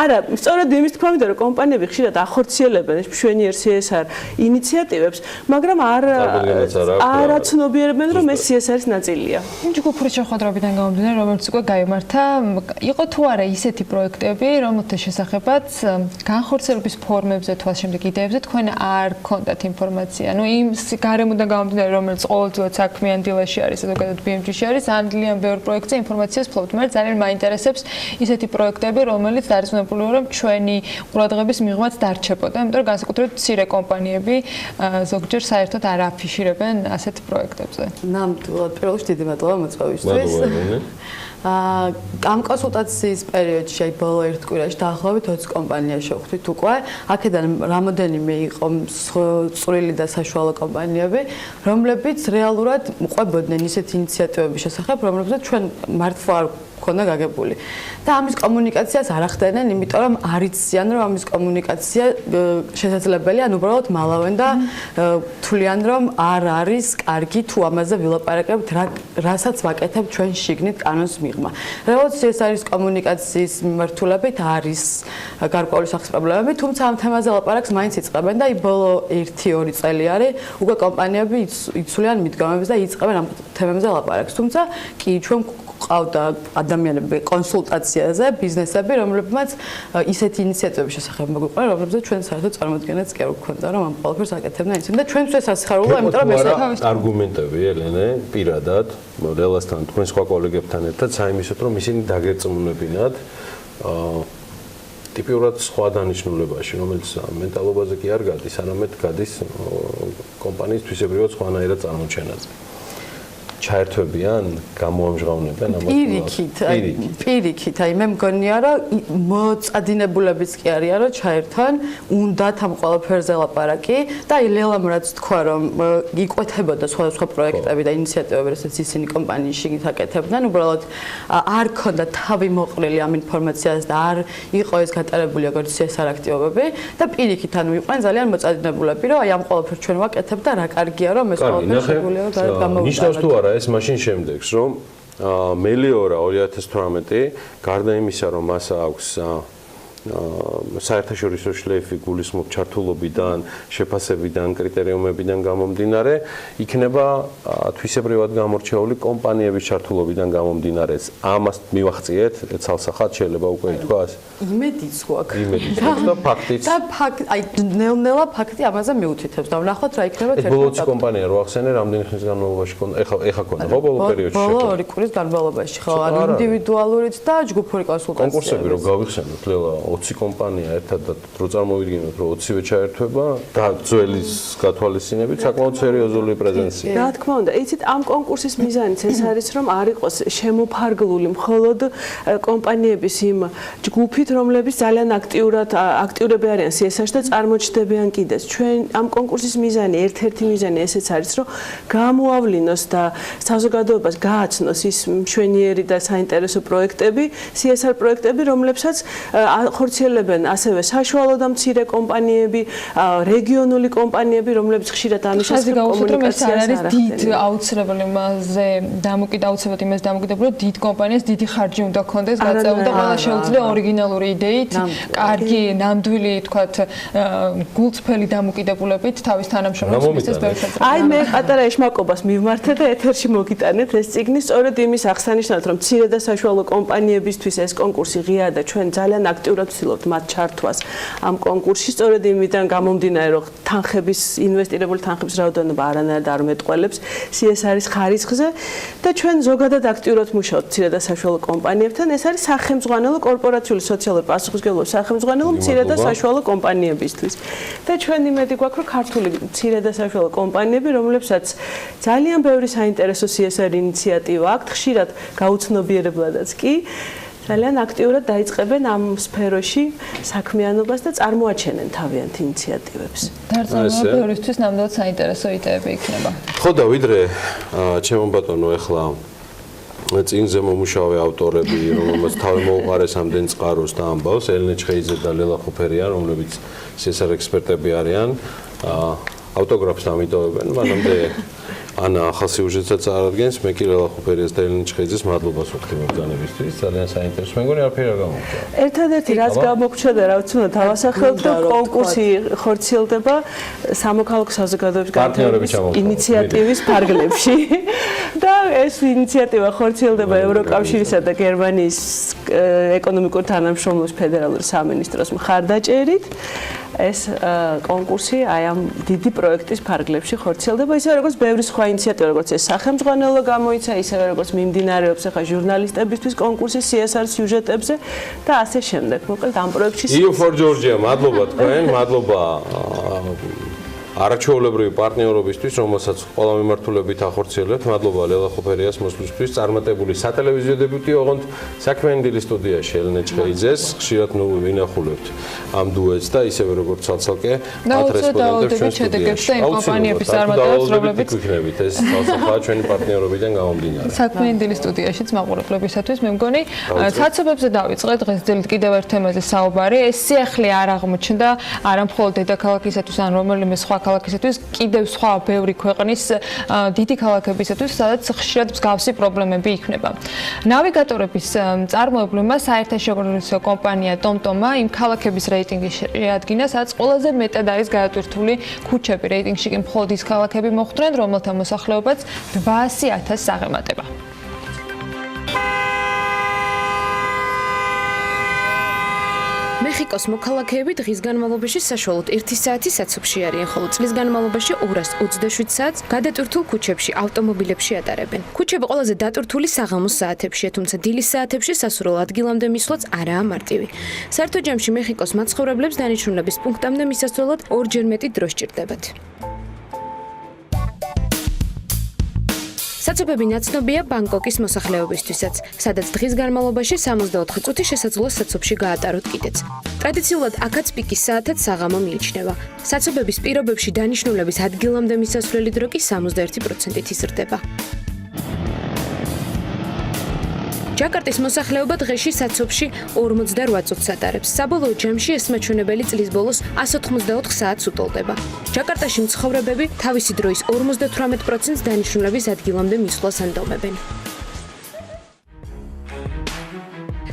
არა, სწორედ იმის თქმა მინდა რომ კომპანიები ხშირად ახორციელებენ მშვენიერ CSR ინიციატივებს, მაგრამ არ აცნობიერებენ რომ ეს CSR-ის ნაწილია. ჯგუფური შეხვედრებიდან გამომდინარე, რომელიც უკვე გაიმართა, იყო თუ არა ისეთი პროექტები, რომელთა შესახებაც განხორციელების ფორმებზე თუ ასე შემდეგ იდეებზე თქვენ არ გქონდათ ინფორმაცია. ნუ იმ გარემოდან გამომდინარე, რომელიც ყოველწლიურად საქმიანი დილაში არის, ზოგადად BMG-ში არის, ძალიან ბევრ პროექტზე ინფორმაციას ფლობთ. მე ძალიან მაინტერესებს ისეთი პროექტები, რომელიც დარწმუნებული ვარ, რომ ჩვენი ყურადღების მიღმაც დარჩებოდა, იმიტომ რომ განსაკუთრებით მცირე კომპანიები ზოგჯერ საერთოდ არ აფიშირებენ ასეთ პროექტებზე. ნამდვილად, პირველ რიგში დიდი მადლობა მოწვევისთვის. ამ კონსულტაციის პერიოდში, აი ბოლო ერთ კვირაში დაახლოებით 20 კომპანია შევხვდით უკვე. აქედან რამოდენიმე იყო წვრილი და საშუალო კომპანიები, რომლებიც რეალურად ყვებოდნენ ისეთი ინიციატივების შესახებ, რომლებსაც ჩვენ მართლა არ ქონდა გაგებული. და ამის კომუნიკაციას არ ახდენენ, იმიტომ რომ არ იციან, რომ ამის კომუნიკაცია შესაძლებელია, ან უბრალოდ მალავენ და თვლიან, რომ არ არის კარგი თუ ამაზე ვილაპარაკებთ, რასაც ვაკეთებ ჩვენ შიგნით კანონს მიღმა. რეალურად ეს არის კომუნიკაციის მიმართულებით არის გარკვეული სახის პრობლემები, თუმცა ამ თემაზე ლაპარაკს მაინც იწყებენ და ბოლო 1-2 წელი არის უკვე კომპანიები იცვლიან მიდგომებს და იწყებენ ამ თემებზე ლაპარაკს. თუმცა კი ჩვენ ყავდა ადამიანები კონსულტაციაზე, ბიზნესები, რომლებმაც ისეთი ინიციატივების შესახებ მოგვიყვანა, რომლებზეც ჩვენ საერთოდ წარმოადგენაც კი არ გვქონდა, რომ ამ ყველაფერს აკეთებდნენ ისინი და ჩვენთვის ასახარულა, იმიტომ რომ ეს არგუმენტები ელენე პირადად მოდელასთან თქვენ სხვა კოლეგებთან ერთად საიმისოდ რომ ისინი დაგერწმუნებინათ ტიპიურად სხვა დანიშნულებაში, რომელიც მენტალობაზე კი არ გადის, არამედ გადის კომპანიის თვისებრივად სხვანაირად წარმოჩენაზე. ჩაერთვებიან, გამოამჟღავნებენ ამას. პირიქით, აი მე მგონია, რომ მოწადინებულებიც კი არიან, რომ ჩაერთვან, უნდათ ამ ყველაფერზე ლაპარაკი და აი ლელამ რაც თქვა, რომ იკვეთებოდა სხვადასხვა პროექტები და ინიციატივები, რასაც ისინი კომპანიის შიგნით აკეთებდნენ, უბრალოდ არ ქონდა თავი მოყრილი ამ ინფორმაციას და არ იყო ეს გატარებული როგორც CSR აქტივობები და პირიქით ანუ იყვნენ ძალიან მოწადინებულები, რომ აი ამ ყველაფერს ჩვენ ვაკეთებთ და რა კარგია, რომ ეს ყველაფერი შეგვიძლია გამოვიტანოთ. ეს მაშინ შემდეგს რომ მელიორა 2018 გარდა იმისა რომ მას აქვს საერთაშორისო შლეიფი გულისხმობ ჩართულობიდან, შეფასებიდან, კრიტერიუმებიდან გამომდინარე, იქნება თვისებრივად გამორჩეული კომპანიების ჩართულობიდან გამომდინარეც. ამას მივახციეთ, ცალსახად შეიძლება უკვე ითქვას. იმედიც გვაქვს. იმედიც და ფაქტიც. და აი ნელ-ნელა ფაქტი ამაზე მიუთითებს და ვნახოთ რა იქნება ერთ ბოლოც კომპანია რო ახსენე, რამდენი ხნის განმავლობაში ქონდა, ეხა ქონდა, ხო ბოლო პერიოდში. ბოლო 2 კვირის განმავლობაში, ხო, ანუ ინდივიდუალურიც და ჯგუფური კონსულტაციები. კონკურსები რო გავიხსენოთ, ლელა 20 კომპანია ერთადად რო წარმოვიდგინოთ, რომ 20-ვე ჩაერთვება და ძველის გათვალისწინებით საკმაოდ სერიოზული პრეზენცია. რა თქმა უნდა, იცით ამ კონკურსის მიზანიც ეს არის, რომ არ იყოს შემოფარგლული მხოლოდ კომპანიების იმ ჯგუფით, რომლებიც ძალიან აქტიურები არიან CSR-ში და წარმოჩნდებიან კიდეც. ჩვენ ამ კონკურსის მიზანი, ერთ-ერთი მიზანი ესეც არის, რომ გამოავლინოს და საზოგადოებას გააცნოს ის მშვენიერი და საინტერესო პროექტები, CSR პროექტები, რომლებსაც ხორციელებენ ასევე საშუალო და მცირე კომპანიები, რეგიონული კომპანიები, რომლებიც ხშირად ამის შესახებ კომუნიკაციას არ ახდენენ. დიდ აუცილებელი მასზე აუცილებლად იმას დამოკიდებული, რომ დიდ კომპანიას დიდი ხარჯი უნდა ქონდეს გაწეული და ყველა შეუძლია ორიგინალური იდეით, კარგი, ნამდვილი, თქვათ, გულწრფელი დამოკიდებულებით თავის თანამშრომლებს მისცეს ბევრი შეძლებელია. აი მე პატარა ეშმაკობას მივმართე და ეთერში მოგიტანეთ ეს წიგნი, სწორედ იმის აღსანიშნავად, რომ მცირე და საშუალო კომპანიებისთვის ეს კონკურსი ღია და ჩვენ ძალიან აქტიურად ვცდილობთ მათ ჩართვას ამ კონკურსში, სწორედ იმიდან გამომდინარე, რომ ინვესტირებული თანხების რაოდენობა არანაირად არ მეტყველებს CSR-ის ხარისხზე და ჩვენ ზოგადად აქტიურად მუშაობთ მცირე და საშუალო კომპანიებთან. ეს არის სახელმძღვანელო კორპორაციული სოციალური პასუხისმგებლობის სახელმძღვანელო მცირე და საშუალო კომპანიებისთვის. და ჩვენ იმედი გვაქვს, რომ ქართული მცირე და საშუალო კომპანიები, რომლებსაც ძალიან ბევრი საინტერესო CSR ინიციატივა აქვთ, ხშირად გაუცნობიერებლადაც კი ძალიან აქტიურად დაიწყებენ ამ სფეროში საქმიანობას და წარმოაჩენენ თავიანთ ინიციატივებს. დარწმუნებული ბევრისთვის ნამდვილად საინტერესო იდეები იქნება. ხო და ვიდრე ჩემო ბატონო, ეხლა წინზე მომუშავე ავტორები, რომელმაც თავი მოუყარეს ამდენ წყაროს და ამბავს, ელენე ჩხეიძე და ლელა ხუფერიან, რომლებიც CSR ექსპერტები არიან, ავტოგრაფს ამიტოვებენ, მანამდე ანა ახალ სიუჟეტსაც წარადგენს, მე კი ლელა ხუფერიას და ელენე ჩხეიძეს მადლობას ვუხდი მოგზაურობისთვის, ძალიან საინტერესო. მეგონი არაფერი არ გამოგჭა. ერთადერთი რაც გამოგჭა და რაც უნდა დავასახელოთ, რომ კონკურსი ხორციელდება სამოქალაქო საზოგადოების განვითარების ინიციატივის ფარგლებში და ეს ინიციატივა ხორციელდება ევროკავშირისა და გერმანიის ეკონომიკური თანამშრომლობის ფედერალური სამინისტროს მხარდაჭერით. ეს კონკურსი აი ამ დიდი პროექტის ფარგლებში ხორციელდება, ისე როგორც ბევრი სხვა ინიციატივა, როგორც ეს სახელმძღვანელო გამოიცა, ისე როგორც მიმდინარეობს ახლა ჟურნალისტებისთვის კონკურსი CSR სიუჟეტებზე და ასე შემდეგ. მოკლედ ამ პროექტში EU for Georgia, მადლობა თქვენ, მადლობა არაჩვეულებრივი პარტნიორობისთვის, რომელსაც ყველა მიმართულებით ახორციელებთ. მადლობა ლელა ხუფერიას მოსვლისთვის. წარმატებული სატელევიზიო დებიუტი ოღონდ საქმიანი დილის სტუდიაში ელენე ჩხეიძეს. ხშირად ვინახულებთ ამ დუეტს და ისევე როგორც ცალ-ცალკე მათ რესპონდენტებს ჩვენს სტუდიაში. და იმ კომპანიების წარმატებას, რომლებიც გვიქნებით ეს თვალსაჩინო ჩვენი პარტნიორობიდან გამომდინარე. საქმიანი დილის სტუდიაშიც მაყურებლებისათვის მე მგონი საცობებზე დავიწყეთ დღეს დილით კიდევ ერთ თემაზე საუბარი. ეს სიახლე არ აღმოჩნდა არა მხოლოდ დედაქალაქისათვის, ან რომელიმე სხვა ქალაქისათვის, კიდევ სხვა ბევრი ქვეყნის დიდი ქალაქებისათვის, სადაც ხშირად მსგავსი პრობლემები იქნება. ნავიგატორების წარმოებლებმა საერთაშორისო კომპანია TomTom-მა იმ ქალაქების რეიტინგი შეადგინა, სადაც ყველაზე მეტად არის გადატვირთული ქუჩები. რეიტინგში კი მხოლოდ ის ქალაქები მოხვდნენ, რომელთა მოსახლეობაც 800,000-ს აღემატება. მეხიკოს მოქალაქეები დღის განმავლობაში საშუალოდ 1 საათი საცობში არიან, ხოლო წლის განმავლობაში 227 საათს გადატვირთულ ქუჩებში, ავტომობილებში ატარებენ. ქუჩები ყველაზე დატვირთული საღამოს საათებშია, თუმცა დილის საათებში სასურველ ადგილამდე მისვლაც არაა მარტივი. საერთო ჯამში მეხიკოს მაცხოვრებლებს დანიშნულების პუნქტამდე მისასვლელად ორჯერ მეტი დრო სჭირდებათ. საცობები ნაცნობია ბანგკოკის მოსახლეობისთვისაც, სადაც დღის განმავლობაში 64 წუთი შესაძლოა საცობში გაატაროთ კიდეც. ტრადიციულად აქაც პიკის საათად საღამო მიიჩნევა. საცობების პირობებში დანიშნულების ადგილამდე მისასვლელი დრო კი 61%-ით იზრდება. ჯაკარტის მოსახლეობა დღეში საცობში 48 წუთს ატარებს. საბოლოო ჯამში ეს მაჩვენებელი წლის ბოლოს 184 საათს უტოლდება. ჯაკარტაში მცხოვრებები თავისი დროის 58%-ს დანიშნულების ადგილამდე მისვლას ანდომებენ.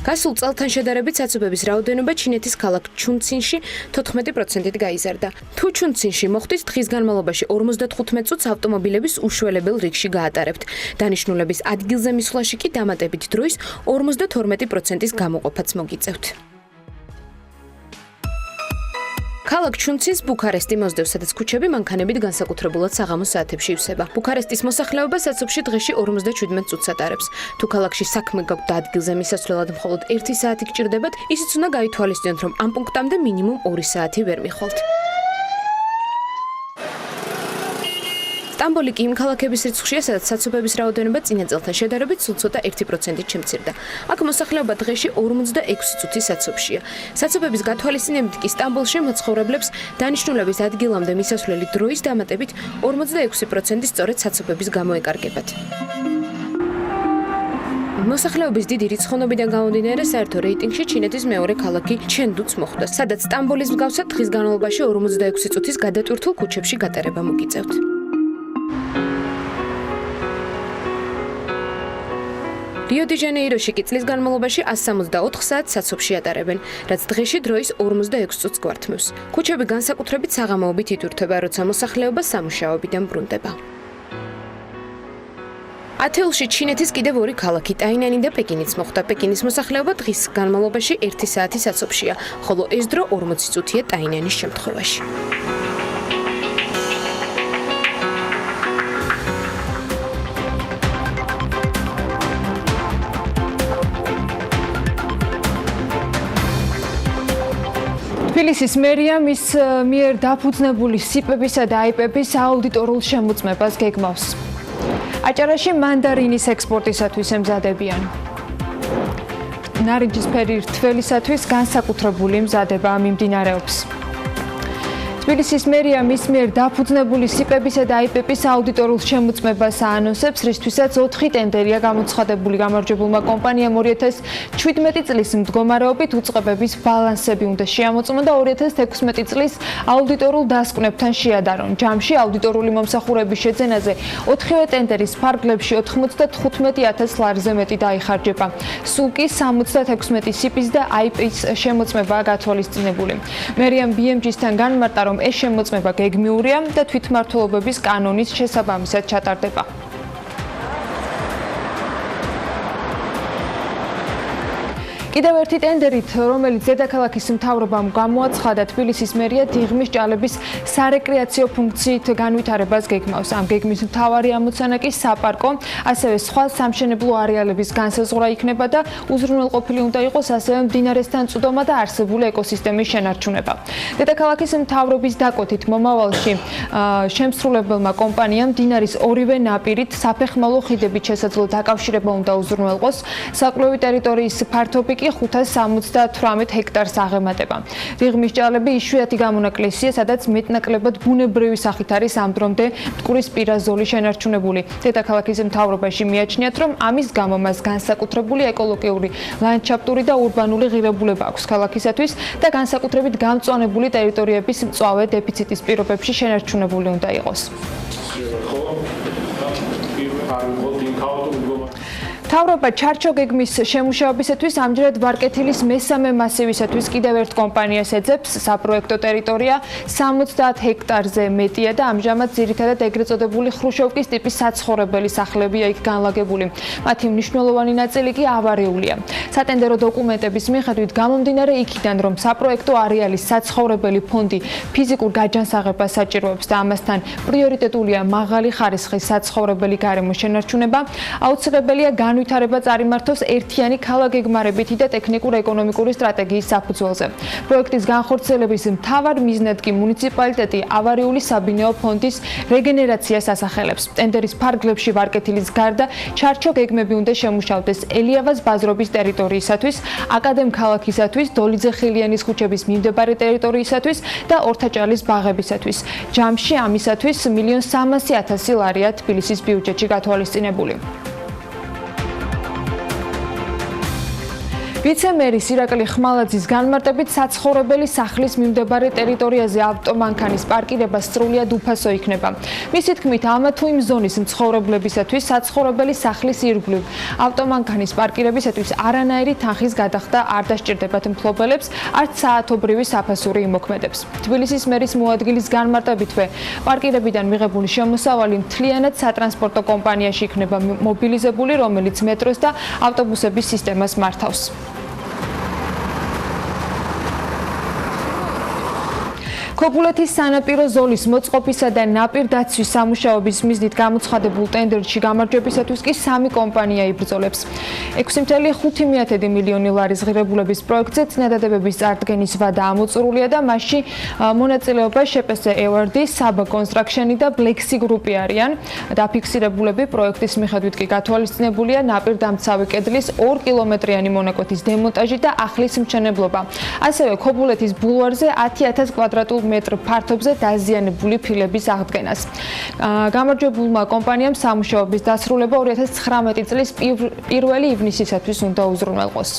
გასულ წელთან შედარებით საცობების რაოდენობა ჩინეთის ქალაქ ჩუნცინში 14%-ით გაიზარდა. თუ ჩუნცინში მოხდით, დღის განმავლობაში 55 წუთს ავტომობილების უშველებელ რიგში გაატარებთ. დანიშნულების ადგილზე მისვლაში კი დამატებით დროის 52%-ის გამოყოფაც მოგიწევთ. ქალაქ ჩუნცინს ბუქარესტი მოსდევს, სადაც ქუჩები მანქანებით განსაკუთრებულად საღამოს საათებში ივსება. ბუქარესტის მოსახლეობა საცობში დღეში 57 წუთს ატარებს. თუ ქალაქში საქმე გაქვთ და ადგილზე მისასვლელად მხოლოდ 1 საათი გჭირდებათ, ისიც უნდა გაითვალისწინოთ, რომ ამ პუნქტამდე მინიმუმ 2 საათი ვერ მიხვალთ. სტამბოლი კი იმ ქალაქების რიცხვშია, სადაც საცობების რაოდენობა წინა წელთან შედარებით სულ ცოტა 1%-ით შემცირდა. აქ მოსახლეობა დღეში 46 წუთი საცობშია. საცობების გათვალისწინებით კი სტამბოლში მაცხოვრებლებს დანიშნულების ადგილამდე მისასვლელი დროის დამატებით 46% სწორედ საცობების გამო ეკარგებათ. მოსახლეობის დიდი რიცხოვნობიდან გამომდინარე, საერთო რეიტინგში ჩინეთის მეორე ქალაქი ჩენდუც მოხვდა, სადაც სტამბოლის მსგავსად დღის განმავლობაში 46 წუთის გადატვირთულ ქუჩებში გატარება მოგიწევთ. რიო-დე-ჟანეიროში კი წლის განმავლობაში 164 საათს საცობში ატარებენ, რაც დღეში დროის 46 წუთს გვართმევს. ქუჩები განსაკუთრებით საღამოობით იტვირთება, როცა მოსახლეობა სამუშაოებიდან ბრუნდება. ათეულში ჩინეთის კიდევ ორი ქალაქი, ტაინანი და პეკინიც მოხვდა. პეკინის მოსახლეობა დღის განმავლობაში 1 საათი საცობშია, ხოლო ეს დრო 40 წუთია ტაინანის შემთხვევაში. თბილისის მერია მის მიერ დაფუძნებული სიპებისა და აიპების აუდიტორულ შემოწმებას გეგმავს. აჭარაში მანდარინის ექსპორტისათვის ემზადებიან. ნარინჯისფერი რთველისათვის განსაკუთრებული მზადება მიმდინარეობს. თბილისის მერია მის მიერ დაფუძნებული სიპებისა და აიპეპის აუდიტორულ შემოწმებას აანონსებს, რისთვისაც 4 ტენდერია გამოცხადებული. გამარჯვებულმა კომპანიამ 2017 წლის მდგომარეობით უწყებების ბალანსები უნდა შეამოწმონ და 2016 წლის აუდიტორულ დასკვნებთან შეადარონ. ჯამში აუდიტორული მომსახურების შეძენაზე 4-ვე ტენდერის ფარგლებში 95,000 ლარზე მეტი დაიხარჯება. სულ კი 76 სიპის და აიპის შემოწმებაა გათვალისწინებული. მერიამ BMG-სთან განმარტა, რომ ეს შემოწმება გეგმიურია და თვითმმართველობების კანონის შესაბამისად ჩატარდება. კიდევ ერთი ტენდერით, რომელიც დედაქალაქის მთავრობამ გამოაცხადა, თბილისის მერია დიღმის ჭალების სარეკრეაციო ფუნქციით განვითარებას გეგმავს. ამ გეგმის მთავარი ამოცანა კი საპარკო, ასევე სხვა სამშენებლო არეალების განსაზღვრა იქნება და უზრუნველყოფილი უნდა იყოს ასევე მდინარესთან წვდომა და არსებული ეკოსისტემის შენარჩუნება. დედაქალაქის მთავრობის დაკვეთით, მომავალში შემსრულებელმა კომპანიამ მდინარის ორივე ნაპირით საფეხმავლო ხიდებით შესაძლო დაკავშირება უნდა უზრუნველყოს. საკვლევი ტერიტორიის ფართობი კი 578 ჰექტარს აღემატება. დიღმის ჭალები იშვიათი გამონაკლისია, სადაც მეტნაკლებად ბუნებრივი სახით არის ამ დრომდე მტკვრის პირა ზოლი შენარჩუნებული. დედაქალაქის მთავრობაში მიაჩნიათ, რომ ამის გამო მას განსაკუთრებული ეკოლოგიური, ლანდშაფტური და ურბანული ღირებულება აქვს ქალაქისათვის და განსაკუთრებით გამწვანებული ტერიტორიების მწვავე დეფიციტის პირობებში შენარჩუნებული უნდა იყოს. მთავრობა ჩარჩო გეგმის შემუშავებისათვის ამჯერად ვარკეთილის მესამე მასივისათვის კიდევ ერთ კომპანიას ეძებს. საპროექტო ტერიტორია 70 ჰექტარზე მეტია და ამჟამად ძირითადად ეგრეთ წოდებული ხრუშოვკის ტიპის საცხოვრებელი სახლებია იქ განლაგებული. მათი მნიშვნელოვანი ნაწილი კი ავარიულია. სატენდერო დოკუმენტების მიხედვით გამომდინარე იქიდან, რომ საპროექტო არეალის საცხოვრებელი ფონდი ფიზიკურ გაჯანსაღებას საჭიროებს და ამასთან პრიორიტეტულია მაღალი ხარისხის საცხოვრებელი გარემოს შენარჩუნება, აუცილებელია განვითარება წარიმართოს ერთიანი ქალაქგეგმარებითი და ტექნიკურ-ეკონომიკური სტრატეგიის საფუძველზე. პროექტის განხორციელების მთავარ მიზნად კი მუნიციპალიტეტი ავარიული საბინაო ფონდის რეგენერაციას ასახელებს. ტენდერის ფარგლებში ვარკეთილის გარდა ჩარჩო გეგმები უნდა შემუშავდეს ელიავას ბაზრობის ტერიტორიისათვის, აკადემ ქალაქისათვის, დოლიძე ხილიანის ქუჩების მიმდებარე ტერიტორიისათვის და ორთაჭალის ბაღებისათვის. ჯამში ამისათვის 1,300,000 ლარია თბილისის ბიუჯეტში გათვალისწინებული. ვიცე-მერის ირაკლი ხმალაძის განმარტებით საცხოვრებელი სახლის მიმდებარე ტერიტორიაზე ავტომანქანის პარკირება სრულად უფასო იქნება. მისი თქმით, ამა თუ იმ ზონის მცხოვრებლებისათვის საცხოვრებელი სახლის ირგვლივ ავტომანქანის პარკირებისათვის არანაირი თანხის გადახდა არ დასჭირდებათ მფლობელებს, არც საათობრივი საფასური იმოქმედებს. თბილისის მერის მოადგილის განმარტებითვე, პარკირებიდან მიღებული შემოსავალი მთლიანად სატრანსპორტო კომპანიაში იქნება მობილიზებული, რომელიც მეტროს და ავტობუსების სისტემას მართავს. ქობულეთის სანაპირო ზოლის მოწყობისა და ნაპირდაცვის სამუშაოების მიზნით გამოცხადებულ ტენდერში გამარჯვებისათვის კი 3 კომპანია იბრძოლებს. 6,5 მილიონი ლარის ღირებულების პროექტზე წინადადებების წარდგენის ვადა ამოწურულია და მასში მონაწილეობა შპს ევარდი, საბა კონსტრაქშენი და ბლექსი გრუპი არიან. დაფიქსირებულები პროექტის მიხედვით კი გათვალისწინებულია ნაპირდამცავი კედლის 2 კილომეტრიანი მონაკვეთის დემონტაჟი და ახლის მშენებლობა. ასევე ქობულეთის ბულვარზე 10,000 კვადრატულ მეტრ ფართობზე დაზიანებული ფილების აღდგენას. გამარჯვებულმა კომპანიამ სამუშაოების დასრულება 2019 წლის 1 ივნისისათვის უნდა უზრუნველყოს.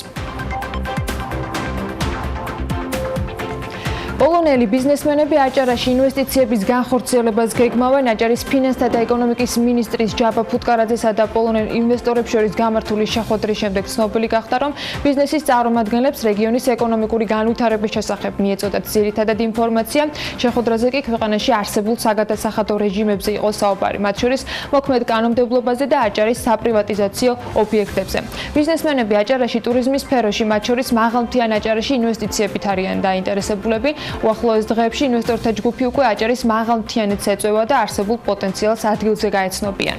პოლონელი ბიზნესმენები აჭარაში ინვესტიციების განხორციელებას გეგმავენ. აჭარის ფინანსთა და ეკონომიკის მინისტრის ჯაბა ფუტკარაძესა და პოლონელ ინვესტორებს შორის გამართული შეხვედრის შემდეგ ცნობილი გახდა, რომ ბიზნესის წარმომადგენლებს რეგიონის ეკონომიკური განვითარების შესახებ მიეწოდათ ძირითადად ინფორმაცია. შეხვედრაზე კი ქვეყანაში არსებულ საგადასახადო რეჟიმებზე იყო საუბარი, მათ შორის მოქმედ კანონმდებლობაზე და აჭარის საპრივატიზაციო ობიექტებზე. ბიზნესმენები აჭარაში ტურიზმის სფეროში, მათ შორის მაღალმთიან აჭარაში ინვესტიციებით არიან დაინტერესებულები. უახლოეს დღეებში ინვესტორთა ჯგუფი უკვე აჭარის მაღალმთიანეთს ეწევა და არსებულ პოტენციალს ადგილზე გაეცნობიან.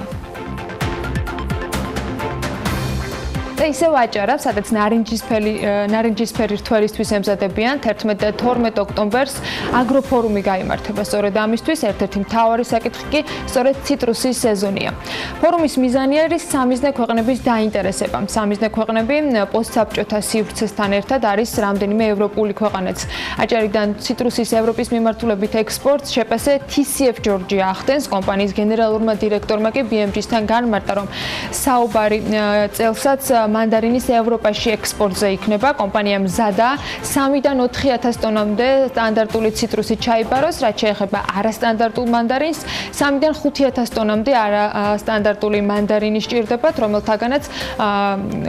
და ისევ აჭარა, სადაც ნარინჯისფერი რთველისთვის ემზადებიან 11 და 12 ოქტომბერს აგროფორუმი გაიმართება. სწორედ ამისთვის ერთ-ერთი მთავარი საკითხი კი სწორედ ციტრუსის სეზონია. ფორუმის მიზანი არის სამიზნე ქვეყნების დაინტერესება. სამიზნე ქვეყნები პოსტსაბჭოთა სივრცესთან ერთად არის რამდენიმე ევროპული ქვეყანაც. აჭარიდან ციტრუსის ევროპის მიმართულებით ექსპორტს შეპასე TCF Georgia ახდენს. კომპანიის გენერალურმა დირექტორმა კი BMG-სთან განმარტა, რომ საუბარი წელსაც მანდარინის ევროპაში ექსპორტზე იქნება. კომპანია მზადაა 3-დან 4,000 ტონამდე სტანდარტული ციტრუსი ჩაიბაროს, რაც შეეხება არასტანდარტულ მანდარინს, 3-დან 5,000 ტონამდე არასტანდარტული მანდარინი სჭირდებათ, რომელთაგანაც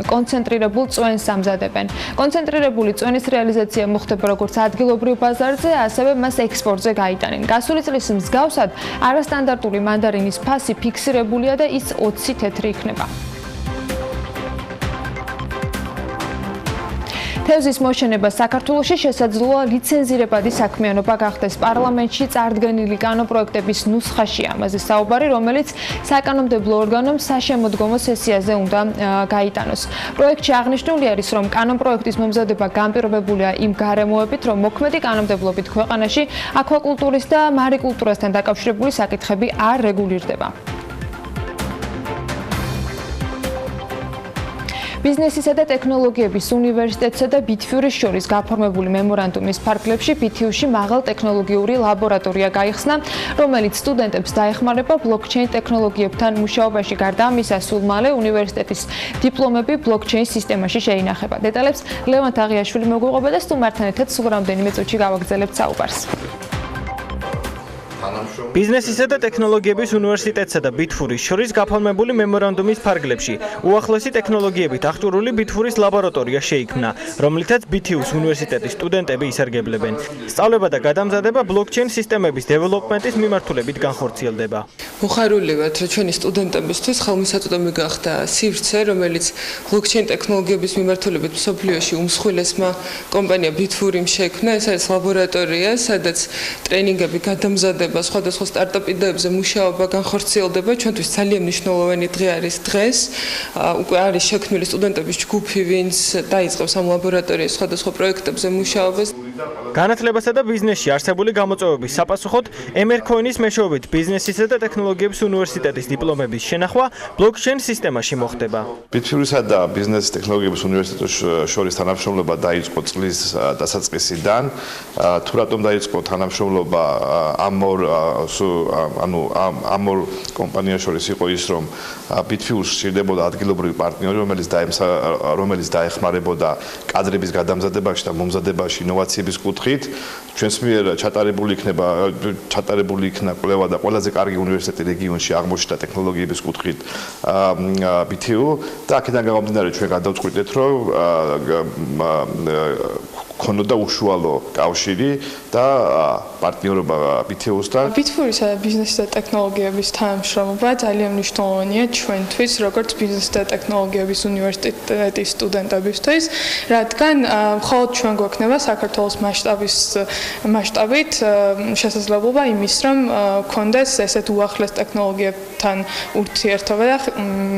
კონცენტრირებულ წვენს ამზადებენ. კონცენტრირებული წვენის რეალიზაცია მოხდება როგორც ადგილობრივ ბაზარზე, ასევე მას ექსპორტზე გაიტანენ. გასული წლის მსგავსად არასტანდარტული მანდარინის ფასი ფიქსირებულია და ის 20 თეთრი იქნება. თევზის მოშენება საქართველოში შესაძლოა ლიცენზირებადი საქმიანობა გახდეს. პარლამენტში წარდგენილი კანონპროექტების ნუსხაშია ამაზე საუბარი, რომელიც საკანონმდებლო ორგანომ საშემოდგომო სესიაზე უნდა გაიტანოს. პროექტში აღნიშნული არის, რომ კანონპროექტის მომზადება განპირობებულია იმ გარემოებით, რომ მოქმედი კანონმდებლობით ქვეყანაში აკვაკულტურის და მარიკულტურასთან დაკავშირებული საკითხები არ რეგულირდება. ბიზნესისა და ტექნოლოგიების უნივერსიტეტსა და BTV-ს შორის გაფორმებული მემორანდუმის ფარგლებში BTV-ში მაღალტექნოლოგიური ლაბორატორია გაიხსნა, რომელიც სტუდენტებს დაეხმარება ბლოკჩეინ ტექნოლოგიებთან მუშაობაში. გარდა ამისა, სულ მალე უნივერსიტეტის დიპლომები ბლოკჩეინ სისტემაში შეინახება. დეტალებს ლევან თაღიაშვილი მოგვიყვება და სტუმართან ერთად სულ რამდენიმე წუთში გავაგრძელებთ საუბარს. ბიზნესისა და ტექნოლოგიების უნივერსიტეტსა და BTV-ს შორის გაფორმებული მემორანდუმის ფარგლებში უახლოესი ტექნოლოგიებით აღჭურვილი BTV-ს ლაბორატორია შეიქმნა, რომლითაც BTV-ს უნივერსიტეტის სტუდენტები ისარგებლებენ. სწავლება და გადამზადება ბლოკჩეინ სისტემების დეველოპმენტის მიმართულებით განხორციელდება. მოხარულივ ვართ, რომ ჩვენი სტუდენტებისთვის ხელმისაწვდომი გახდა სივრცე, რომელიც ბლოკჩეინ ტექნოლოგიების მიმართულებით მსოფლიოში უმსხვილესმა კომპანია BTV-მ შექმნა. ეს არის ლაბორატორია, სადაც ტრენინგები გადამზადება, სხვადასხვა სტარტაპ იდეებზე მუშაობა განხორციელდება. ჩვენთვის ძალიან მნიშვნელოვანი დღე არის დღეს. უკვე არის შექმნილი სტუდენტების ჯგუფი, ვინც დაიწყებს ამ ლაბორატორიის სხვადასხვა პროექტებზე მუშაობას. განათლებასა და ბიზნესში არსებული გამოწვევების საპასუხოდ ემერქოინის მეშვეობით ბიზნესისა და ტექნოლოგიების უნივერსიტეტის დიპლომების შენახვა ბლოკჩეინ სისტემაში მოხდება. BTV-სა და ბიზნეს ტექნოლოგიების უნივერსიტეტის შორის თანამშრომლობა დაიწყო წლის დასაწყისიდან. თუ რატომ დაიწყო თანამშრომლობა ამ ორ კომპანიას შორის იყო ის, რომ BTV-ს სჭირდებოდა ადგილობრივი პარტნიორი, რომელიც დაეხმარებოდა კადრების გადამზადებაში და მომზადებაში ინოვაციების კუთხით. ჩვენს მიერ ჩატარებული იქნა კვლევა და ყველაზე კარგი უნივერსიტეტი რეგიონში აღმოჩნდა ტექნოლოგიების კუთხით BTV და აქედან გამომდინარე ჩვენ გადავწყვიტეთ, რომ ქონოდა უშუალო კავშირი და პარტნიორობა BTV-სთან. BTV-სა და ბიზნესის და ტექნოლოგიების თანამშრომლობა ძალიან მნიშვნელოვანია ჩვენთვის, როგორც ბიზნესის და ტექნოლოგიების უნივერსიტეტის სტუდენტებისთვის, რადგან მხოლოდ ჩვენ გვექნება საქართველოს მასშტაბით შესაძლებლობა იმის, რომ გქონდეს ესეთ უახლეს ტექნოლოგიებთან ურთიერთობა და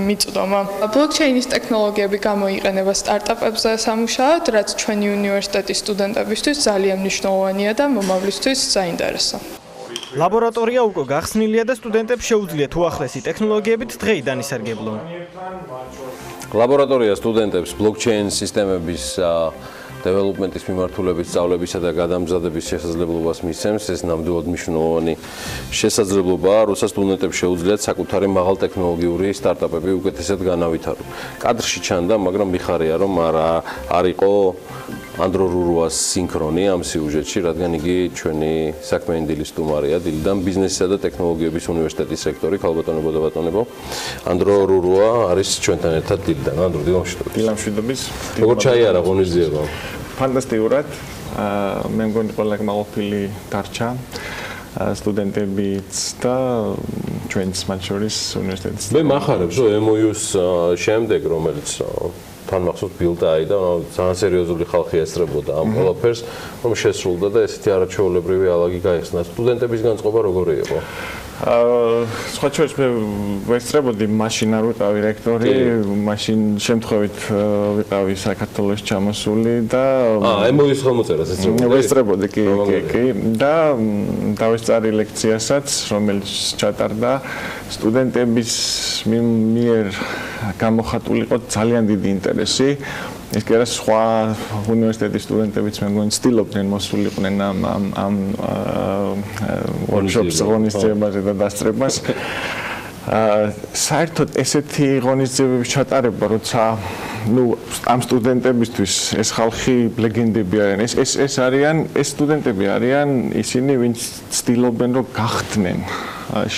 მიწვდომა. ბლოკჩეინის ტექნოლოგიები გამოიყენება სტარტაპებზე სამუშაოდ, რაც ჩვენი უნივერსიტეტის სტუდენტებისთვის ძალიან მნიშვნელოვანია და მომავლისთვის საინტერესო. ლაბორატორია უკვე გახსნილია და სტუდენტებს შეუძლიათ უახლესი ტექნოლოგიებით დღეიდან ისარგებლონ. ლაბორატორია სტუდენტებს ბლოკჩეინ სისტემების დეველოპმენტის მიმართულებით სწავლებისა და გადამზადების შესაძლებლობას მისცემს. ეს ნამდვილად მნიშვნელოვანი შესაძლებლობაა, როცა სტუდენტებს შეუძლიათ საკუთარი მაღალტექნოლოგიური სტარტაპები უკეთესად განავითარონ. კადრში ჩანდა, მაგრამ მიხარია, რომ არ იყო ანდრო რურუას სინქრონი ამ სიუჟეტში, რადგან იგი ჩვენი საქმიანი დილის სტუმარია, დილიდან ბიზნესისა და ტექნოლოგიების უნივერსიტეტის რექტორი, ქალბატონებო და ბატონებო. ანდრო რურუა არის ჩვენთან ერთად დილიდან. ანდრო, დილამშვიდობის. როგორ ჩაიარა ღონისძიება? ფანტასტიკურად. მე მგონი ყველა მაღალფილი დარჩა. სტუდენტებიც და ჩვენს მათ შორის უნივერსიტეტის. მე მახარებ, რომ MOU-ს შემდეგ, რომელიც თან მახსოვს ბილდაი და ძალიან სერიოზული ხალხი ესწრებოდა ამ ყველაფერს, რომ შესრულდა და ესეთი არაჩვეულებრივი ალაგი გაიხსნა. სტუდენტების განწყობა როგორი იყო? სხვა შორის მე ვესწრებოდი მაშინ არ ვიყავი რექტორი, მაშინ შემთხვევით ვიყავი საქართველოს ჩამოსული და ემოვის ხელმოწერას ეცრებოდი? ვესწრებოდი, კი. და დავესწარი ლექციასაც, რომელიც ჩატარდა სტუდენტების მიერ გამოხატულიყო ძალიან დიდი ინტერესი. ეს კი არა სხვა უნივერსიტეტის სტუდენტებიც მე მგონი ცდილობდნენ მოსულიყვნენ ამ workshops ღონისძიებაზე და დასწრებას. საერთოდ ესეთი ღონისძიებების ჩატარება, როცა ამ სტუდენტებისთვის ეს ხალხი ლეგენდები არიან. ეს არიან, ეს სტუდენტები არიან ისინი, ვინც ცდილობენ რომ გახდნენ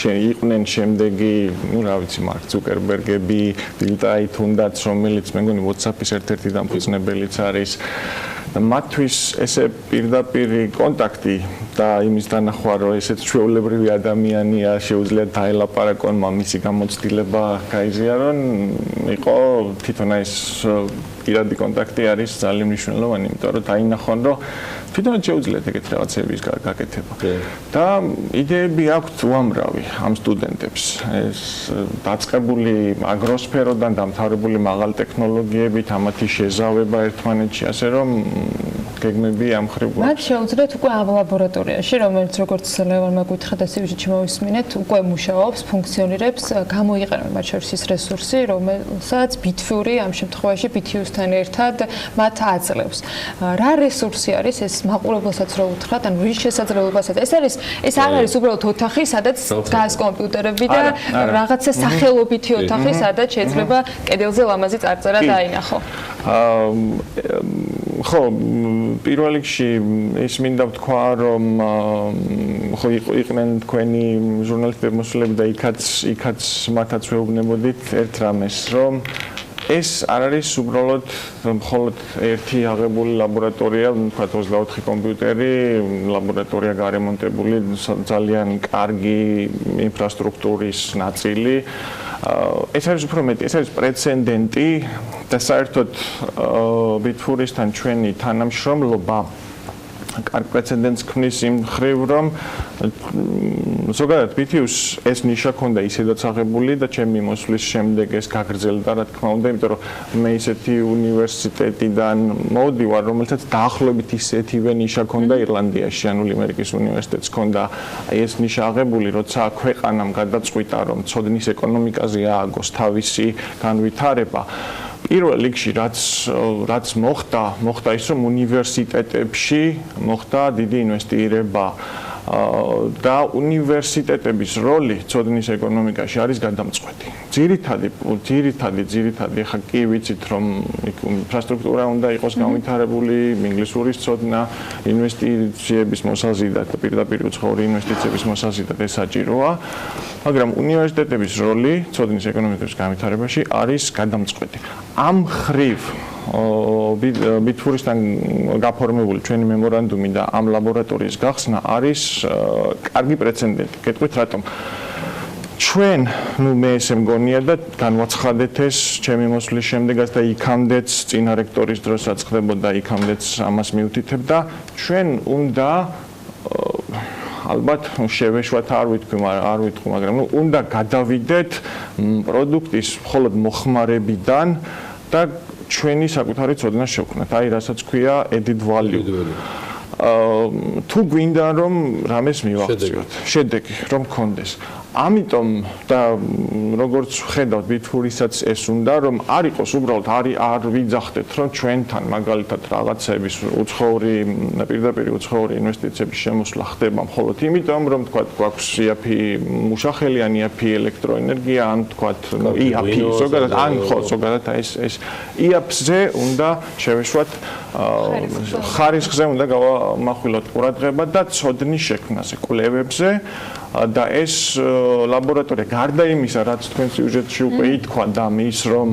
იყვნენ შემდეგი, რა ვიცი, მარკ ზუკერბერგები, დილაი თუნდაც, რომელიც მე მგონი WhatsApp-ის ერთ-ერთი დამფუძნებელიც არის. მათთვის ესე პირდაპირი კონტაქტი და იმის დანახვა, რომ ესეც ჩვეულებრივი ადამიანია, შეუძლია დაელაპარაკონ, მისი გამოცდილება გაიზიარონ, იყო თვითონ ეს პირადი კონტაქტი არის ძალიან მნიშვნელოვანი, იმიტომ რომ დაინახონ, რომ თვითონ შეუძლიათ ეგეთ რაღაცების გაკეთება. და იდეები აქვთ უამრავი ამ სტუდენტებს. ეს დაწყებული აგროსფეროდან დამთავრებული მაღალ ტექნოლოგიებით, ამათი შეზავება ერთმანეთში, ასე რომ გეგმები ამ ხრივ გვაქვს. მათ შეუძლიათ უკვე ამ ლაბორატორიაში, რომელიც როგორც ლევანმა გითხრა და სიუჟეტში მოვისმინეთ, უკვე მუშაობს, ფუნქციონირებს, გამოიყენება მათ შორის ის რესურსი, რომელსაც ბითფური ამ შემთხვევაში BTU-სთან ერთად მათ აძლევს. რა რესურსი არის ეს მაყურებელსაც რო უთხრათ, ანუ რის შესაძლებლობასაც. ეს არ არის უბრალოდ ოთახი, სადაც დგას კომპიუტერები და რაღაცა სახელობითი ოთახი, სადაც შეიძლება კედელზე ლამაზი წარწერა დაინახო. ხო, პირველ რიგში ის მინდა ვთქვა, რომ ხო იყვნენ თქვენი ჟურნალისტები მოსულები და იქაც მათაც ვეუბნებოდით ერთ რამეს, რომ ეს არ არის უბრალოდ მხოლოდ ერთი აღებული ლაბორატორია, ვთქვათ 24 კომპიუტერი, ლაბორატორია გარემონტებული, ძალიან კარგი ინფრასტრუქტურის ნაწილი. ეს არის უფრო მეტი, ეს არის პრეცედენტი და საერთოდ ბითფურისთან ჩვენი თანამშრომლობა კარგ პრეცედენტს ქმნის იმ ხრივ, რომ ზოგადად BTU-ს ეს ნიშა ქონდა ისედაც აღებული და ჩემი მოსვლის შემდეგ ეს გაგრძელდა, რა თქმა უნდა, იმიტომ რომ მე ისეთი უნივერსიტეტიდან მოვდივარ, რომელსაც დაახლოებით ისეთივე ნიშა ქონდა ირლანდიაში, ანუ ამერიკის უნივერსიტეტს ქონდა ეს ნიშა აღებული, როცა ქვეყანამ გადაწყვიტა, რომ ცოდნის ეკონომიკაზე ააგოს თავისი განვითარება. პირველ რიგში რაც მოხდა ის, რომ უნივერსიტეტებში მოხდა დიდი ინვესტირება და უნივერსიტეტების როლი ცოდნის ეკონომიკაში არის გადამწყვეტი. ძირითადი, ხა კი ვიცით, რომ ინფრასტრუქტურა უნდა იყოს განვითარებული, ინგლისურის ცოდნა, ინვესტიციების მოსაზიდად, პირდაპირ უცხოური ინვესტიციების მოსაზიდად ეს საჭიროა, მაგრამ უნივერსიტეტების როლი ცოდნის ეკონომიკის განვითარებაში არის გადამწყვეტი. ამ ხრივ ბითფურისთან გაფორმებული ჩვენი მემორანდუმი და ამ ლაბორატორიის გახსნა არის კარგი პრეცედენტი. გეტყვით რატომ? ჩვენ, მე ესე მგონია და განვაცხადეთ ეს ჩემი მოსვლის შემდეგაც და იქამდეც წინა რექტორის დროსაც ხდებოდა, იქამდეც ამას მივთითებ და ჩვენ უნდა ალბათ შევეშვათ არ ვიტყვი, მაგრამ უნდა გადავიდეთ პროდუქტის მხოლოდ მოხმარებიდან და ჩვენი საკუთარი ცოდნა შევქმნათ. აი, რასაც ქვია added value. თუ გვინდა რომ რამეს მივახციოთ, შედეგი რომ გქონდეს. ამიტომ და როგორც ხედავთ, ბითფურისაც ეს უნდა რომ არ იყოს უბრალოდ არ ვიძახდეთ რომ ჩვენთან მაგალითად რაღაცების პირდაპირ უცხოური ინვესტიციების შემოსვლა ხდება მხოლოდ იმიტომ რომ თქვა გვაქვს იაფი მუშახელი ან იაფი ელექტროენერგია ან თქვა იაფი ზოგადად ეს იაფზე უნდა შევეშვათ ხარისხზე უნდა გავამახვილოთ ყურადღება და ცოდნის შექმნაზე, კვლევებზე და ეს ლაბორატორია გარდა იმისა, რაც თქვენ სიუჟეტში უკვე ითქვა და ის რომ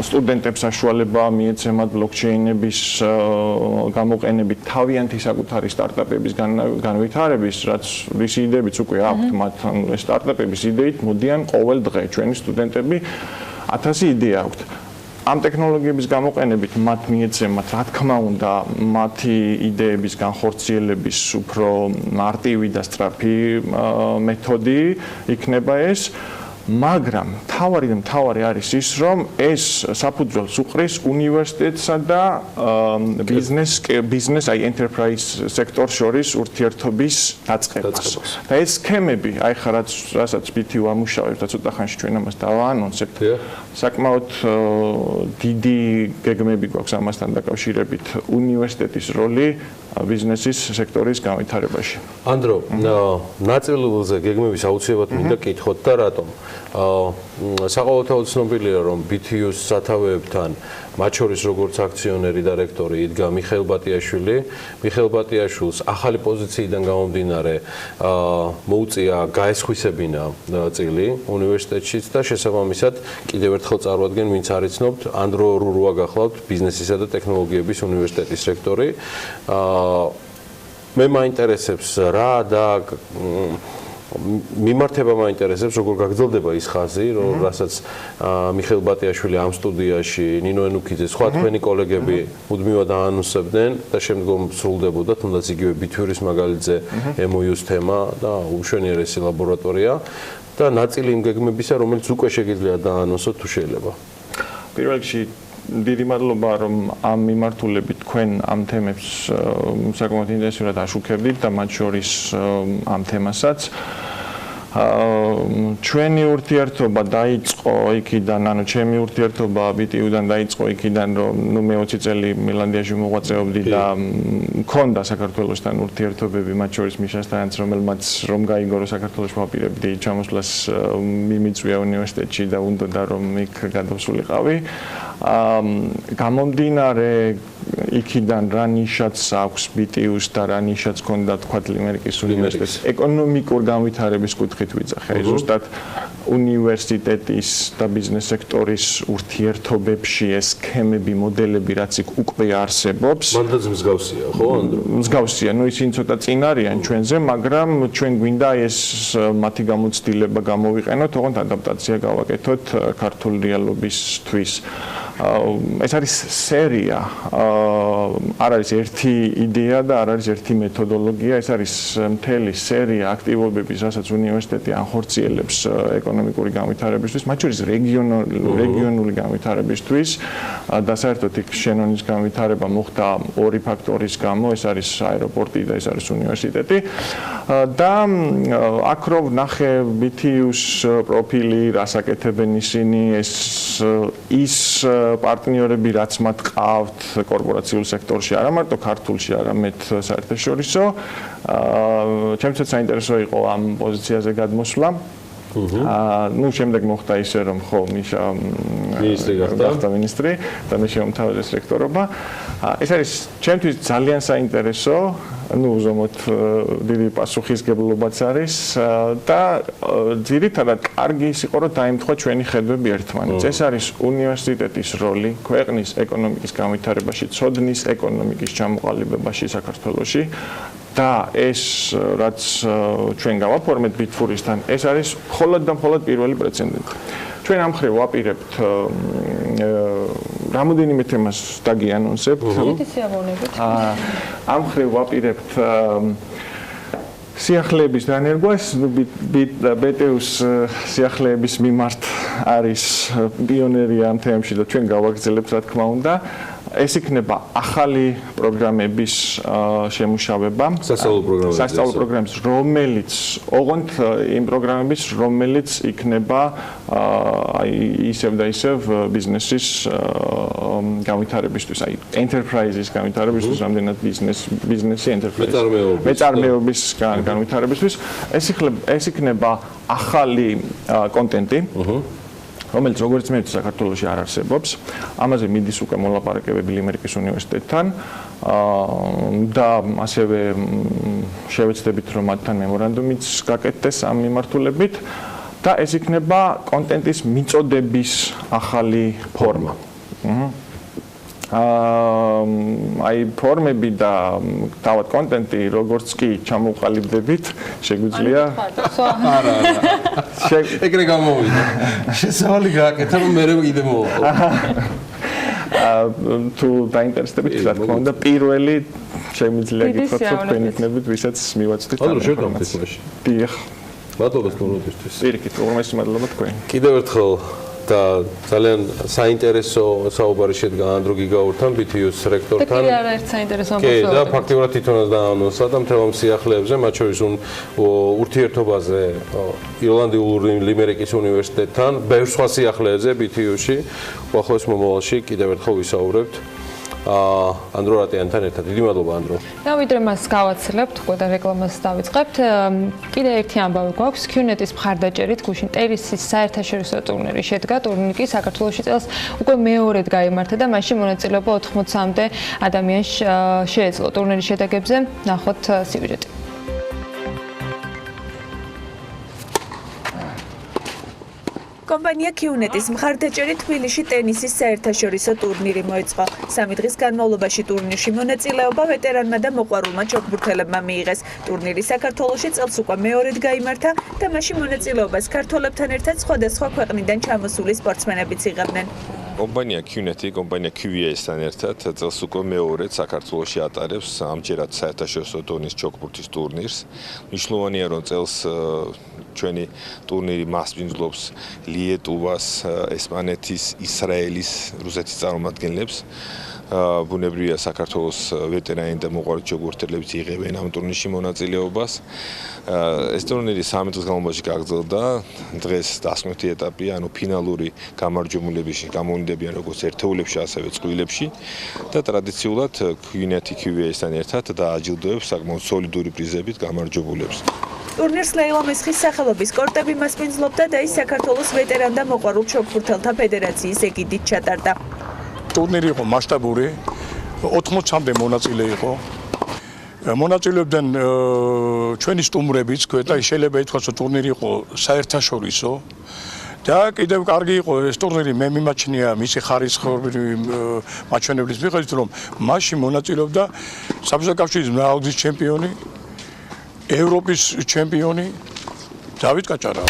სტუდენტებს საშუალება მიეცემათ ბლოკჩეინების გამოყენებით თავიანთი საკუთარი სტარტაპების განვითარების, რაც რის იდეებიც უკვე აქვთ მათ ეს სტარტაპების იდეით მოდიან ყოველ დღე ჩვენი სტუდენტები 1000 იდეა აქვთ. ამ ტექნოლოგიების გამოყენებით მათ მიეცემათ, რა თქმა უნდა, მათი იდეების განხორციელების უფრო მარტივი და სწრაფი მეთოდი იქნება ეს. მაგრამ თავარი არის ის, რომ ეს საფუძველს უყრის უნივერსიტეტსა და ბიზნეს აი enterprise სექტორს შორის ურთიერთობის დაწყებას. და ეს სქემები, აი ხა რასაც BTU ამუშავებს და ცოტა ხანში ჩვენ ამას დავაანონსებთ. საკმაოდ დიდი გეგმები გვაქვს ამასთან დაკავშირებით უნივერსიტეტის როლი ბიზნესის სექტორის განვითარებაში. ანდრო, ნაწილზე გეგმების აუცილებლად მინდა კითხოთ და რატომ? საყოველთაოდ ცნობილია, რომ BTU-ს სათავეებთან მათ შორის როგორც აქციონერი და რექტორი იდგა მიხეილ ბატიაშვილი. მიხეილ ბატიაშვილს ახალი პოზიციიდან გამომდინარე მოუწია გაესხვისებინა წილი უნივერსიტეტშიც და შესაბამისად კიდევ ერთხელ წარვადგენ, ვინც არ იცნობთ, ანდრო რურუა გახლავთ ბიზნესისა და ტექნოლოგიების უნივერსიტეტის რექტორი. მე მაინტერესებს რა და მიმართება მაინტერესებს, როგორ გაგრძელდება ის ხაზი, რასაც მიხეილ ბატიაშვილი ამ სტუდიაში, ნინო ენუქიძე, სხვა თქვენი კოლეგები მუდმივად აანონსებდნენ და შემდგომ სრულდებოდა, თუნდაც იგივე ბითვირის მაგალითზე MOU-ს თემა და უშვენიერესი ლაბორატორია და ნაწილი იმ გეგმებისა, რომელიც უკვე შეგიძლია დაანონსოთ თუ შეიძლება. პირველ რიგში დიდი მადლობა, რომ ამ მიმართულებით თქვენ ამ თემებს საკმაოდ ინტენსიურად აშუქებდით და მათ შორის ამ თემასაც. ჩვენი ურთიერთობა დაიწყო იქიდან, ანუ ჩემი ურთიერთობა BTU-დან დაიწყო იქიდან, რომ მე 20 წელი მილანდიაში მოღვაწეობდი და მქონდა საქართველოსთან ურთიერთობები, მათ შორის მიშასთანაც, რომელმაც რომ გაიგორო საქართველოში ვაპირებდი ჩამოსვლას მიმიწვია უნივერსიტეტში და უნდოდა რომ იქ გადავსულიყავი. გამომდინარე იქიდან რა ნიშაც აქვს BTU-ს და რა ნიშაც ჰქონდა თქვა ამერიკის უნივერსიტეტის ეკონომიკურ განვითარების კუთხით ვიძახე. ზუსტად უნივერსიტეტის და ბიზნეს სექტორის ურთიერთობებში ეს სქემები, მოდელები, რაც იქ უკვე არსებობს. მანდაც მსგავსია, ხო, ანდრო? მსგავსია, ну ისინი ცოტა წინ არიან ჩვენზე, მაგრამ ჩვენ გვინდა ეს მათი გამოცდილება გამოვიყენოთ, ოღონდ ადაპტაცია გავაკეთოთ ქართული რეალობისთვის. ეს არის სერია, არ არის ერთი იდეა და არ არის ერთი მეთოდოლოგია, ეს არის მთელი სერია აქტივობების, რასაც უნივერსიტეტი ახორციელებს ეკონომიკური განვითარებისთვის, მათ შორის რეგიონული განვითარებისთვის და საერთოდ იქ შენონის განვითარება მოხდა ორი ფაქტორის გამო, ეს არის აეროპორტი და ეს არის უნივერსიტეტი და აქ რო ვნახე BTU-ს პროფილი, რას აკეთებენ ისინი, ის პარტნიორები, რაც მათ ყავთ კორპორაციულ სექტორში, არა მარტო ქართულში, არამედ საერთაშორისო. ჩემთვის საინტერესო იყო ამ პოზიციაზე გადმოსვლა. ну შემდეგ მოხდა ისე რომ ხო მიშა გახდა მინისტრი და მე შემოთავაზეს რექტორობა. ეს არის ჩემთვის ძალიან საინტერესო, ну ზომოთ დიდი პასუხისგებლობაც არის და ძირითადად კარგი ის იყო რომ დაემთხვა ჩვენი ხედვები ერთმანეთს. ეს არის უნივერსიტეტის როლი ქვეყნის ეკონომიკის განვითარებაში, ცოდნის ეკონომიკის ჩამოყალიბებაში საქართველოში. და ეს რაც ჩვენ გავაფორმეთ ბიტფურისთან, ეს არის მხოლოდ და მხოლოდ პირველი პრეცედენტი. ჩვენ ამ ხრივ ვაპირებთ რამოდენიმე თემას დაგიანონსებთ. ამ ხრივ ვაპირებთ სიახლეების დანერგვას, BTU-ს სიახლეების მიმართ არის პიონერი ამ თემებში და ჩვენ გავაგრძელებთ, რა თქმა უნდა. ეს იქნება ახალი პროგრამების შემუშავება, სასწავლო პროგრამების, რომელიც ოღონდ იმ პროგრამების, რომელიც იქნება ისევ და ისევ ბიზნესის განვითარებისთვის, enterprise-ის განვითარებისთვის, რამდენად ბიზნესი enterprise მეწარმეობის განვითარებისთვის, ეს იქნება ახალი კონტენტი, რომელიც როგორც მე საქართველოში არ არსებობს. ამაზე მიდის უკვე მოლაპარაკებები ამერიკის უნივერსიტეტთან და ასევე შევეცდებით რომ მათთან მემორანდუმიც გაკეთდეს ამ მიმართულებით და ეს იქნება კონტენტის მიწოდების ახალი ფორმა. აი ფორმები და თავად კონტენტი როგორც კი ჩამოვყალიბდებით, შეგვიძლია არა. ეგრე გამოვიდა. შესავალი გააკეთა რომ მე კიდე მოვალ. თუ დაინტერესდებით, რა თქმა უნდა, პირველი შემიძლია გითხრათ, რომ თქვენ იქნებით, ვისაც მივაწვდით. ანუ შევდამთ მაშინ. დიახ. მადლობა სტუმრობისთვის. პირიქით, უღრმესი მადლობა თქვენ. კიდევ ერთხელ და ძალიან საინტერესო საუბარი შედგა ანდრო გიგაურთან, BTU-ს რექტორთან. კი, არაერთ საინტერესო ამბავს. კი, და ფაქტიურად თვითონაც დაანონსა და მთელ ამ სიახლეებზე, მათ შორის ურთიერთობაზე ირლანდიური ლიმერიკის უნივერსიტეტთან, ბევრ სხვა სიახლეებზე BTU-ში, უახლოეს მომავალში კიდევ ერთხელ ვისაუბრებთ. ანდრო რატიანთან ერთად. დიდი მადლობა ანდრო. და ვიდრე მას გავაცლებთ, უკვე და რეკლამას დავიწყებთ. კიდე ერთი ამბავი გვაქვს. Q-net-ის მხარდაჭერით გუშინ ტენისის საერთაშორისო ტურნირი შედგა. ტურნირი საქართველოში წელს უკვე მეორედ გაიმართა და მასში მონაწილეობა 80-მდე ადამიანს შეეძლო. ტურნირის შედეგებზე ნახოთ სიუჟეტი. კომპანია Q-net-ის მხარდაჭერით თბილისში ტენისის საერთაშორისო ტურნირი მოეწყო. 3 დღის განმავლობაში ტურნირში მონაწილეობა ვეტერანმა და მოყვარულმა ჩოგბურთელებმა მიიღეს. ტურნირი საქართველოში წელს უკვე მეორედ გაიმართა და მასში მონაწილეობას ქართველებთან ერთად სხვადასხვა ქვეყნიდან ჩამოსული სპორტსმენებიც იღებდნენ. კომპანია Q-net-ი, კომპანია QVA-სთან ერთად წელს უკვე მეორედ საქართველოში ატარებს ამჯერად საერთაშორისო დონის ჩოგბურთის ტურნირს. მნიშვნელოვანია, რომ წელს ჩვენი ტურნირი მასპინძლობს ლიეტუვას, ესპანეთის, ისრაელის, რუსეთის წარმომადგენლებს. ბუნებრივია საქართველოს ვეტერანი და მოყვარული ჩოგბურთელებიც იღებენ ამ ტურნირში მონაწილეობას. ეს ტურნირი 3 დღის განმავლობაში გაგრძელდა. დღეს დასკვნითი ეტაპია, ანუ ფინალური გამარჯვებულები გამოვლინდებიან როგორც ერთეულებში, ასევე წყვილებში და ტრადიციულად Q-net QVA-სთან ერთად დააჯილდოებს საკმაოდ სოლიდური პრიზებით გამარჯვებულებს. ტურნირს ლეილა მესხის სახელობის კორტები მასპინძლობდა და ის საქართველოს ვეტერან და მოყვარულ ჩოგბურთელთა ფედერაციის ეგიდით ჩატარდა. ტურნირი იყო მასშტაბური, 80-მდე მონაწილე იყო. მონაწილეობდნენ ჩვენი სტუმრებიც, და შეიძლება ითქვას, რომ ტურნირი იყო საერთაშორისო. და კიდევ კარგი იყო ეს ტურნირი, მე მიმაჩნია მისი ხარისხობრივი მაჩვენებლის მიხედვით, რომ მასში მონაწილეობდა საბჭოთა კავშირის მრავალგზის ჩემპიონი, ევროპის ჩემპიონი დავით კაჭარა.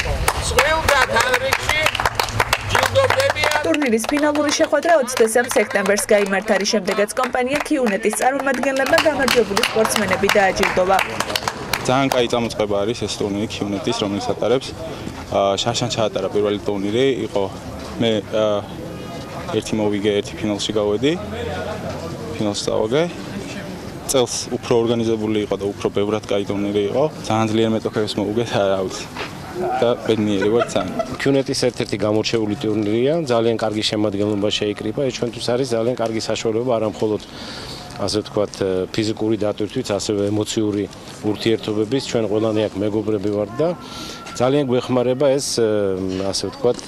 ტურნირის ფინალური შეხვედრა 23 სექტემბერს გაიმართა, რის შემდეგაც კომპანია Q-net-ის წარმომადგენლებმა გამარჯვებული სპორტსმენები დააჯილდოვა. ძალიან კაი წამოწყება არის ეს ტურნირი Q-net-ის, რომელიც ატარებს. შარშან ჩაატარა პირველი ტურნირი, იყო მე ერთი მოვიგე, ერთი ფინალში გავედი. ფინალს დავაგე. წელს უფრო ორგანიზებული იყო და უფრო ბევრად კაი ტურნირი იყო. ძალიან ძლიერ მეტოქებს მოვუგეთ, რა ვიცი. და ბედნიერი ვარ ძალიან. Q-net-ის ერთ-ერთი გამორჩეული ტურნირია, ძალიან კარგი შემადგენლობა შეიკრიბა, ეს ჩვენთვის არის ძალიან კარგი საშუალება არა მხოლოდ ასე ვთქვათ ფიზიკური დატვირთვით, ასევე ემოციური ურთიერთობების, ჩვენ ყველანი აქ მეგობრები ვართ და ძალიან გვეხმარება ეს ასე ვთქვათ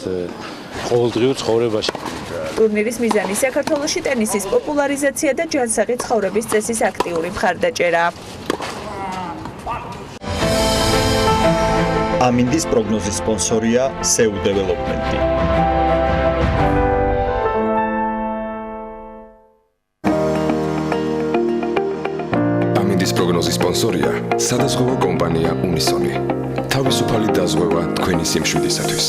ყოველდღიურ ცხოვრებაში. ტურნირის მიზანი საქართველოში ტენისის პოპულარიზაცია და ჯანსაღი ცხოვრების წესის აქტიური მხარდაჭერაა. ამინდის პროგნოზის სპონსორია SEU Development. ამინდის პროგნოზის სპონსორია სადაზღვევო კომპანია Unison. თავისუფალი დაზღვევა თქვენი სიმშვიდისათვის.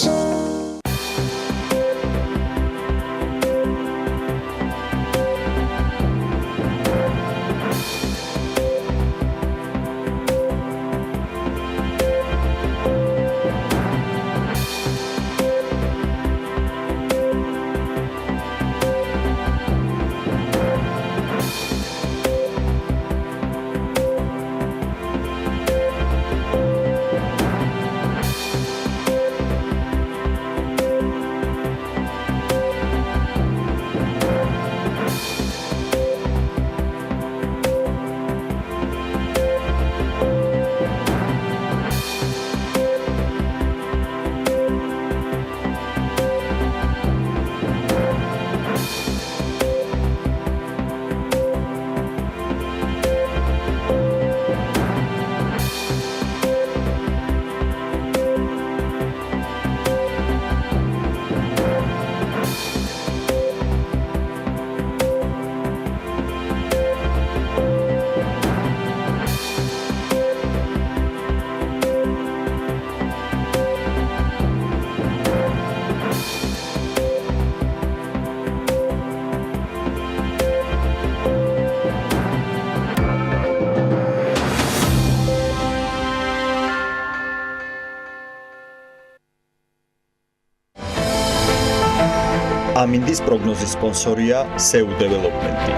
ამინდის პროგნოზის სპონსორია SEU Development-ი.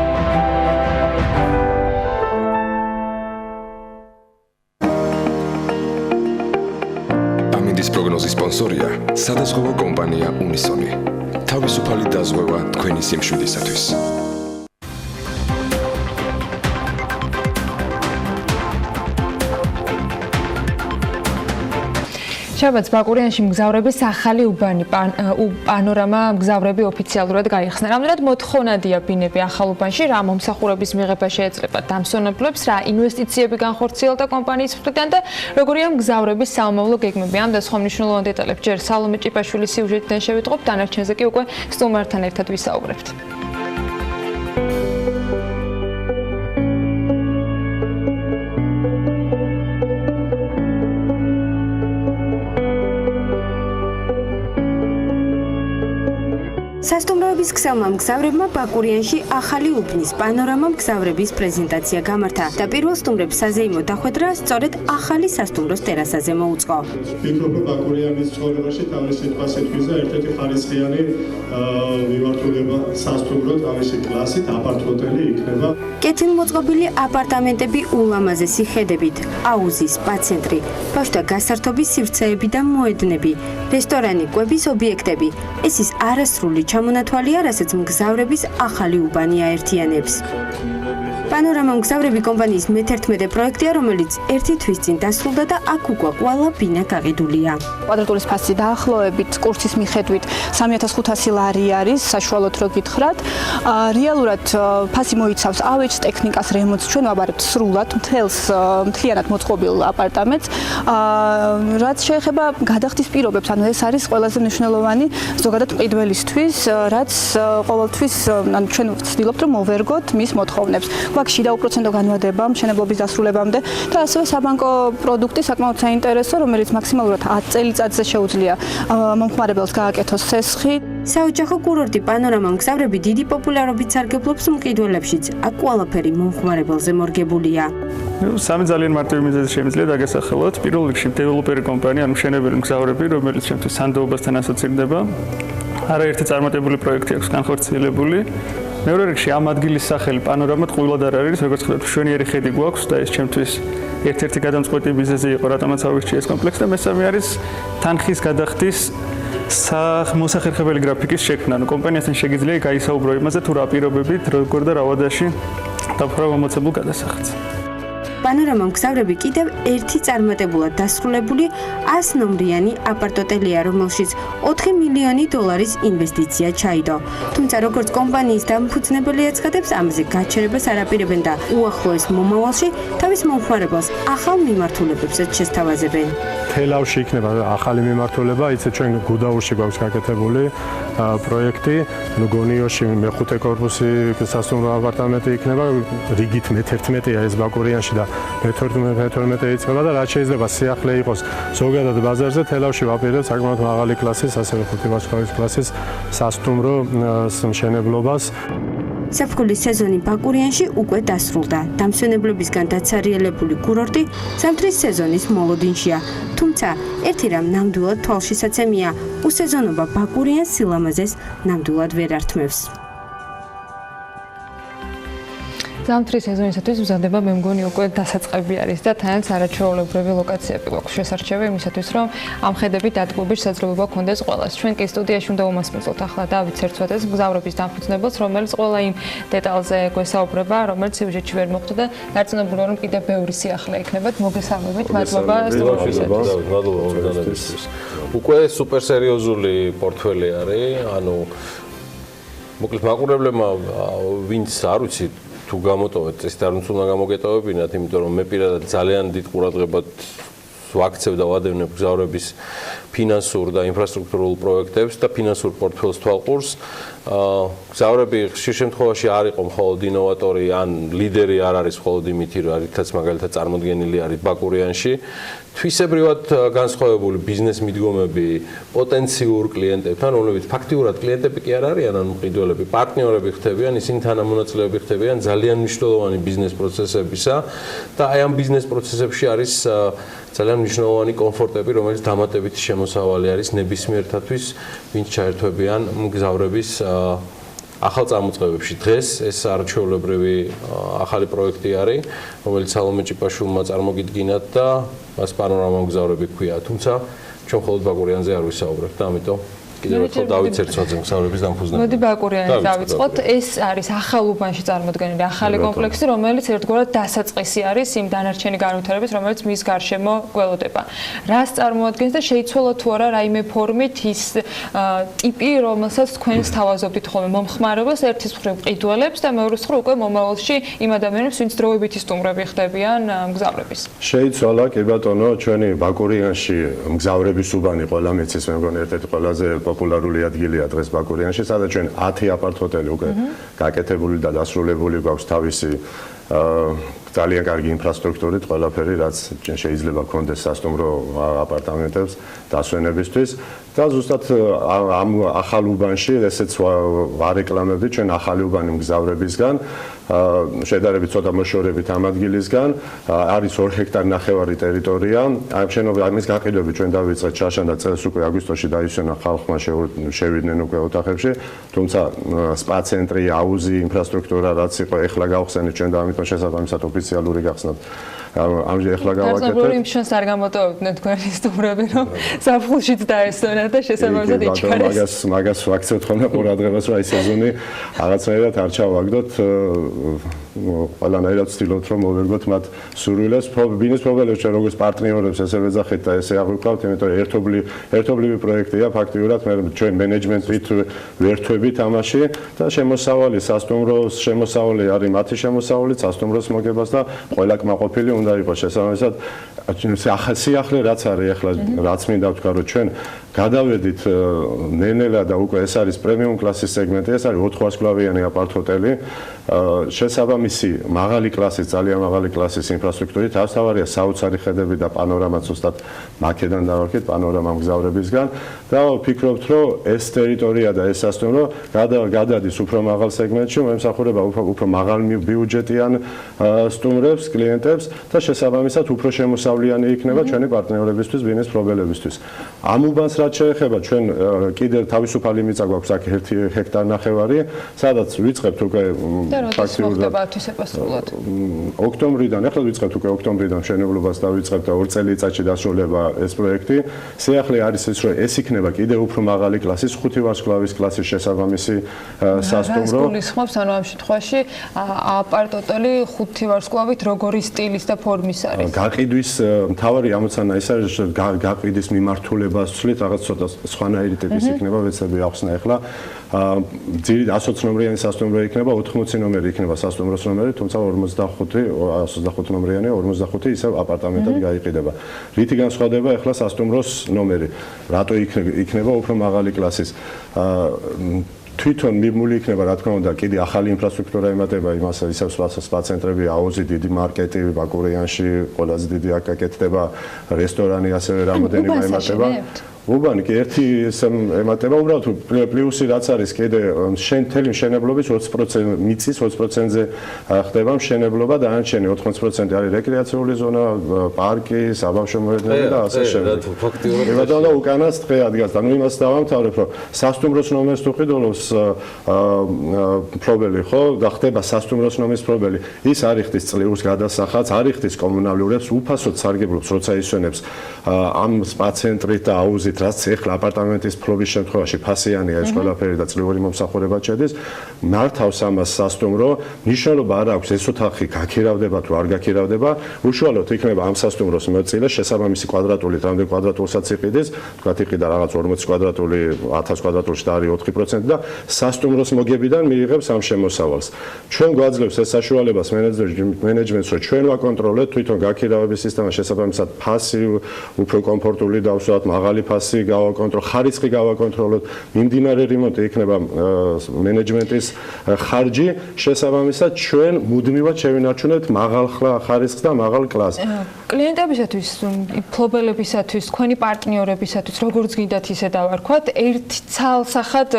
ამინდის პროგნოზის სპონსორია სადაზღვევო კომპანია უნისონი. თავისუფალი დაზღვევა თქვენი სიმშვიდისათვის. შაბათს ბაკურიანში მგზავრების ახალი უბანი პანორამა მგზავრები ოფიციალურად გაიხსნა. რამდენად მოთხოვნადია ბინები ახალ უბანში, რა მომსახურების მიღება შეეძლება დამსვენებლებს, რა ინვესტიციები განხორციელდა კომპანიის მხრიდან და როგორია მგზავრების საომავლო გეგმები. ამ და სხვა მნიშვნელოვან დეტალებს ჯერ სალომე ჭიპაშვილის სიუჟეტიდან შევიტყობ, დანარჩენზე კი უკვე სტუმართან ერთად ვისაუბრებთ. სასტუმროების ქსელმა მგზავრებმა ბაკურიანში ახალი უბნის პანორამა მგზავრების პრეზენტაცია გამართა და პირველ სტუმრებს საზეიმო დახვედრა სწორედ ახალი სასტუმროს ტერასაზე მოუწყო. ვფიქრობ, ბაკურიანის ცხოვრებაში თავისი კლასითვისა ერთ-ერთი ხარისხიანი მიმართულება სასტუმრო თავისი კლასით აპარტ-ჰოტელი იქნება. კეთილმოწყობილი აპარტამენტები ულამაზესი ხედებით, აუზი, სპა-ცენტრი, ბავშვთა გასართობის სივრცეები და მოედნები, რესტორანი, კვების ობიექტები. ეს ის არასრული ჩამონათვალია, რასაც მგზავრების ახალი უბანი აერთიანებს. პანორამა მგზავრები კომპანიის მე-11 პროექტია, რომელიც ერთი თვის წინ დასრულდა და აქ უკვე ყველა ბინა გაყიდულია. კვადრატულის ფასი დაახლოებით კურსის მიხედვით 3500 ლარი არის, საშუალოდ რო გითხრათ. რეალურად ფასი მოიცავს ავეჯს, ტექნიკას, რემონტს, ჩვენ ვაბარებთ სრულად მთლიანად მოწყობილ აპარტამენტს. რაც შეეხება გადახდის პირობებს, ანუ ეს არის ყველაზე მნიშვნელოვანი ზოგადად მყიდველისთვის, რაც ყოველთვის ჩვენ ვცდილობთ რომ მოვერგოთ მის მოთხოვნებს. გვაქვს შიდა უპროცენტო განმავლობა მშენებლობის დასრულებამდე და ასევე საბანკო პროდუქტი საკმაოდ საინტერესო, რომელიც მაქსიმალურად 10 წელიწადზე შეუძლია მომხმარებელს გააკეთოს სესხი. საოჯახო კურორტი პანორამა მგზავრები დიდი პოპულარობით სარგებლობს მყიდველებშიც. აქ ყველაფერი მომხმარებელზე მორგებულია. სამი ძალიან მარტივი მიზეზი შემიძლია დაგასახელოთ. პირველ რიგში დეველოპერი კომპანია, ანუ მშენებელი მგზავრები, რომელიც შემთხვევით სანდოობასთან ასოცირდება. არაერთი წარმატებული პროექტი აქვს განხორციელებული. მეორე რიგში ამ ადგილის სახელი პანორამა ტყუილად არ არის, როგორც ხედავთ, მშვენიერი ხედი გვაქვს და ეს ჩემთვის ერთ-ერთი გადამწყვეტი მიზეზი იყო, რატომაც ავირჩიე ეს კომპლექსი და მესამე არის თანხის გადახდის მოსახერხებელი გრაფიკის შექმნა. ანუ კომპანიასთან შეგიძლია გაისაუბრო იმაზე, თუ რა პირობებით, როგორ და რა ვადაში დაფხვრა მომოცებულ გადასახადს. პანორამა მგზავრები კიდევ ერთი წარმატებულად დასრულებული 100 ნომრიანი აპარტ-ჰოტელია, რომელშიც 4 მილიონი დოლარის ინვესტიცია ჩაიდო. თუმცა როგორც კომპანიის დამფუძნებელი აცხადებს, ამაზე გაჩერებას არ აპირებენ და უახლოეს მომავალში თავის მომხმარებელს ახალ მიმართულებებსაც შესთავაზებენ. თელავში იქნება ახალი მიმართულება, იცი ჩვენ გუდაურში გვაქვს გაკეთებული პროექტი, გონიოში მე-5 კორპუსი სასტუმრო აპარტამენტი იქნება, რიგით მე-11-ია ეს ბაკურიანში და მე-12 იწყება და რაც შეიძლება სიახლე იყოს ზოგადად ბაზარზე, თელავში ვაპირებთ საკმაოდ მაღალი კლასის, ასევე 5 ვარსკვლავის კლასის სასტუმრო მშენებლობას. საფრთხის სეზონი ბაკურიანში უკვე დასრულდა. დამსვენებლებისგან დაცარიელებული კურორტი ზამთრის სეზონის მოლოდინშია. თუმცა ერთი რამ ნამდვილად თვალშისაცემია, უსეზონობა ბაკურიანს სილამაზეს ნამდვილად ვერ ართმევს. ზამთრის სეზონისათვის მზადება მე მგონი უკვე დასაწყები არის და თანაც არაჩვეულებრივი ლოკაციები გვაქვს შესარჩევი იმისათვის რომ ამ ხედებით დადგმობის შესაძლებლობა გქონდეს ყველას. ჩვენ კი სტუდიაში უნდა უმასპინძლოთ ახლა დავით ცერცვაძეს, მგზავრების დამფუძნებელს, რომელიც ყველა იმ დეტალზე გვესაუბრება, რომელიც სიუჟეტში ვერ მოხვდა და დარწმუნებული რომ კიდევ ბევრი სიახლე იქნებათ. მოგესალმებით, მადლობა სტუმრობისთვის. მადლობა ორგანიზატორისთვის. უკვე სუპერსერიოზული პორტფელი არის, ანუ მოკლედ მაყურებლებმა ვინც არ ვიცი თუ გამოტოვეთ, ეს არ უნდა გამოგეტოვებინათ, იმიტომ რომ მე პირადად ძალიან დიდ ყურადღებას ვაქცევ და ვადევნებ მგზავრების ფინანსურ და ინფრასტრუქტურულ პროექტებს და ფინანსურ პორტფელს თვალყურს. მგზავრები ხშირ შემთხვევაში არ იყო მხოლოდ ინოვატორი ან ლიდერი არ არის მხოლოდ იმითი, რითაც მაგალითად წარმოდგენილი არის ბაკურიანში. თვისებრივად განსხვავებული ბიზნეს მიდგომები პოტენციურ კლიენტებთან, რომლებიც ფაქტიურად კლიენტები კი არ არიან, ანუ მყიდველები, პარტნიორები ხდებიან, ისინი თანამონაწილეები ხდებიან ძალიან მნიშვნელოვანი ბიზნეს პროცესებისა და აი ამ ბიზნეს პროცესებში არის ძალიან მნიშვნელოვანი კომფორტები, რომელიც დამატებითი შემოსავალი არის ნებისმიერთათვის, ვინც ჩაერთვებიან მგზავრების ახალ წარმოწმებებში დღეს ეს არაჩვეულებრივი ახალი პროექტი არის, რომელიც სალომე ჭიპაშვილმა წარმოგიდგინათ და მას პანორამა მგზავრები ჰქვია. თუმცა ჩვენ მხოლოდ ბაკურიანზე არ ვისაუბრებთ და ამიტომ კიდევ ერთხელ დავით ცერცვაძე მგზავრების დამფუძნებელი. მოდი ბაკურიანით დავიწყოთ. ეს არის ახალ უბანში წარმოდგენილი ახალი კომპლექსი, რომელიც ერთგვარად დასაწყისი არის იმ დანარჩენი განვითარების, რომელიც მის გარშემო გველოდება. რას წარმოადგენს და შეიცვალა თუ არა რაიმე ფორმით ის ტიპი, რომელსაც თქვენ სთავაზობთ ხოლმე მომხმარებელს ერთის მხრივ ყიდველებს და მეორეს მხრივ უკვე მომავალში იმ ადამიანებს, ვინც დროებითი სტუმრები ხდებიან მგზავრების. შეიცვალა, კი ბატონო, ჩვენი ბაკურიანში მგზავრების უბანი ყველა მიცის, მე მგონი ერთ-ერთი ყველაზე პოპულარული ადგილია დღეს ბაკურიანში, სადაც ჩვენ 10 აპარტ-ჰოტელი უკვე გაკეთებული და დასრულებული გვაქვს თავისი ძალიან კარგი ინფრასტრუქტურით, ყველაფერი, რაც შეიძლება გქონდეს სასტუმრო აპარტამენტებს დასვენებისთვის და ზუსტად ამ ახალ უბანში, ესეც ვარეკლამებდი ჩვენ ახალი უბანი მგზავრებისგან, შედარებით ცოტა მოშორებით ამ ადგილისგან, არის 2 ჰექტარი ნახევარი ტერიტორია. ამ შენობა ამის გაყიდვები ჩვენ დავიწყეთ შაშან და წელს უკვე აგვისტოში დაისვენა ხალხმა შევიდნენ უკვე ოთახებში, თუმცა სპა ცენტრი, აუზი, ინფრასტრუქტურა რაც იყო, ეხლა გავხსენეთ ჩვენ და ამიტომ შესაბამისად ოფიციალური გახსნათ. ამჟამად ეხლა გავაკეთეთ. ტრანსპორტული იმშენს არ გამოტოვებდნენ თქვენი სტუმრები, რომ საფხულშიც დაესვენათ და შესაბამისად იჩქარეს. მაგას ვაქცევთ ხოლმე ყურადღებას, რომ აი სეზონი რაღაცნაირად არ ჩავაგდოთ, ყველანაირად ვცდილობთ, რომ მოვერგოთ მათ სურვილებს. ბიზნეს პრობლემებს ჩვენ როგორც პარტნიორებს ესე ვეძახეთ და ესე აღვიქვავთ, იმიტომ რომ ერთობლივი პროექტია ფაქტიურად, ჩვენ მენეჯმენტით ვერთვებით ამაში და შემოსავალი სასტუმროს შემოსავალი არის მათი შემოსავალი, სასტუმროს მოგებას და ყველა კმაყოფილი უნდა იყოს შესაბამისად. სიახლე რაც არის ახლა, რაც მინდა ვთქვა, რომ ჩვენ გადავედით ნელ-ნელა და უკვე ეს არის პრემიუმ კლასის სეგმენტი, ეს არის 400 სკლავიანი აპარტ-ჰოტელი, შესაბამისი მაღალი კლასის, ძალიან მაღალი კლასის ინფრასტრუქტურით, თავსავარია საოცარი ხედები და პანორამაც უბრალოდ მაქედან დავარქეთ პანორამა მგზავრებისგან და ვფიქრობთ, რომ ეს ტერიტორია და ეს სასტუმრო გადადის უფრო მაღალ სეგმენტში, მომსახურება უფრო მაღალ ბიუჯეტიან სტუმრებს, კლიენტებს და შესაბამისად უფრო შემოსავლიანი იქნება ჩვენი პარტნიორებისთვის, ბიზნეს პრობლემებისთვის. ამ უბანს რაც შეეხება, ჩვენ კიდევ თავისუფალი მიწა გვაქვს აქ 1 ჰექტარი ნახევარი, სადაც ვიწყებთ უკვე ფაქტიურად სრულად. ოქტომბრიდან, ახლა ვიწყებთ უკვე ოქტომბრიდან მშენებლობას და ვიწყებთ და 2 წელიწადში დასრულდება ეს პროექტი. სიახლე არის ის, რომ ეს იქნება კიდევ უფრო მაღალი კლასის, 5 ვარსკვლავის კლასის შესაბამისი სასტუმრო. რას გულისხმობს, ანუ ამ შემთხვევაში აპარტ-ჰოტელი 5 ვარსკვლავით როგორი სტილის და ფორმის არის? გაყიდვის მთავარი ამოცანა ის არის, რომ გაყიდვის მიმართულებას ვცვლით, რაღაც ცოტა სხვანაირი ტიპის იქნება, ვეცები ახსნა ახლა. 120 ნომრიანი სასტუმრო იქნება, 80 ნომერი იქნება სასტუმროს ნომერი, თუმცა 125 ნომრიანი, 45 ისევ აპარტამენტად გაიყიდება. რითი განსხვავდება ახლა სასტუმროს ნომერი? რატო იქნება უფრო მაღალი კლასის? თვითონ მიმული იქნება, რა თქმა უნდა, კიდე ახალი ინფრასტრუქტურა ემატება იმას, ისევ სპა ცენტრები, აუზი, დიდი მარკეტი, ბაკურიანში ყველაზე დიდი აქ გაკეთდება, რესტორანი, ასევე რამოდენიმე ემატება. უბანი კი ერთი ემატება, უბრალოდ პლუსი რაც არის, კიდე მთელი მშენებლობის 20% მიწის 20%-ზე ხდება მშენებლობა და დანარჩენი 80% არის რეკრეაციული ზონა, პარკი, საბავშვო მოედნები და ასე შემდეგ. ფაქტიურად და უკანას დღე ადგას და ნუ იმას დავამთავრებ, რომ სასტუმროს ნომერს თუ ყიდულობს პრობლემი ხო და ხდება სასტუმროს ნომერის პრობლემი. ის არ იხდის წლიურს გადასახადს, არ იხდის კომუნალურებს, უფასოდ სარგებლობს, როცა ისვენებს ამ სპა ცენტრით და აუზით, რაც ეხლა აპარტამენტის ფლობის შემთხვევაში ფასიანია ეს ყველაფერი და წლიური მომსახურება შედის, მართავს ამას სასტუმრო, მნიშვნელობა არ აქვს ეს ოთახი გაქირავდება თუ არ გაქირავდება, უშუალოდ იქნება ამ სასტუმროს მოცილე შესაბამისი კვადრატული, რამდენ კვადრატულსაც იყიდეს, თქვა იყიდა რაღაც 40 კვადრატული, 1000 კვადრატულში და არის 4% და სასტუმროს მოგებიდან მიიღებს ამ შემოსავალს. ჩვენ გვაძლევს ეს საშუალებას მენეჯმენტს, რომ ჩვენ ვაკონტროლოთ თვითონ გაქირავების სისტემა შესაბამისად ფასი უფრო კომფორტული დავსვათ, მაღალი ფასი გავაკონტროლოთ, ხარისხი გავაკონტროლოთ, მიმდინარე რემონტი იქნება მენეჯმენტის ხარჯი, შესაბამისად ჩვენ მუდმივად შევინარჩუნებთ მაღალ ხარისხს და მაღალ კლასს. კლიენტებისათვის, მფლობელებისათვის, თქვენი პარტნიორებისათვის, როგორც გინდათ ისე დავარქვათ, ერთი ცალსახად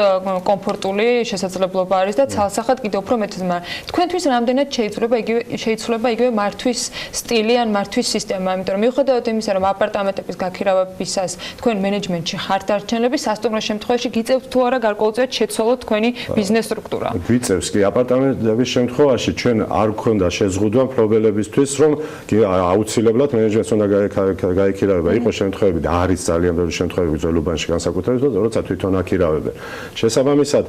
კომფორტული შესაძლებლობა არის და ცალსახად კიდევ უფრო მეტი, მაგრამ თქვენთვის რამდენად შეიცვლება იგივე მართვის სტილი ან მართვის სისტემა, იმიტომ რომ მიუხედავად იმისა, რომ აპარტამენტების გაქირავებისას თქვენ მენეჯმენტში ხართ დარჩენილები, სასტუმროს შემთხვევაში გიწევთ თუ არა გარკვეულწილად შეცვალოთ თქვენი ბიზნეს სტრუქტურა? გვიწევს კი აპარტამენტების შემთხვევაში ჩვენ არ გვქონდა შეზღუდვა მფლობელებისთვის, რომ აუცილებლად მენეჯმენტს უნდა გაიქირავება. იყო შემთხვევები და არის ძალიან ბევრი შემთხვევები ძველობაში განსაკუთრებით, როცა თვითონ აქირავებენ. შესაბამისად,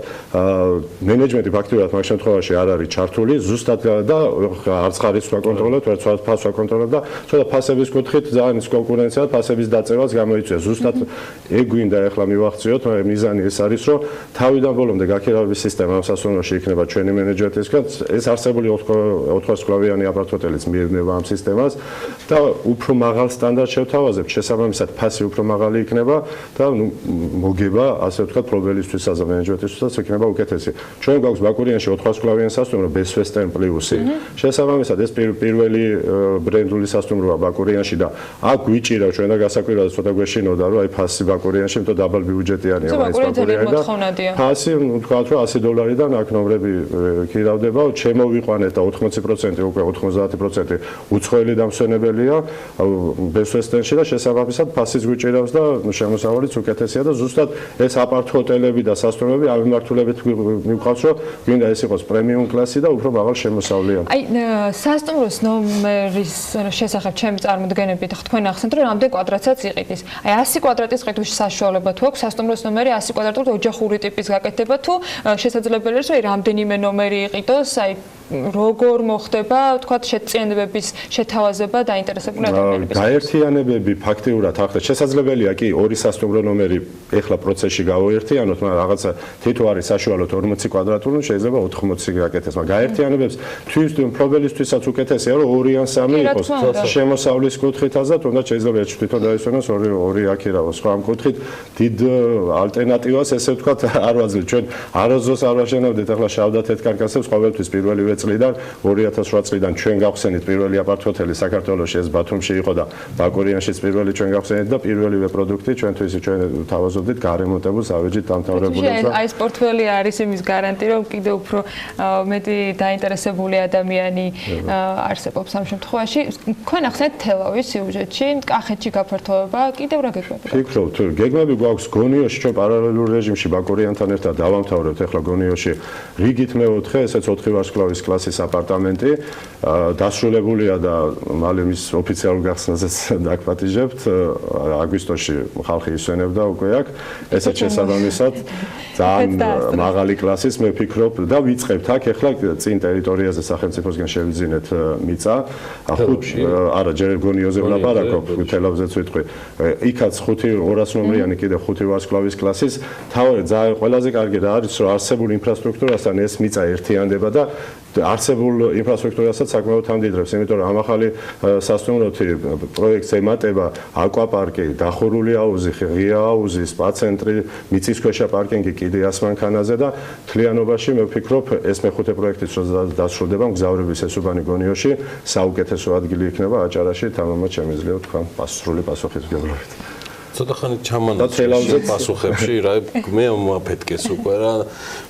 მენეჯმენტი ფაქტობრივად მაგ შემთხვევაში არ არის ჩართული, ზუსტად და არც ხარისხს ვაკონტროლებთ, ვერც ფასს ვაკონტროლებთ და ცოტა ფასების კუთხით ძალიან ის კონკურენცია და ფასების დაწევაც გამოიწვია. ზუსტად ეგ გვინდა ახლა მივახციოთ, მიზანი ეს არის, რომ თავიდან ბოლომდე გაქირავების სისტემა ამ სასტუმროში იქნება ჩვენი მენეჯმენტისგან. ეს არსებული 400 სკვლავიანი აპარტჰოტელის მიედინება ამ სისტემას და უფრო მაღალ სტანდარტს შევთავაზებთ. შესაბამისად, ფასი უფრო მაღალი იქნება და მოგება, ასე ვთქვათ, პრობელისთვისაც და მენეჯმენტისთვისაც იქნება უკეთესი. ჩვენ გვაქვს ბაკურიანში 400 სკვლავიანი სასტუმრო Best Western პლუსი. შესაბამისად, ეს პირველი ბრენდული სასტუმროა ბაკურიანში და აქ გვიჭირა ჩვენ და გასაკვირად ცოტა გვეშინოდა, რომ აი ფასი ბაკურიანში მეტო დაბალ ბიუჯეტიანია ეს ბაკურიანი და ფასი ვთქვათ, რომ $100-დან აქ ნომრები ქირავდება, ჩემოვიყვანეთ და 80% უკვე 90% უცხოელი დამსვენებელია Best Western-ში და შესაბამისად ფასის გვიჭირავს და შემოსავალიც უკეთესია და ზუსტად ეს აპარტჰოტელები და სასტუმროები ამ მიმართულებით მივყავს, რომ გვინდა ეს იყოს პრემიუმ კლასი და უფრო მაღალ შემოსავლიანი. აი სასტუმროს ნომერის შესახებ ჩემი წარმოდგენებით თქვენ ახსენეთ, რომ რამდენ კვადრატსაც იყიდის. აი 100 კვადრატის ყიდვის საშუალება თუ აქვს სასტუმროს ნომერი 100 კვადრატული ოჯახური ტიპის გაკეთება თუ შესაძლებელი არის, რომ აი რამდენიმე ნომერი იყიდოს, აი როგორ მოხდება, ვთქვათ, შეწინებების შეთავაზება დაინტერესებული ადამიანების. გაერთიანებები ფაქტიურად ახლა შესაძლებელია კი ორი სასტუმრო ნომერი ეხლა პროცესში გავოერთიანოთ, მაგრამ რაღაცა თითო არის საშუალოდ 40 კვადრატული, შეიძლება 80 გაკეთდეს, მაგრამ გაერთიანებებს პრობელისთვისაც უკეთესია, რომ 2 ან 3 იყოს შემოსავლის კუთხით აზრად, თუნდაც შეიძლება თვითონ დაისვენოს ორი აქირავოს. ხო, ამ კუთხით დიდ ალტერნატივას ესე ვთქვათ არ ვაძლევთ. ჩვენ არასდროს არ ვაშენებდით ახლა შავდა-თეთრ კარკასებს ყოველთვის პირველივე წლიდან 2008 წლიდან ჩვენ გავხსენით პირველი აპარტჰოტელი საქართველოში, ეს ბათუმში იყო და ბაკურიანშიც პირველი ჩვენ გავხსენით და პირველივე პროდუქტი ჩვენთვის ჩვენ თავაზობდით გარემონტებულს, ავეჯით დამთავრებულებს და აი ეს პორტფელი არის იმის გარანტი, რომ კიდე უფრო მეტი დაინტერესებული ადამიანი არსებობს ამ შემთხვევაში. თქვენ ახსენეთ თელავის სიუჟეტში, კახეთში გაფართოება, კიდევ რა გეგმები? ფიქრობთ, გეგმები გვაქვს გონიოში, ჩვენ პარალელურ რეჟიმში ბაკურიანთან ერთად დავამთავრებთ ახლა გონიოში რიგით მეოთხე, ესეც 4 ვარსკვლავის კლასის აპარტამენტი, დასრულებულია და მალე მის ოფიციალურ გახსნაზეც დაგპატიჟებთ. აგვისტოში ხალხი ისვენებდა უკვე აქ. ესეც შესაბამისად ძალიან მაღალი კლასის მე ვფიქრობ და ვიწყებთ აქ ახლა წინ ტერიტორიაზე სახელმწიფოსგან შევიძინეთ მიწა. არა, ჯერ გონიოზე ვლაპარაკობ, თელავზეც ვიტყვი. იქაც 200 ნომრიანი კიდე 5 ვარსკვლავის კლასის. თავად ძალიან ყველაზე კარგი რა არის, რომ არსებულ ინფრასტრუქტურასთან ეს მიწა ერთიანდება და არსებულ ინფრასტრუქტურასაც საკმაოდ ამდიდრებს, იმიტომ რომ ამ ახალი სასტუმროთი პროექტს ემატება აკვაპარკი, დახურული აუზი, ღია აუზი, სპა ცენტრი, მიწისქვეშა პარკინგი კიდე ასმანქანაზე და მთლიანობაში მე ვფიქრობ, ეს მეხუთე პროექტიც რომ დასრულდება მგზავრების ესუბანი გონიოში, საუკეთესო ადგილი იქნება აჭარაში, თამამად შემიძლია თქვა სრული პასუხისმგებლობით. ცოტა ხანი ჩამანაცვლე პასუხებში რა მე მომაფეთკეს უკვე რა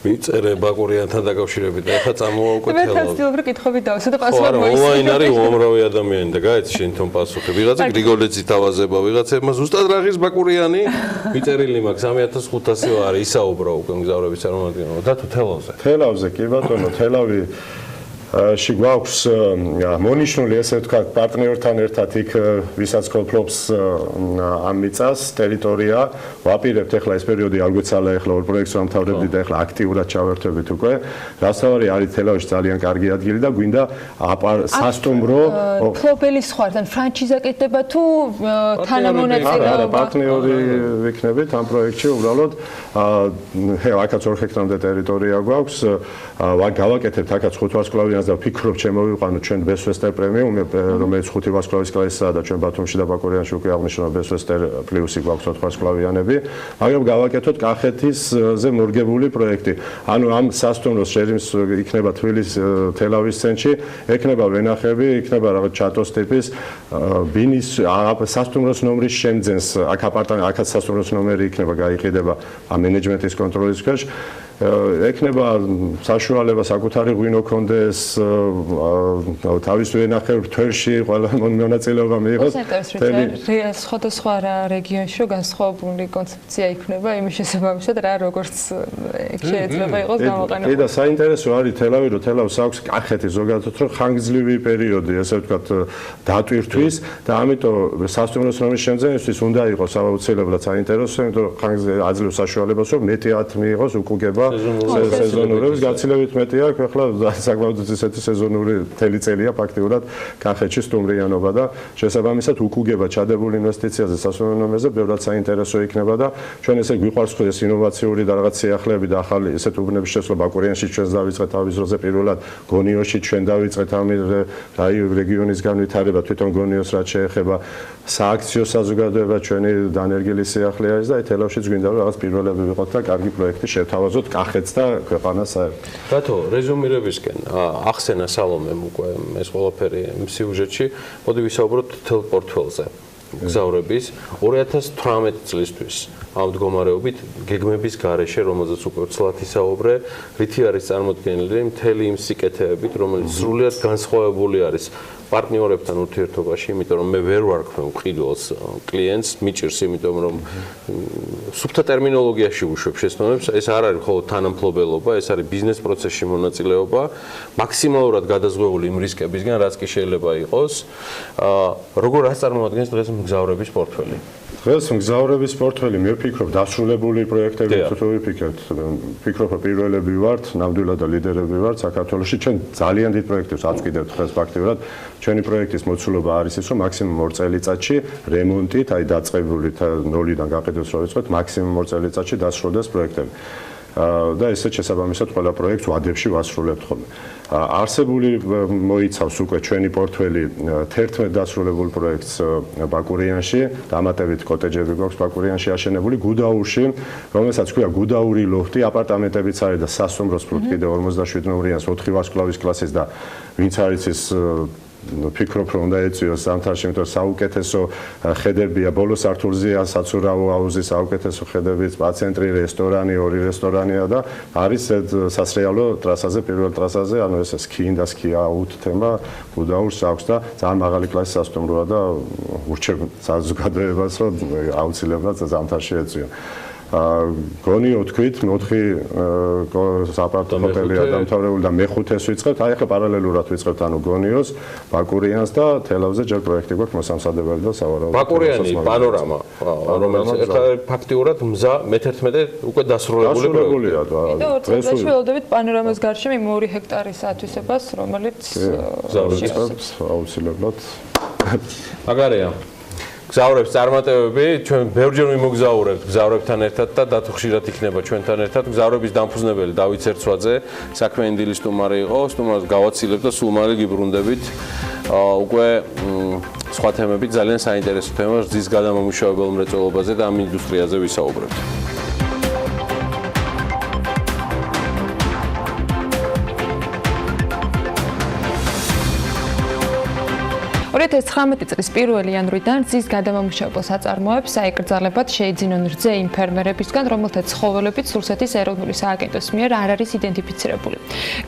მიწერე ბაკურიანთან დაკავშირებით და ახლა წამოვა უკვე თელავ. მე ფასტილობრი კითხვები დავსვე და პასუხები მოისმინე. ხო, ონლაინ არის უამრავი ადამიანი და გაიცი შენ თვითონ პასუხი. ვიღაცა გრიგოლეძის თავაზება, ვიღაცებმა ზუსტად რაღის ბაკურიანი მიწერილი მაქვს 3500 არის ისაუბრა უკვე მგზავრების წარმომადგენლობა და თუ თელავზე. თელავზე კი ბატონო, თელავი გვაქვს მონიშნული ესე ვთქვათ პარტნიორთან ერთად იქ ვისაც ფლობს ამ მიწას ტერიტორია ვაპირებთ ახლა ეს პერიოდი არ გვეცალა ახლა ორ პროექტს ვამთავრებდით და ახლა აქტიურად ჩავერთვებით უკვე რასთავარი არის თელავში ძალიან კარგი ადგილი და გვინდა სასტუმრო ფლობელის ხართან ფრანჩიზა კეთდება თუ თანამონაწილეობა პარტნიორი ვიქნებით ამ პროექტში უბრალოდ აქაც 2 ჰექტარამდე ტერიტორია გვაქვს გავაკეთებთ აქაც 5 ვარსკვლავიანს და ვფიქრობ შემოვიყვანოთ ჩვენ Best Western პრემიუმი რომელიც 5 ვარსკვლავის კლასისაა და ჩვენ ბათუმში და ბაკურიანში უკვე აღნიშნულ Best Western პლუსი გვაქვს 4 ვარსკვლავიანები მაგრამ გავაკეთოთ კახეთისზე მორგებული პროექტი ანუ ამ სასტუმროს შეიმს იქნება თბილისის თელავის ცენტრში ექნება ვენახები იქნება რაღაც ჩატოს ტიპის ბინის სასტუმროს ნომრის შემძენს აქ აპარტამენტი აქაც სასტუმროს ნომერი იქნება გაიყიდება ამ მენეჯმენტის კონტროლის ქვეშ ექნება საშუალება საკუთარი ღვინო კონდეს თავისივე ენახევ თვერში ყველა მონაწილეობა მიიღოს. სხვადასხვა რეგიონში განსხვავებული კონცეფცია იქნება იმის შესაბამისად რა როგორც შეიძლება იყოს გამოყენებული. კი და საინტერესო არის თელავი რომ თელავს აქვს კახეთი ზოგადად რომ ხანგრძლივი პერიოდი ესე ვთქვათ დატვირთვის და ამიტომ სასტუმროს რომის შემძენისთვის უნდა იყოს აუცილებლად საინტერესო იმიტომ რომ ხანგრძლივი აძლევს საშუალებას რომ მეტი 10 მიიღოს უკუგება სეზონურებს გაცილებით მეტი აქვს ახლა საკმაოდ ისეთი სეზონური მთელი წელია ფაქტიურად კახეთში სტუმრიანობა და შესაბამისად უკუგება ჩადებული ინვესტიციაზე სასტუმროებზე ბევრად საინტერესო იქნება და ჩვენ ესე გვიყვარს ეს ინოვაციური და რაღაც სიახლეები და ახალი ესეთ უბნების შესვლა ბაკურიანში ჩვენს დავიწყეთ თავის დროზე პირველად გონიოში ჩვენ დავიწყეთ ამ რეგიონის განვითარება თვითონ გონიოს რაც შეეხება სააქციო საზოგადოება ჩვენი დანერგილი სიახლე არის და ეთელავშიც გვინდა რომ რაღაც პირველები ვიყოთ და კარგი პროექტი შევთავაზოთ კახეთს და ქვეყანას საერთოდ. რატო რეზუმირებისკენ ახსენა სალომემ უკვე ეს ყველაფერი სიუჟეტში მოდი ვისაუბროთ თელ პორტფელზე. გზავრების 2018 წლისთვის ამ მდგომარეობით გეგმების გარეშე რომელზეც უკვე ცლად ისაუბრე რითი არის წარმოდგენილი მთელი იმ სიკეთეებით რომელიც სრულიად განსხვავებული არის პარტნიორებთან ურთიერთობაში, იმიტომ რომ მე ვერ ვარქმევ ყიდულს კლიენტს, მიჭირს, იმიტომ რომ სუფთა ტერმინოლოგიაში უშვებ შეცდომებს, ეს არ არის მხოლოდ თანამფლობელობა, ეს არის ბიზნეს პროცესში მონაწილეობა, მაქსიმალურად გადაზღვეული იმ რისკებისგან, რაც კი შეიძლება იყოს. როგორ წარმოადგენს დღეს მგზავრების პორტფელი? დღეს მგზავრების პორტფელი მე ვფიქრობ დასრულებული პროექტები თუ ვიფიქრებთ, ვფიქრობ პირველები ვართ, ნამდვილად და ლიდერები ვართ საქართველოში. ჩვენ ძალიან დიდ პროექტებს აწვდით დღეს ფაქტიურად. ჩვენი პროექტის მოცულობა არის ის, რომ მაქსიმუმ 2 წელიწადში რემონტით, აი დაწყებული ნოლიდან გაყიდვას რო ვიწყოთ, მაქსიმუმ 2 წელიწადში დასრულდეს პროექტები. და ესეც შესაბამისად ყველა პროექტს ვადებში ვასრულებთ ხოლმე. არსებული მოიცავს უკვე ჩვენი პორტფელი 11 დასრულებულ პროექტს ბაკურიანში, დამატებით კოტეჯები გვაქვს ბაკურიანში აშენებული, გუდაურში, რომელსაც ქვია გუდაური ლოფტი, აპარტამენტებიც არის და სასტუმროს ფლუთ კიდე 47 ნომრიანს 4 ვარსკვლავის კლასის და ვინც არის ის ვფიქრობ რომ უნდა ეწვიოს ზამთარში, იმიტომ რომ საუკეთესო ხედებია, ბოლო სართულზეა საცურაო აუზის საუკეთესო ხედები, სპა-ცენტრი, რესტორანი, 2 რესტორანია და არის სასრეალო ტრასაზე, პირველ ტრასაზე, ანუ ეს სკიინგ და სკი-აუტ თემა გუდაურს აქვს და ძალიან მაღალი კლასის სასტუმროა და ურჩევ საზოგადოებას რომ აუცილებლად ზამთარში ეწვიონ. გონიო თქვით 4 აპარტამენტელია დამთავრებული და მე-5-ს ვიწყებთ. აი ახლა პარალელურად ვიწყებთ ანუ გონიოს, ბაკურიანს და თელავზე ჯერ პროექტი გვაქვს მოსამზადებელი და სავარაუდოდ ბაკურიანი პანორამა, რომელიც ახლა ფაქტიურად მზა მე-11 უკვე დასრულებულია. დღეს ველოდებით პანორამას გარშემო 2 ჰექტარის ათვისებას, რომელიც გზავრებს აუცილებლად. მაგარია. გზავრებს წარმატებები, ჩვენ ბევრჯერ ვიმოგზაურებთ გზავრებთან ერთად და დათო ხშირად იქნება ჩვენთან ერთად. გზავრების დამფუძნებელი დავით ერცვაძე, საქმიანი დილის სტუმარი იყო, სტუმარს გავაცილებთ და სულ მალე გიბრუნდებით. უკვე სხვა თემებით ძალიან საინტერესო თემა რძის გადამამუშავებელ მრეწველობაზე და ამ ინდუსტრიაზე ვისაუბრებთ. 2019 წლის 1 იანვრიდან რძის გადამამუშავებელ საწარმოებს აიკრძალებათ შეიძინონ რძე იმ ფერმერებისგან, რომელთა ცხოველებით სურსეთის ეროვნული სააგენტოს მიერ არ არის იდენტიფიცირებული.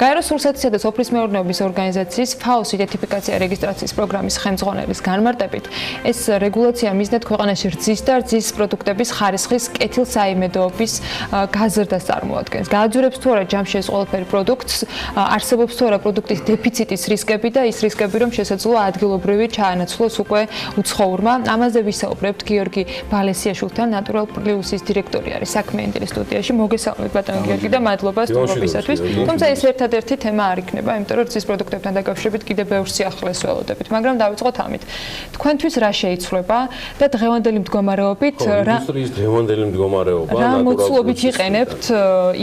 გაერო სურსათისა და სოფლის მეურნეობის ორგანიზაციის FAO-ს იდენტიფიკაცია რეგისტრაციის პროგრამის ხელმძღვანელის განმარტებით, ეს რეგულაცია მიზნად ქვეყანაში რძის და რძის პროდუქტების ხარისხის კეთილსაიმედოობის გაზრდას წარმოადგენს. გააძვირებს თუ არა ჯამში ეს ყველაფერი პროდუქტს, არსებობს თუ არა პროდუქტის დეფიციტის რისკები და ის რისკები, რომ შესაძლოა ადგილობრივი ჩაანაცვლოს უკვე უცხოურმა. ამაზე ვისაუბრებთ გიორგი ბალესიაშვილთან, ნატურალ პლუსის დირექტორი არის საქმიანი დილის სტუდიაში. მოგესალმებით ბატონო გიორგი და მადლობა სტუმრობისათვის. თუმცა ეს ერთადერთი თემა არ იქნება, იმიტომ რომ რძის პროდუქტებთან დაკავშირებით კიდევ ბევრ სიახლეს ველოდებით. მაგრამ დავიწყოთ ამით. თქვენთვის რა შეიცვლება და დღევანდელი მდგომარეობით ინდუსტრიის დღევანდელი მდგომარეობა რა მოცულობით იყენებთ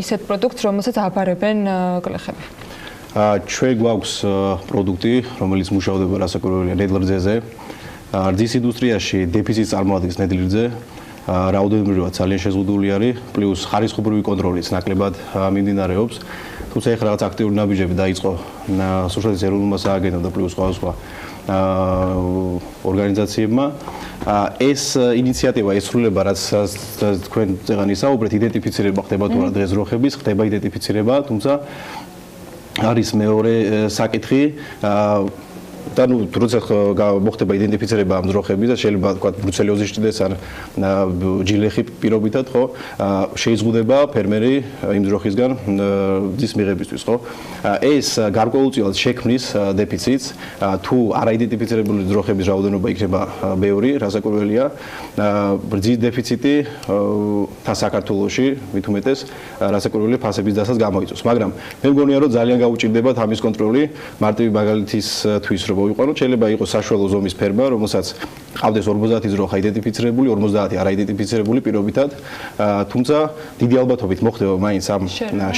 ისეთ პროდუქტს, რომელსაც აბარებენ გლეხები? ჩვენ გვაქვს პროდუქტი, რომელიც მუშავდება რასაკვირველია ნედლრძეზე. რძის ინდუსტრიაში დეფიციტს წარმოადგენს ნედლრძე. რაოდენობრივად ძალიან შეზღუდული არის, პლუს ხარისხობრივი კონტროლიც ნაკლებად მიმდინარეობს. თუმცა ეხლა რაღაც აქტიური ნაბიჯები დაიწყო სურსათის ეროვნულმა სააგენტომ და პლუს სხვა ორგანიზაციებმა ეს ინიციატივა ესრულება რაც თქვენ წეგან ისაუბრეთ იდენტიფიცირება ხდება თუ არა დღეს როხების ხდება იდენტიფიცირება თუმცა არის მეორე საკითხი და ნუ როცა მოხდება იდენტიფიცირება ამ ძროხების და შეიძლება თქვა ბრუცელიოზის ჭიდეს ან ჯილეხი პირობითად ხო შეიზღუდება ფერმერი იმ ძროხისგან ძის მიღებისთვის ხო ეს გარკვეულწილად შექმნის დეფიციტს თუ არაიდენტიფიცირებული ძროხების რაოდენობა იქნება ბევრი რასაკვირველია ბრძის დეფიციტი თა საქართველოში მით უმეტეს რასაკვირველი ფასების დასას გამოიწვევს მაგრამ მე მგონია რომ ძალიან გაუჭირდებათ ამის კონტროლი მარტივი მაგალითისთვის რომ მოიყვანოთ შეიძლება იყოს საშუალო ზომის ფერმა რომელსაც ყავდეს 50 ძროხა იდენტიფიცირებული 50 არაიდენტიფიცირებული პირობითად თუმცა დიდი ალბათობით მოხდება მაინც ამ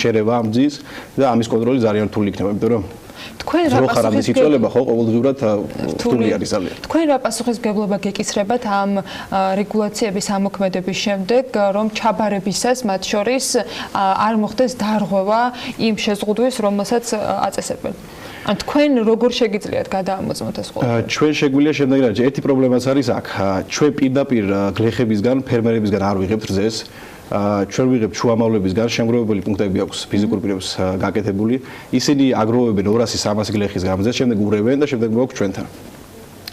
შერევა ამ ძის და ამის კონტროლი ძალიან რთული იქნება იმიტომ რომ თქვენ რა პასუხის იწოლება ხო ყოველდღიურად რთული არის ძალიან თქვენ რა პასუხისმგებლობა გეკისრებათ ამ რეგულაციების ამოქმედების შემდეგ რომ ჩაბარებისას მათ შორის არ მოხდეს დარღვევა იმ შეზღუდვის რომელსაც აწესებენ ან თქვენ როგორ შეგიძლიათ გადაამოწმოთ ეს ყველაფერი? ჩვენ შეგვიძლია შემდეგი ერთი პრობლემაც არის აქ. ჩვენ პირდაპირ გლეხებისგან, ფერმერებისგან არ ვიღებთ რძეს. ჩვენ ვიღებთ შუამავლებისგან შემგროვებელი პუნქტები აქვს ფიზიკურ პირებს გაკეთებული. ისინი აგროვებენ 200-300 გლეხის გამზეს, შემდეგ ურევენ და შემდეგ მოაქვს ჩვენთან.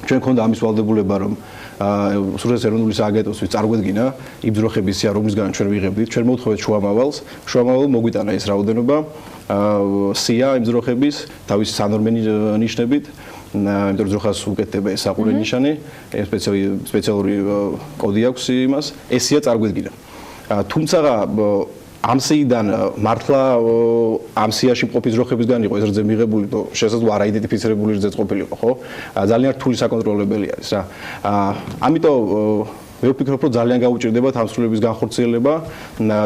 ჩვენ ქონდა ამის ვალდებულება რომ სრულად ეროვნული სააგენტოსთვის წარგვედგინა იმ ძროხების სია რომლისგან ჩვენ ვიღებდით. ჩვენ მოვთხოვეთ შუამავალს, შუამავალ მოგვიტანა ეს რაოდენობა სია იმ ძროხების თავისი სანორმენი ნიშნებით, იმიტომ რომ ძროხას უკეთდება ეს საყურე ნიშანი, სპეციალური კოდი აქვს იმას, ეს სია წარგვედგინა. თუმცა ამ სიიდან მართლა ამ სიაში მყოფი ძროხებისგან იყო ეს რძე მიღებული და შესაძლოა არაიდენტიფიცირებული რძეც ყოფილიყო, ხო? ძალიან რთული საკონტროლებელი არის რა. ამიტომ მე ვფიქრობ, რომ ძალიან გაუჭირდებათ ამ სრულების განხორციელება,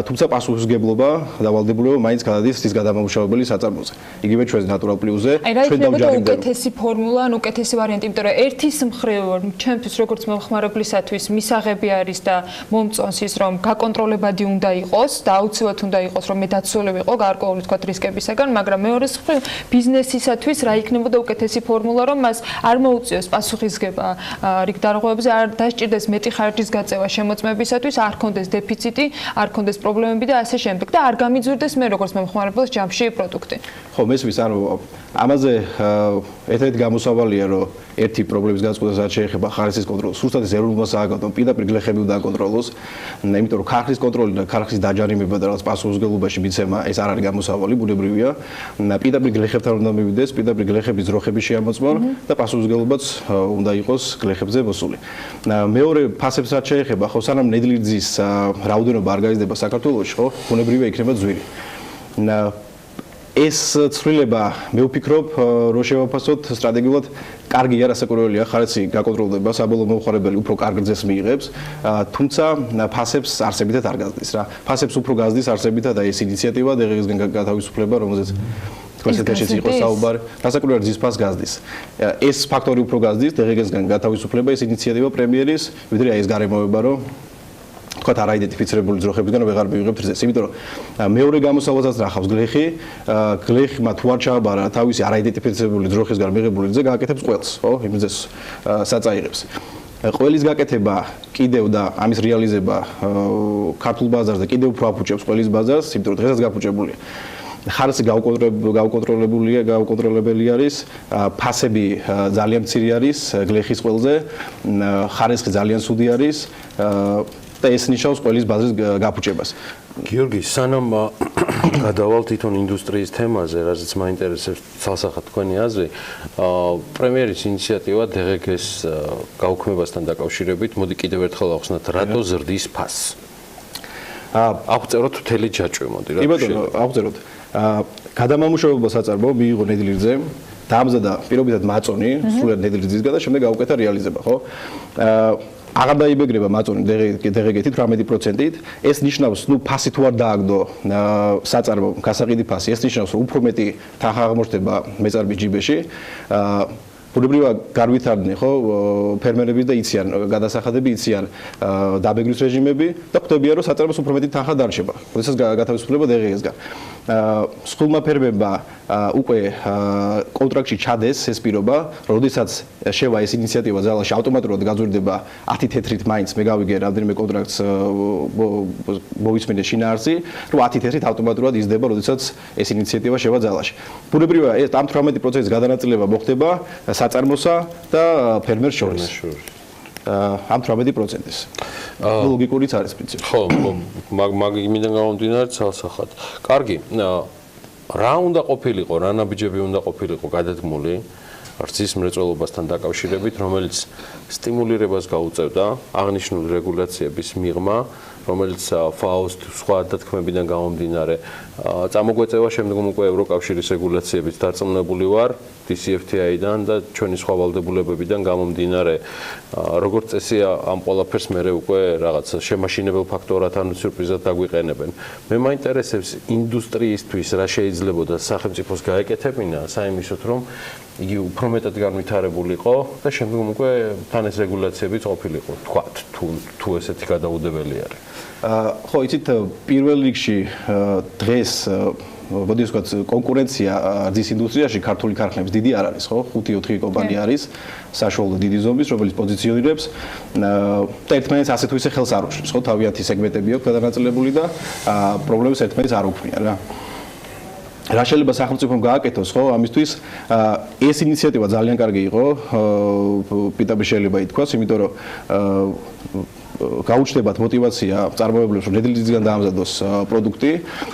თუმცა პასუხისმგებლობა და ვალდებულება მაინც გადადის ის გადამამუშავებელი საწარმოზე. იგივე ჩვენს ნატურალ პლუსზე ჩვენ დავჯარიმდებით. უკეთესი ფორმულა, ან უკეთესი ვარიანტი, იმიტომ რომ ერთის მხრივ ჩემთვის როგორც მომხმარებლისათვის მისაღები არის და მომწონს ის რომ გაკონტროლებადი უნდა იყოს და აუცილებლად უნდა იყოს რომ მე დაცული ვიყო გარკვეული თქვა რისკებისაგან, მაგრამ მეორეს მხრივ ბიზნესისათვის რა იქნებოდა უკეთესი ფორმულა რომ მას არ მოუწიოს პასუხისგება რიგ დარღვევებზე, არ დასჭირდეს მეტი ხარჯის გაწევა შემოწმებისათვის, არ კონდეს დეფიციტი, არ კონდეს პრობლემები და ასე შემდეგ და არ გამიძვირდეს მე როგორც მომხმარებელს ჯამში პროდუქტი. ხო, მესმის, ანუ ამაზე ერთ-ერთი გამოსავალია, რომ ერთი პრობლემის განწყობას არ შეეხება ხარისის კონტროლს, სუსტად ეს ეროვნულმა სააგენტომ პირდაპირ გლეხები უნდა აკონტროლოს, იმიტომ რომ ქარხის კონტროლი და ქარხის დაჯარიმება და რაღაც პასუხისმგებლობაში მიცემა ეს არ არის გამოსავალი, ბუნებრივია. პირდაპირ გლეხებთან უნდა მივიდეს, პირდაპირ გლეხების ძროხების შეამოწმონ და პასუხისმგებლობაც უნდა იყოს გლეხებზე მოსული. მეორე ფასებს რაც შეეხება, ხო, სანამ ნედლი რძის რაოდენობა არ გაიზრდება საქართველოში, ხო, ბუნებრივია იქნება ძვირი. ეს ცვლილება მე ვფიქრობ, რომ შევაფასოთ სტრატეგიულად კარგი არასაკურველია, ხარისი გაკონტროლდება, საბოლოო მომხმარებელი უფრო კარგ რძეს მიიღებს, თუმცა ფასებს არსებითად არ გაზრდის რა. ფასებს უფრო გაზრდის არსებითად აი ეს ინიციატივა დღეისგან გათავისუფლება, რომელზეც პროცესში იყო საუბარი, რასაკვირველია რძის ფას გაზრდის. ეს ფაქტორი უფრო გაზრდის დღეისგან გათავისუფლება ეს ინიციატივა პრემიერის, ვიდრე აი ეს გარემოება, რომ თქვათ არაიდენტიფიცირებული ძროხებისგან ვეღარ მივიღებთ რძეს, იმიტომ რომ მეორე გამოსავალსაც ნახავს გლეხი, გლეხმა თუ არ ჩააბარა თავისი არაიდენტიფიცირებული ძროხისგან მიღებული რძე, გააკეთებს ყველს, ხო, იმ რძეს საწაიღებს. ყველის გაკეთება კიდევ და ამის რეალიზება ქართულ ბაზარზე კიდევ უფრო აფუჭებს ყველის ბაზარს, იმიტომ რომ დღესაც გაფუჭებულია. ხარისი გაუკონტროლებელი არის, ფასები ძალიან მცირე არის გლეხის ყველზე, ხარისხი ძალიან სუდი არის და ეს ნიშნავს ყველის ბაზრის გაფუჭებას. გიორგი, სანამ გადავალ თვითონ ინდუსტრიის თემაზე, რაზეც მაინტერესებს ცალსახად თქვენი აზრი, პრემიერის ინიციატივა დღგ-ს გაუქმებასთან დაკავშირებით, მოდი კიდევ ერთხელ ახსნათ, რატო ზრდის ფასს? აღწეროთ მთელი ჯაჭვი, მოდი რა. კი ბატონო, აღწეროთ. გადამამუშავებელ საწარმო მიიღო ნედლი რძე, დაამზადა პირობითად მაწონი, სრულად ნედლი რძისგან და შემდეგ გაუკეთა რეალიზება, ხო? აღარ დაიბეგრება მაწონი დღგ-ით 18%-ით. ეს ნიშნავს, ნუ ფასი თუ არ დააგდო საწარმო გასაყიდი ფასი, ეს ნიშნავს, რომ უფრო მეტი თანხა აღმოჩნდება მეწარმის ჯიბეში. ბუნებრივია გარვითარდნენ, ხო, ფერმერები და იციან, გადასახადები იციან დაბეგრის რეჟიმები და ხვდებიან, რომ საწარმოს უფრო მეტი თანხა დარჩება. როდესაც გათავისუფლება დღგ-სგან. სხულმა ფერმებმა უკვე კონტრაქტში ჩადეს ეს პირობა, როდესაც შევა ეს ინიციატივა ძალაში ავტომატურად გაძვირდება 10 თეთრით მაინც მე გავიგე რამდენიმე კონტრაქტს მოვისმენე შინაარსი, რომ 10 თეთრით ავტომატურად იზრდება, როდესაც ეს ინიციატივა შევა ძალაში. ბუნებრივია ეს ამ 18%-ის გადანაწილება მოხდება საწარმოსა და ფერმერს შორის. ამ 18%-ის. ლოგიკურიც არის პრინციპი. ხო, მაგ იმიდან გამომდინარე ცალსახად. კარგი. რა უნდა ყოფილიყო, რა ნაბიჯები უნდა ყოფილიყო გადადგმული რძის მრეწველობასთან დაკავშირებით, რომელიც სტიმულირებას გაუწევდა აღნიშნული რეგულაციების მიღმა, რომელიც FAO-ს სხვა დათქმებიდან გამომდინარე წამოგვეწევა, შემდგომ უკვე ევროკავშირის რეგულაციებით დარწმუნებული ვარ DCFTA-დან და ჩვენი სხვა ვალდებულებებიდან გამომდინარე, როგორც წესია ამ ყველაფერს მე უკვე რაღაც შემაშინებელ ფაქტორად ანუ სიურპრიზად დაგვიყენებენ. მე მაინტერესებს ინდუსტრიისთვის რა შეიძლებოდა სახელმწიფოს გაეკეთებინა საიმისოდ, რომ იგი უფრო მეტად განვითარებულიყო და შემდგომ უკვე თან ეს რეგულაციებიც ყოფილიყო, თქვათ, თუ ესეთი გადაუდებელი არის. ხო, იცით, პირველ რიგში დღეს მოდი ვთქვათ, კონკურენცია რძის ინდუსტრიაში ქართული ქარხნების დიდი არ არის, ხო? 5-4 კომპანია არის, საშუალო დიდი ზომის, რომელიც პოზიციონირებს და ერთმანეთს ასე თუ ისე ხელს არ უშლის, ხო? თავიანთი სეგმენტები აქვს გადანაწილებული და პრობლემებს ერთმანეთს არ უქმნიან რა. რა შეიძლება სახელმწიფომ გააკეთოს, ხო? ამისთვის ეს ინიციატივა ძალიან კარგი იყო, პიტაბი შეიძლება ითქვას, იმიტომ რომ გაუჩნდებათ мотиваცია წარმოებლებს, რომ ნედლისგან დაამზადოს პროდუქტი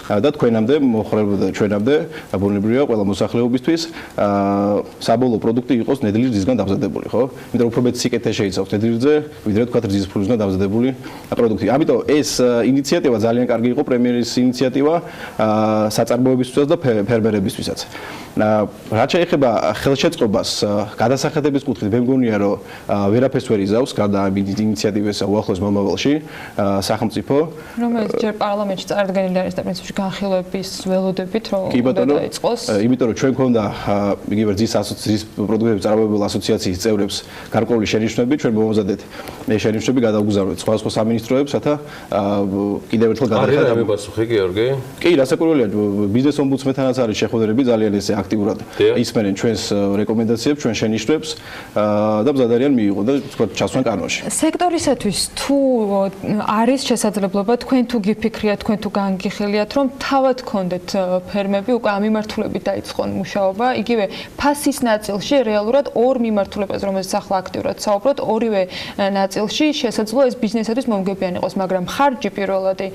და თქვენამდე, მოხრებოდა ჩვენამდე, ბუნებრივია ყველა მოსახლეობისთვის საბოლოო პროდუქტი იყოს ნედლისგან დამზადებული, ხო? იმიტომ რომ უფრო მეტ სიკეთე შეიცავს ნედლისზე, ვიდრე თქვა რძის ფულისგან დამზადებული პროდუქტი. ამიტომ ეს ინიციატივა ძალიან კარგი იყო, პრემიერის ინიციატივა საწარმოებისთვისაც და ფერმერებისთვისაც. რაც შეეხება ხელშეწყობას გადასახადების კუთხით, მე მგონია, რომ ვერაფერს ვერ იზავს გარდა ამ ინიციატივისა უახლოეს მომავალში სახელმწიფო, რომელიც ჯერ პარლამენტში წარდგენილი არის და პრინციპში განხილვების ველოდებით, რომ უნდა დაიწყოს. იმიტომ რომ ჩვენ გვქონდა იგივე რძის პროდუქტების წარმოებულ ასოციაციის წევრებს გარკვეული შენიშვნები, ჩვენ მომზადეთ ეს შენიშვნები გადავგზავნეთ სხვადასხვა სამინისტროებს, რათა კიდევ ერთხელ გადაიხადოს. არის პასუხი, გიორგი? კი, რასაკვირველია, ბიზნეს ომბუდსმენთანაც არის შეხვედრები ძალიან ესე აქტიურად ისმენენ ჩვენს რეკომენდაციებს, ჩვენ შენიშვნებს და მზად არიან მიიღონ და თქვა ჩასვან კანონში. სექტორისათვის თუ არის შესაძლებლობა, თქვენ თუ გიფიქრიათ, თქვენ თუ განგიხილიათ, რომ თავად გქონდეთ ფერმები უკვე ამ მიმართულებით დაიწყონ მუშაობა, იგივე ფასის ნაწილში რეალურად ორ მიმართულებას, რომელზეც ახლა აქტიურად საუბრობთ, ორივე ნაწილში შესაძლოა ეს ბიზნესისთვის მომგებიანი იყოს, მაგრამ ხარჯი პირველადი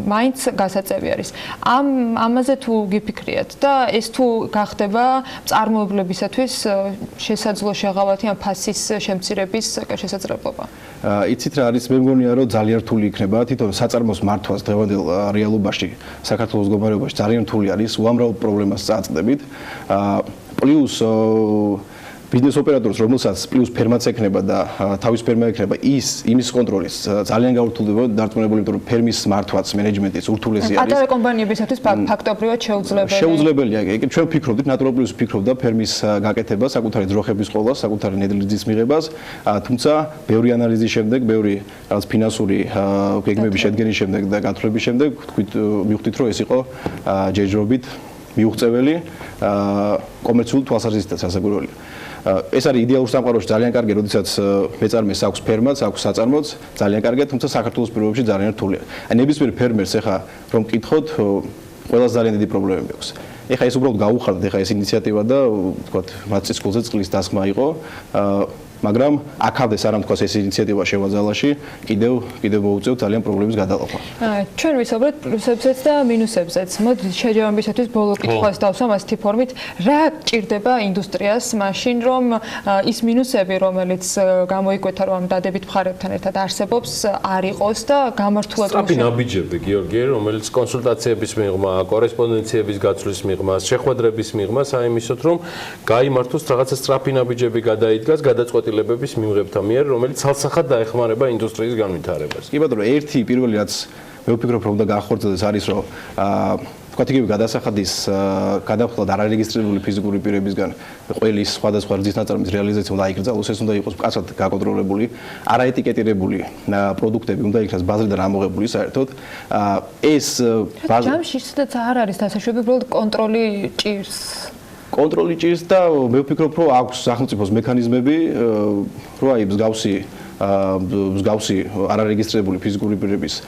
მაინც გასაწევი არის. ამაზე თუ გიფიქრიათ და ეს თუ გახდება წარმოებლებისათვის შესაძლო შეღავათი ამ ფასის შემცირების შესაძლებლობა. იცით რა არის, მე მგონია, რომ ძალიან რთული იქნება თვითონ საწარმოს მართვას დღევანდელ რეალობაში, საქართველოს მდგომარეობაში ძალიან რთული არის, უამრავ პრობლემას წააწყდებით. პლუს ბიზნეს ოპერატორს, რომელსაც პლუს ფერმაც ექნება და თავის ფერმა ექნება, იმის კონტროლის ძალიან გაურთულდება დარწმუნებული, რომ ფერმის მართვაც მენეჯმენტის ურთულესი არის. პატარა კომპანიებისათვის ფაქტობრივად შეუძლებელია. შეუძლებელია. ჩვენ ვფიქრობდით, ნატურალპლუსი ფიქრობდა ფერმის გაკეთებას, საკუთარი ძროხების ყოლას, საკუთარი ნედლისძის მიღებას, თუმცა ბევრი ანალიზის შემდეგ, ბევრი რაღაც ფინანსური გეგმების შედგენის შემდეგ და გათვლების შემდეგ მივხვდით, რომ ეს იყო ჯერჯერობით მიუღწეველი კომერციული თვალსაზრისითაც რასაკვირველია. ეს არის იდეალურ სამყაროში ძალიან კარგი, როდესაც მეწარმეს აქვს ფერმაც, აქვს საწარმოც, ძალიან კარგია, თუმცა საქართველოს პირობებში ძალიან რთულია. ნებისმიერ ფერმერს ეხა რომ მკითხოთ, ყველას ძალიან დიდი პრობლემები აქვს. ეხა ეს უბრალოდ გაუხარდათ, ეხა ეს ინიციატივა და ვთქვათ, მათ წისქვილზე წყლის დასხმა იყო, მაგრამ აქავდეს არ ამთქვას ეს ინიციატივა შევაძალაში, კიდევ მოუწევთ ძალიან პრობლემის გადალახვა. ჩვენ ვისაუბრეთ პლუსებზეც და მინუსებზეც. მოდით შეჯამებისათვის ბოლო კითხვას დავსვამ ასეთი ფორმით, რა გჭირდება ინდუსტრიას მაშინ, რომ ის მინუსები, რომელიც გამოიკვეთა, რომ ამ დადებით მხარეებთან ერთად არსებობს, არ იყოს და გამართულად სწრაფი ნაბიჯები, გიორგი, რომელიც კონსულტაციების მიღმა, კორესპონდენციების გაცვლის მიღმა, შეხვედრების მიღმა, საიმისოდ, რომ გაიმართოს რაღაცა სწრაფი ნაბიჯები გადაიდგას, გადაწყვეტილებების მიმღებთა მიერ, რომელიც ცალსახად დაეხმარება ინდუსტრიის განვითარებას. კი ბატონო, ერთი პირველი რაც მე ვფიქრობ, რომ უნდა გაახორციელდეს არის, რომ თქვათ იგივე გადასახადის გადახდად არარეგისტრირებული ფიზიკური პირებისგან ყველი სხვადასხვა რძის ნაწარმის რეალიზაცია უნდა იკრძალოს, ეს უნდა იყოს მკაცრად გაკონტროლებული, არაეტიკეტირებული პროდუქტები უნდა იქნას ბაზრიდან ამოღებული საერთოდ. ეს ჯამში სადაც არ არის დასაშვები, უბრალოდ კონტროლი ჭირს. კონტროლი ჭირს და მე ვფიქრობ, რომ აქვს სახელმწიფოს მექანიზმები, რომ აი მსგავსი არარეგისტრირებული ფიზიკური პირების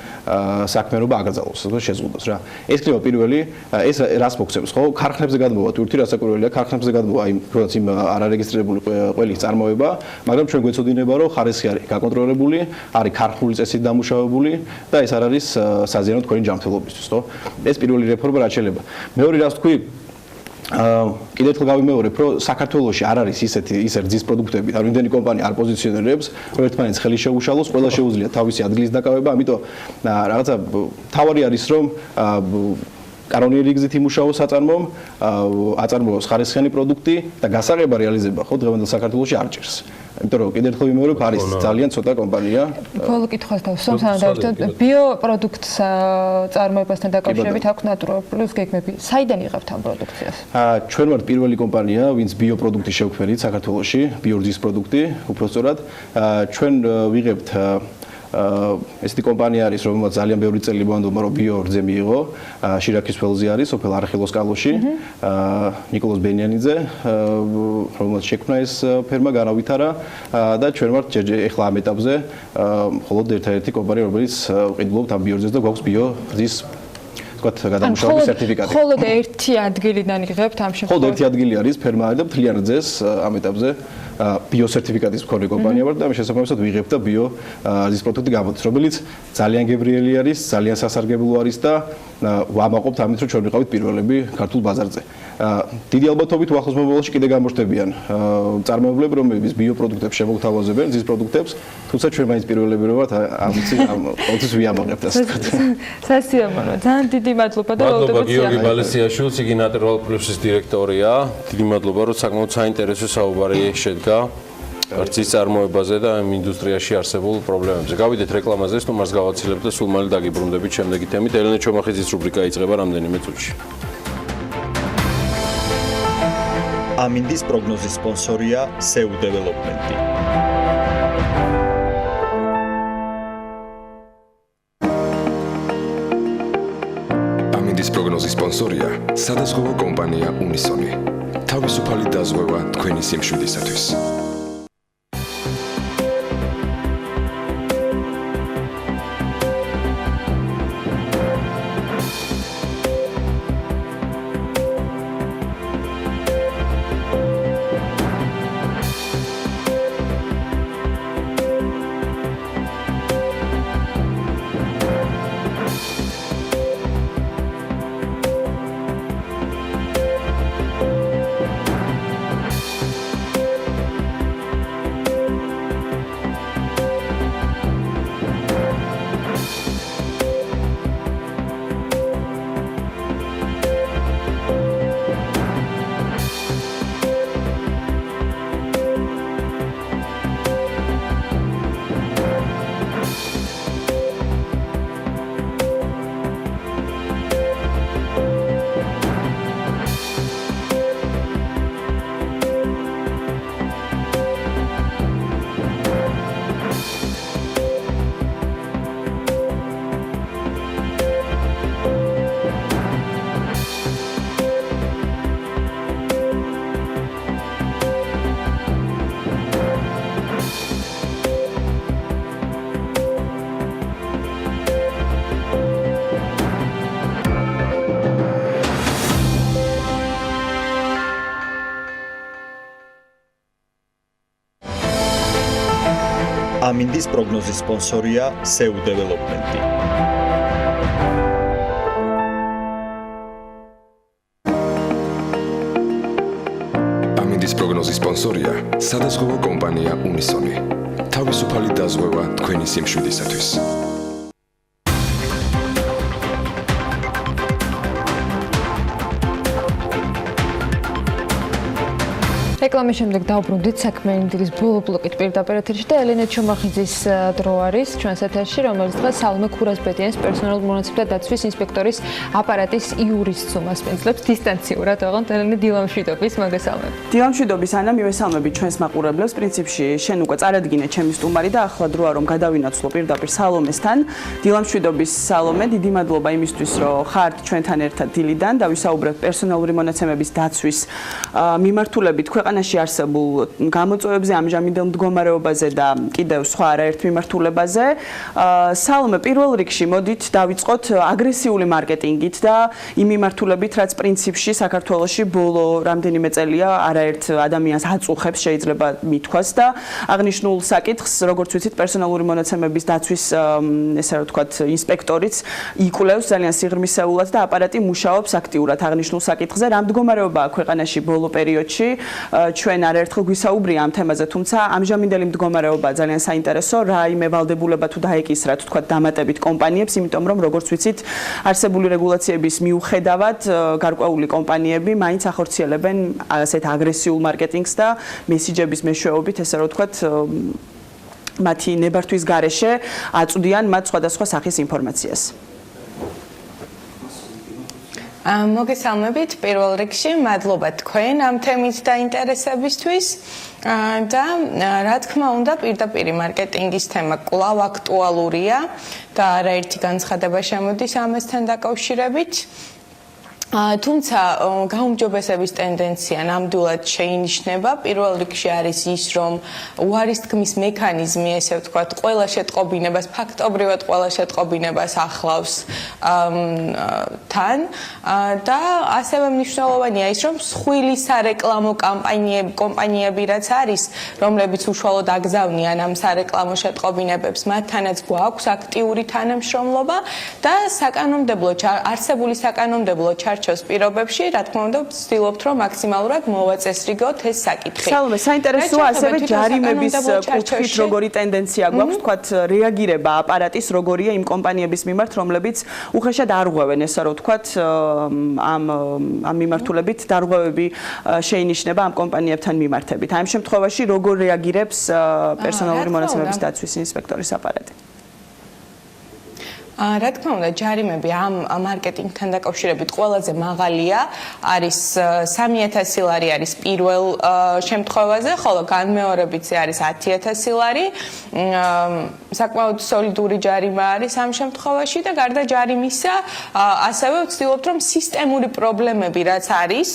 საქმიანობა აკრძალოს და შეზღუდოს რა. ეს იქნება პირველი, ეს რას მოგცემს, ხო? ქარხნებზე გადმოვა თურთი რასაკვირველია, ქარხნებზე გადმოვა როდესაც იმ არარეგისტრირებული ყველის წარმოება, მაგრამ ჩვენ გვეცოდინება, რომ ხარისხი არის გაკონტროლებული, არის ქარხნული წესით დამუშავებული და ეს არ არის საზიანო თქვენი ჯანმრთელობისთვის, ხო? ეს პირველი რეფორმა რაც შეიძლება. მეორე რას თქვი, კიდევ ერთხელ გავიმეორებ, რომ საქართველოში არ არის ისეთი რძის პროდუქტები, ან ვინმე კომპანია არ პოზიციონირებს, რომ ერთმანეთს ხელი შეუშალოს, ყველა შეუძლია თავისი ადგილის დაკავება, ამიტომ რაღაცა თავარი არის, რომ კანონიერი გზით იმუშაოს საწარმომ, აწარმოოს ხარისხიანი პროდუქტი და გასაღება რეალიზება ხო დღევანდელ საქართველოში არ ჭირს. იმიტომ რომ კიდევ ერთხელ ვიმეორებ, არის ძალიან ცოტა კომპანია. ბოლო კითხვას დავსვამ, სანამ დავიწყოთ ბიოპროდუქტს წარმოებასთან დაკავშირებით აქვს ნატურალურს გეგმები. საიდან იღებთ ამ პროდუქციას? ჩვენ ვართ პირველი კომპანია, ვინც ბიოპროდუქტი შევქმნით საქართველოში, ბიორძის პროდუქტი, უпростоრად. ჩვენ ვიღებთ ესეთი კომპანია არის, რომელმაც ძალიან ბევრი წელი მოანდომა, რომ ბიორძე მიიღო. შირაქის ველზე არის, სოფელ არხილოს კალოში, ნიკოლოზ ბენიანიძე, რომელმაც შექმნა ეს ფერმა, განავითარა და ჩვენ ვართ ეხლა ამ ეტაპზე მხოლოდ ერთადერთი კომპანია, რომელიც ვყიდულობთ ამ ბიორძეს და გვაქვს ბიორძის თქვათ გადამუშავების სერტიფიკატი. მხოლოდ ერთი ადგილიდან იღებთ ამ შემთხვევაში? მხოლოდ ერთი ადგილი არის ფერმა და მთლიან რძეს ამ ეტაპზე ბიოსერტიფიკატის მქონე კომპანია ვარ და ამ შესაბამისად ვიღებ და ბიორზის პროდუქტი გამოდის, რომელიც ძალიან გებრიელი არის, ძალიან სასარგებლო არის და ვამაყობთ ამით, რომ ჩვენ ვიყავით პირველები ქართულ ბაზარზე. დიდი ალბათობით უახლოს მომავალში კიდე გამოჩნდებიან წარმოებლები, რომლებიც ბიოპროდუქტებს შემოგთავაზებენ, რძის პროდუქტებს, თუმცა ჩვენ მაინც პირველები ვართ ამით ყოველთვის ვიამაყებთ ასე ვთქვათ. სასიამოვნო, ძალიან დიდი მადლობა და მადლობა გიორგი ბალესიაშვილს, იგი ნატურალ პლუსის დირექტორია. დიდი მადლობა, რომ საკმაოდ საინტერესო საუბარი შედგა რძის წარმოებაზე და ამ ინდუსტრიაში არსებულ პრობლემებზე. გავიდეთ რეკლამაზე, თუ მას გავაცილებთ და სულ მალე დაგიბრუნდებით შემდეგი თემით. ელენე ჩომახიძის რუბრიკა იწყება რამდენიმე წუთში. ამინდის პროგნოზის სპონსორია SEU დეველოპმენტი. ამინდის პროგნოზის სპონსორია სადაზღვევო კომპანია უნისონი. თავისუფალი დაზღვევა თქვენი სიმშვიდისათვის. ამინდის პროგნოზის სპონსორია SEU დეველოპმენტი. ამინდის პროგნოზის სპონსორია სადაზღვევო კომპანია უნისონი. თავისუფალი დაზღვევა თქვენი სიმშვიდისათვის. რეკლამის შემდეგ დავბრუნდით საქმიანი დილის ბოლო ბლოკით პირდაპირ ეთერში და ელენე ჩომახიძის დრო არის ჩვენს ეთერში, რომელიც დღეს სალომე ქურასბედიანის პერსონალურ მონაცემთა დაცვის ინსპექტორის აპარატის იურის ცუმას პენძლებს დისტანციურად. ოღონდ ელენე დილამშვიდობის, მოგესალმებით. დილამშვიდობის, ანა, მივესალმებით ჩვენს მაყურებლებს. პრინციპში შენ უკვე წარადგინე ჩემი სტუმარი და ახლა დროა რომ გადავინაცვლო პირდაპირ სალომესთან. დილამშვიდობის სალომე, დიდი მადლობა იმისთვის, რომ ხართ ჩვენთან ერთად დილიდან და ვისაუბრებთ პერსონალური მონაცემების დაცვის მიმართულებით ქვეყანაში არსებულ გამოწვევებზე, ამჟამინდელ მდგომარეობაზე და კიდევ სხვა არაერთ მიმართულებაზე. სალომე, პირველ რიგში მოდით დავიწყოთ აგრესიული მარკეტინგით და იმ მიმართულებით, რაც პრინციპში საქართველოში ბოლო რამდენიმე წელია არაერთ ადამიანს აწუხებს, შეიძლება მithქვას და აღნიშნულ საკითხს, როგორც ვიცით, პერსონალური მონაცემების დაცვის ესე რა ვთქვათ, ინსპექტორიც იკვლევს ძალიან სიღრმისეულად და აპარატი მუშაობს აქტიურად აღნიშნულ საკითხზე. რა მდგომარეობაა ქვეყანაში ბოლო პერიოდში? ჩვენ არაერთხელ გვისაუბრია ამ თემაზე, თუმცა ამჟამინდელი მდგომარეობა ძალიან საინტერესო, რაიმე ვალდებულება თუ დაეკისრათ, თქვა დამატებით კომპანიებს, იმიტომ რომ როგორც ვიცით, არსებული რეგულაციების მიუხედავად, გარკვეული კომპანიები მაინც ახორციელებენ ასეთ აგრესიულ მარკეტინგს და მესიჯების მეშვეობით, ესე რომ ვთქვათ, მათი ნებართვის გარეშე აწვდიან მათ სხვადასხვა სახის ინფორმაციას. მოგესალმებით პირველ რიგში, მადლობა თქვენ ამ თემის დაინტერესებისთვის და რა თქმა უნდა პირდაპირ მარკეტინგის თემა კვლავ აქტუალურია და არაერთი განცხადება შემოდის ამასთან დაკავშირებით. თუმცა გაუმჯობესების ტენდენცია ნამდვილად შეინიშნება. პირველ რიგში არის ის, რომ უარისთქმის მექანიზმი, ესე ვთქვათ, ყველა შეტყობინებას, ფაქტობრივად ყველა შეტყობინებას ახლავს თან და ასევე მნიშვნელოვანია ის, რომ მსხვილი სარეკლამო კომპანიები რაც არის, რომლებიც უშუალოდ აგზავნიან ამ სარეკლამო შეტყობინებებს, მათთანაც გვაქვს აქტიური თანამშრომლობა და არსებული საკანონმდებლო ჩარჩოს პირობებში, რა თქმა უნდა, ვცდილობთ, რომ მაქსიმალურად მოვაწესრიგოთ ეს საკითხი. სალომე, საინტერესოა ასევე ჯარიმების კუთხით როგორი ტენდენცია გვაქვს, თქვათ, რეაგირება აპარატის როგორია იმ კომპანიების მიმართ, რომლებიც უხეშად არღვევენ, ესა რომ ვთქვათ, ამ მიმართულებით დარღვევები შეინიშნება ამ კომპანიებთან მიმართებით. აი ამ შემთხვევაში როგორ რეაგირებს პერსონალური მონაცემების დაცვის ინსპექტორის აპარატი? რა თქმა უნდა, ჯარიმები ამ მარკეტინგთან დაკავშირებით ყველაზე მაღალია, არის 3000 ლარი არის პირველ შემთხვევაზე, ხოლო განმეორებითზე არის 10000 ლარი. საკმაოდ სოლიდური ჯარიმა არის ამ შემთხვევაში და გარდა ჯარიმისა, ასევე ვცდილობთ, რომ სისტემური პრობლემები რაც არის,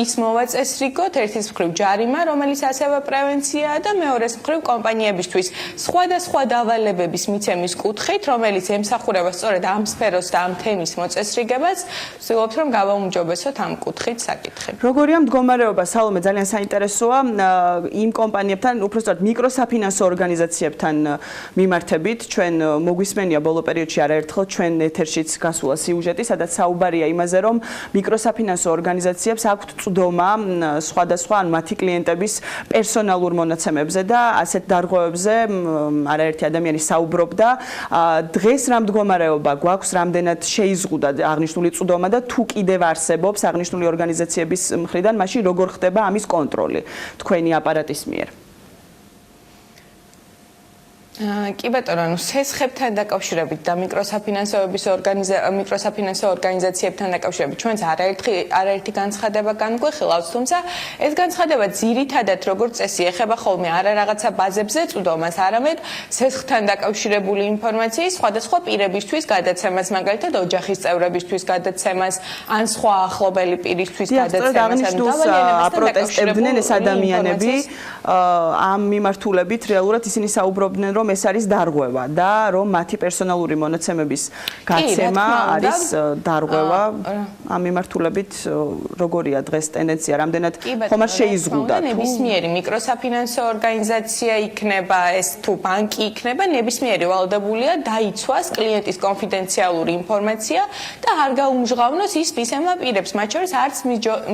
ის მოვაწესრიგოთ, ერთის მხრივ ჯარიმა, რომელიც ასევე პრევენციაა და მეორეს მხრივ კომპანიებისთვის სხვადასხვა დავალებების მიცემის კუთხით, რომელიც ემსახურება სწორედ ამ სფეროს და ამ თემის მოწესრიგებას, ვცდილობთ, რომ გავაუმჯობესოთ ამ კუთხით საკითხი. როგორია მდგომარეობა, სალომე, ძალიან საინტერესოა იმ კომპანიებთან, უბრალოდ მიკროსაფინანსო ორგანიზაციებთან მიმართებით. ჩვენ მოგვისმენია ბოლო პერიოდში არაერთხელ ჩვენ ეთერშიც გასულა სიუჟეტი, სადაც საუბარია იმაზე, რომ მიკროსაფინანსო ორგანიზაციებს აქვთ წვდომა სხვადასხვა მათი კლიენტების პერსონალურ მონაცემებზე და ასეთ დარღვევებზე არაერთი ადამიანი საუბრობდა. დღეს რა მდგომარეობა გვაქვს, რამდენად შეიზღუდა აღნიშნული წვდომა და თუ კიდევ არსებობს აღნიშნული ორგანიზაციების მხრიდან, მაშინ როგორ ხდება ამის კონტროლი თქვენი აპარატის მიერ? კი ბატონო, სესხებთან დაკავშირებით და მიკროსაფინანსო ორგანიზაციებთან დაკავშირებით ჩვენც არაერთი განცხადება განგვეხილავს, თუმცა ეს განცხადება ძირითადად როგორც წესი ეხება ხოლმე არა რაღაცა ბაზებზე წვდომას, არამედ სესხთან დაკავშირებული ინფორმაციის სხვადასხვა პირებისთვის გადაცემას, მაგალითად ოჯახის წევრებისთვის გადაცემას, ან სხვა ახლობელი პირისთვის გადაცემას, ან აპროტესტებდნენ ეს ადამიანები ამ მიმართულებით რეალურად ისინი საუბრობდნენ, რომ ეს არის დარღვევა და რომ მათი პერსონალური მონაცემების გაცემა არის დარღვევა. ამ მიმართულებით როგორია დღეს ტენდენცია, რამდენად ხომ არ შეიზღუდა? ნებისმიერი მიკროსაფინანსო ორგანიზაცია იქნება, ეს თუ ბანკი იქნება, ნებისმიერი ვალდებულია დაიცვას კლიენტის კონფიდენციალური ინფორმაცია და არ გაუმჟღავნოს ის მისემა პირებს, მათ შორის არც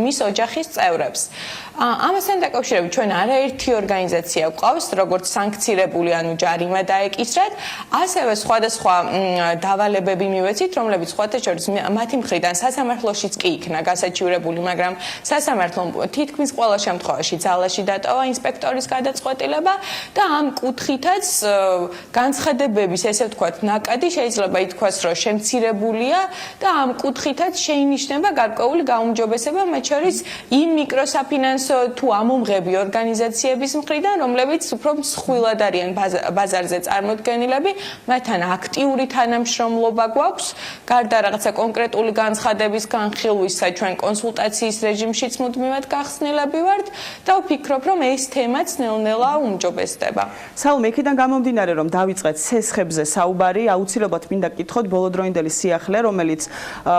მის ოჯახის წევრებს. ამასთან დაკავშირებით ჩვენ არაერთი ორგანიზაცია გვყავს, როგორც სანქცირებული, ანუ ჯარიმის გარიმე დაეკისრათ. ასევე სხვადასხვა დავალებები მივეცით, რომლებიც სხვათა შორის მათი მხრიდან სასამართლოშიც კი იქნა გასაჩივრებული, მაგრამ სასამართლომ თითქმის ყველა შემთხვევაში ძალაში დატოვა ინსპექტორის გადაწყვეტილება და ამ კუთხითაც განცხადებების, ესე ვთქვათ, ნაკადი შეიძლება ითქვას, რომ შემცირებულია და ამ კუთხითაც შეინიშნება გარკვეული გაუმჯობესება, მათ შორის იმ მიკროსაფინანსო თუ ამომღები ორგანიზაციების მხრიდან, რომლებიც უფრო მსხვილად არიან ბაზარზე წარმოდგენილები, მათთან აქტიური თანამშრომლობა გვაქვს, გარდა რაღაცა კონკრეტული განცხადების განხილვისა, ჩვენ კონსულტაციის რეჟიმშიც მუდმივად გახსნილები ვართ და ვფიქრობ, რომ ეს თემაც ნელ-ნელა უმჯობესდება. საუმე, იქიდან გამომდინარე, რომ დავიწყეთ სესხებზე საუბარი, აუცილებლად მინდა გკითხოთ ბოლოდროინდელი სიახლე, რომელიც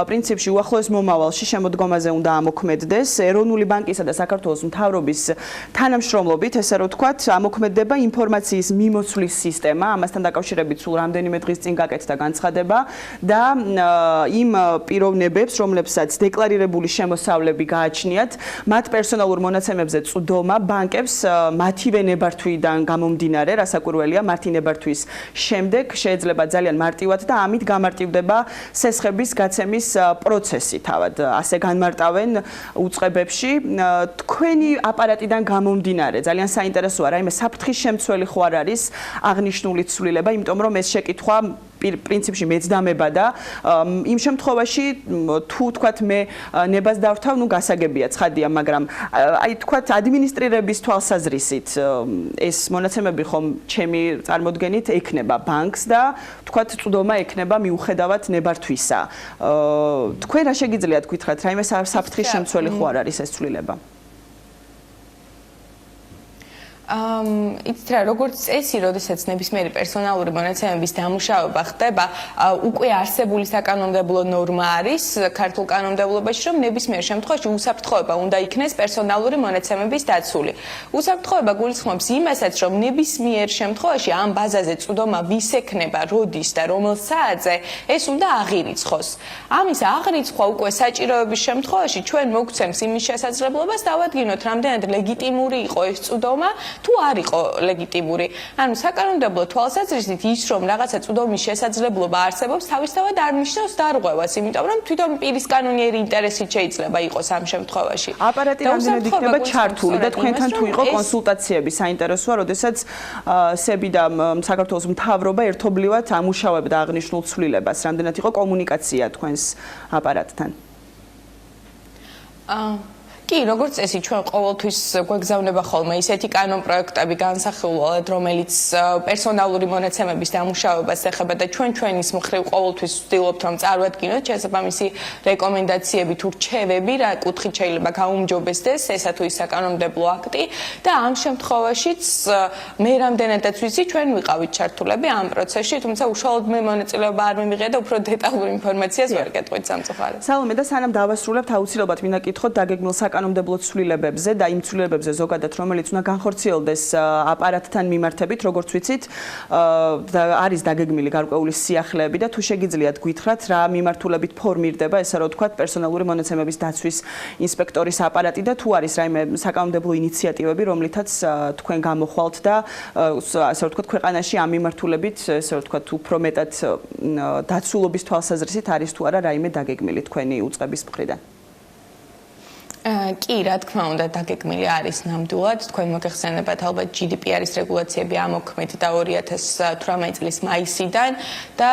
პრინციპში უახლოეს მომავალში შემოდგომაზე უნდა ამოქმედდეს. ეროვნული ბანკისა და საქართველოს მთავრობის თანამშრომლობით, ესე რომ ვთქვათ, ამოქმედდება ინფორმაციის მიმოცვლის სისტემა, ამასთან დაკავშირებით სულ რამდენიმე დღის წინ გაკეთდა განცხადება და იმ პიროვნებებს, რომლებსაც დეკლარირებული შემოსავლები გააჩნიათ, მათ პერსონალურ მონაცემებზე წვდომა ბანკებს მათივე ნებართვიდან გამომდინარე, რასაკვირველია, მათი ნებართვის შემდეგ შეიძლება ძალიან მარტივად და ამით გამარტივდება სესხების გაცემის პროცესი. თავად ასე განმარტავენ უწყებებში. თქვენი აპარატიდან გამომდინარე, ძალიან საინტერესოა, რაიმე საფრთხის შემცველი ხო არ არის აღნიშნული ცვლილება, იმიტომ რომ ეს შეკითხვა პრინციპში მეცდამება და იმ შემთხვევაში თუ თქვათ მე ნებას დავრთავ, ნუ გასაგებია, ცხადია, მაგრამ აი თქვათ ადმინისტრირების თვალსაზრისით ეს მონაცემები ხომ ჩემი წარმოდგენით ექნება ბანკს და თქვათ წვდომა ექნება მიუხედავად ნებართვისა. თქვენ რა შეგიძლიათ გითხრათ, რაიმე საფრთხის შემცველი ხო არ არის ეს ცვლილება? იცით რა, როგორც წესი, როდესაც ნებისმიერი პერსონალური მონაცემების დამუშავება ხდება, უკვე არსებული საკანონმდებლო ნორმა არის ქართულ კანონმდებლობაში, რომ ნებისმიერ შემთხვევაში უსაფრთხოება უნდა იქნეს პერსონალური მონაცემების დაცული. უსაფრთხოება გულისხმობს იმასაც, რომ ნებისმიერ შემთხვევაში ამ ბაზაზე წვდომა ვის ექნება, როდის და რომელ საათზე, ეს უნდა აღირიცხოს. ამის აღრიცხვა უკვე საჭიროების შემთხვევაში ჩვენ მოგცემს იმის შესაძლებლობას დავადგინოთ, რამდენად ლეგიტიმური იყო ეს წვდომა, თუ არ იყო ლეგიტიმური. ანუ საკანონმდებლო თვალსაზრისით ის, რომ რაღაცა წვდომის შესაძლებლობა არსებობს, თავისთავად არ ნიშნავს დარღვევას, იმიტომ რომ თვითონ პირის კანონიერი ინტერესით შეიძლება იყოს ამ შემთხვევაში. აპარატი რამდენად იქნება ჩართული და თქვენთან თუ იყო კონსულტაციები, საინტერესოა, როდესაც სები და საქართველოს მთავრობა ერთობლივად ამუშავებდა აღნიშნულ ცვლილებას, რამდენად იყო კომუნიკაცია თქვენს აპარატთან? კი, როგორც წესი, ჩვენ ყოველთვის გვეგზავნება ხოლმე ისეთი კანონპროექტები განსახილველად, რომელიც პერსონალური მონაცემების დამუშავებას ეხება და ჩვენის მხრივ ყოველთვის ვცდილობთ, რომ წარვადგინოთ შესაბამისი რეკომენდაციები თუ რჩევები, რა კუთხით შეიძლება გაუმჯობესდეს ესა თუ ის საკანონმდებლო აქტი და ამ შემთხვევაშიც მე რამდენადაც ვიცი, ჩვენ ვიყავით ჩართულები ამ პროცესში, თუმცა უშუალოდ მე მონაწილეობა არ მიმიღია და უფრო დეტალურ ინფორმაციას ვერ გეტყვით სამწუხაროდ. საუმე და სანამ დავასრულებთ, აუცილებლად მინდა გკითხოთ დაგეგმილ საკანონმდებლო ცვლილებებზე და იმ ცვლილებებზე ზოგადად, რომელიც უნდა განხორციელდეს აპარატთან მიმართებით, როგორც ვიცით, არის დაგეგმილი გარკვეული სიახლეები და თუ შეგიძლიათ გითხრათ, რა მიმართულებით ფორმირდება, ესე რომ ვთქვათ, პერსონალური მონაცემების დაცვის ინსპექტორის აპარატი და თუ არის რაიმე საკანონმდებლო ინიციატივები, რომლითაც თქვენ გამოხვალთ და ასე რომ ვთქვათ, ქვეყანაში ამ მიმართულებით, ესე რომ ვთქვათ, უფრო მეტად დაცულობის თვალსაზრისით არის თუ არა რაიმე დაგეგმილი თქვენი უწყების მხრიდან? კი, რა თქმა უნდა, დაგეგმილი არის ნამდვილად. თქვენ მოგეხსენებათ ალბათ GDPR-ის რეგულაციები ამოქმედ და 2018 წლის მაისიდან და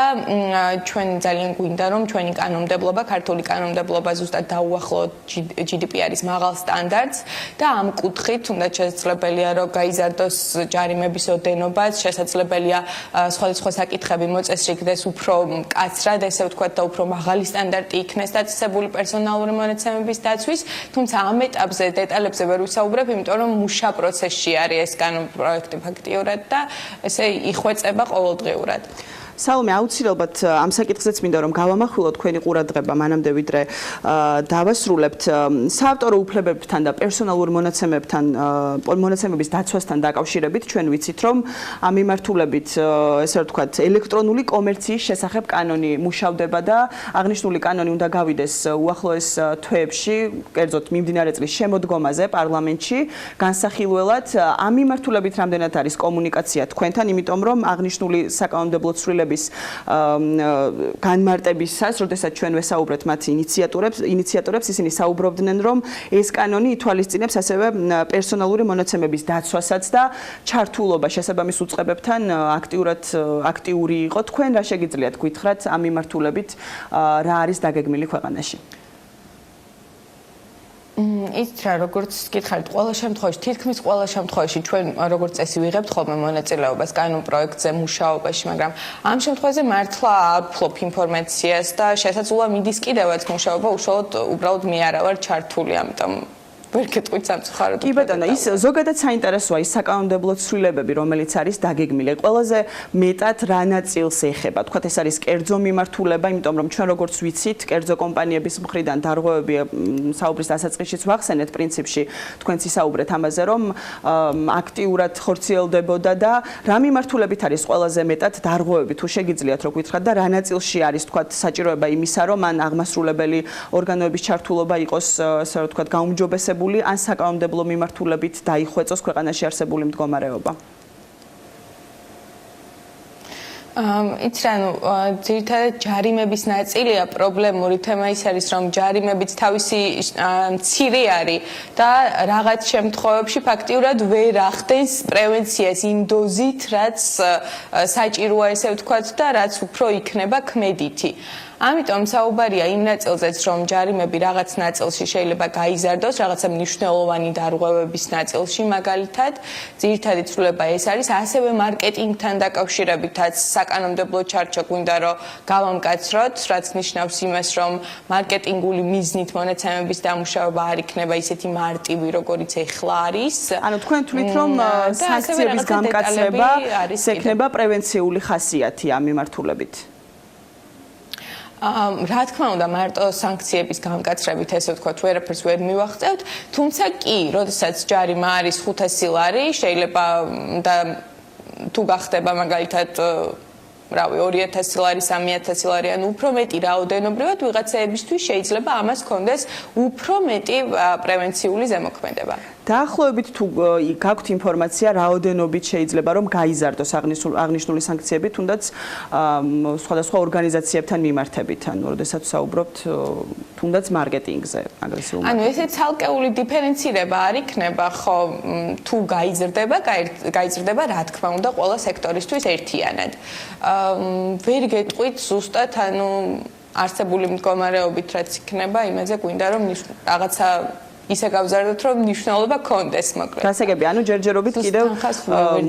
ჩვენ ძალიან გვინდა, რომ ჩვენი კანონმდებლობა, ქართული კანონმდებლობა ზუსტად დაუახლოვოთ GDPR-ის მაღალ სტანდარტს და ამ კუთხით უნდა შესაძლებელია, რომ გაიზარდოს ჯარიმების ოდენობაც, შესაძლებელია სხვადასხვა საკითხები მოწესრიგდეს უფრო მკაცრად, ესე ვთქვათ, და უფრო მაღალი სტანდარტი იქნეს დაწესებული პერსონალური მონაცემების დაცვის. თუმცა ამ ეტაპზე დეტალებზე ვერ ვისაუბრებ, იმიტომ რომ მუშა პროცესში არის ეს კანონპროექტი ფაქტიურად და ესე იხვეწება ყოველდღიურად. სალომე, აუცილებლად ამ საკითხზეც მინდა რომ გავამახვილოთ თქვენი ყურადღება მანამდე ვიდრე დავასრულებთ საავტორო უფლებებთან და პერსონალური მონაცემების დაცვასთან დაკავშირებით ჩვენ ვიცით რომ ამ მიმართულებით ესე ვთქვათ ელექტრონული კომერციის შესახებ კანონი მუშავდება და აღნიშნული კანონი უნდა გავიდეს უახლოეს თვეებში, კერძოდ მიმდინარე წლის შემოდგომაზე პარლამენტში განსახილველად ამ მიმართულებით რამდენად არის კომუნიკაცია თქვენთან, იმიტომ რომ აღნიშნული საკანონმდებლო ცვლილების განმარტებისას, როდესაც ჩვენ ვესაუბრეთ მათ ინიციატორებს, ისინი საუბრობდნენ, რომ ეს კანონი ითვალისწინებს ასევე პერსონალური მონაცემების დაცვასაც და ჩართულობა შესაბამის უწყებებთან აქტიური იყო. თქვენ რა შეგიძლიათ გითხრათ ამ მიმართულებით, რა არის დაგეგმილი ქვეყანაში? ის რა როგორც გითხარით, ყველა შემთხვევაში, თითქმის ყველა შემთხვევაში ჩვენ როგორც წესი ვიღებთ ხოლმე მონაწილეობას კანონ პროექტზე მუშაობაში, მაგრამ ამ შემთხვევაზე მართლა არ ვფლობ ინფორმაციას და შესაძლოა მიდის კიდევაც მუშაობა, უშუალოდ უბრალოდ მე არა ვარ ჩართული, ამიტომ ვერ გეტყვით სამწუხაროდ. კი ბატონო, ის ზოგადად საინტერესოა ის საკანონმდებლო ცვლილებები, რომელიც არის დაგეგმილი. ყველაზე მეტად რა ნაწილს ეხება? თქვათ ეს არის კერძო მიმართულება, იმიტომ რომ ჩვენ როგორც ვიცით, კერძო კომპანიების მხრიდან დარღვევები საუბრის დასაწყისშიც ვახსენეთ პრინციპში, თქვენც ისაუბრეთ ამაზე, რომ აქტიურად ხორციელდებოდა და რა მიმართულებით არის ყველაზე მეტად დარღვევები, თუ შეგიძლიათ რო გითხრათ და რა ნაწილში არის თქვათ საჭიროება იმისა, რომ ან აღმასრულებელი ორგანოების ჩართულობა იყოს, ასე რომ თქვათ, გაუმჯობესებული ან საკანონმდებლო მიმართულებით დაიხვეწოს ქვეყანაში არსებული მდგომარეობა. იცი რა, ძირითადად ჯარიმების ნაწილია პრობლემური თემა ის არის, რომ ჯარიმებიც თავისი მცირე არის და რაღაც შემთხვევებში ფაქტიურად ვერ ახდენს პრევენციას იმ დოზით, რაც საჭიროა ესე ვთქვათ და რაც უფრო იქნება ქმედითი. ამიტომ საუბარია იმ ნაწილზეც, რომ ჯარიმები რაღაც ნაწილში შეიძლება გაიზარდოს, რაღაცა მნიშვნელოვანი დარღვევების ნაწილში მაგალითად, ძირითადი ცვლილება ეს არის, ასევე მარკეტინგთან დაკავშირებითაც საკანონმდებლო ჩარჩო გვინდა რომ გავამკაცროთ, რაც ნიშნავს იმას, რომ მარკეტინგული მიზნით მონაცემების დამუშავება არ იქნება ისეთი მარტივი, როგორიც ეხლა არის. ანუ თქვენ თვლით, რომ სანქციების გამკაცრება ექნება პრევენციული ხასიათი ამ მიმართულებით? რა თქმა უნდა, მარტო სანქციების გამკაცრებით ესე ვთქვათ, ვერაფერს ვერ მივახწევთ, თუმცა კი, როდესაც ჯარიმა არის 500 ლარი, შეიძლება და თუ გახდება მაგალითად რავი 2000 ლარი, 3000 ლარი, ანუ უფრო მეტი რაოდენობრივად ვიღაცაებისთვის შეიძლება ამას ჰქონდეს უფრო მეტი პრევენციული ზემოქმედება. დაახლოებით თუ გაქვთ ინფორმაცია, რაოდენობით შეიძლება რომ გაიზარდოს აღნიშნული სანქციები, თუნდაც სხვადასხვა ორგანიზაციებთან მიმართებით, ანუ როდესაც საუბრობთ თუნდაც მარკეტინგზე, აგრესიულ ანუ ესე ცალკეული დიფერენცირება არ იქნება, ხო, თუ გაიზრდება, რა თქმა უნდა, ყველა სექტორისთვის ერთიანად. ვერ გეტყვით ზუსტად, ანუ არსებული მდგომარეობით რაც იქნება, იმაზე გვინდა რომ რაღაცა ისე გავზარდოთ, რომ მნიშვნელობა კონდეს მოკლედ. გასაგები, ანუ ჯერჯერობით კიდევ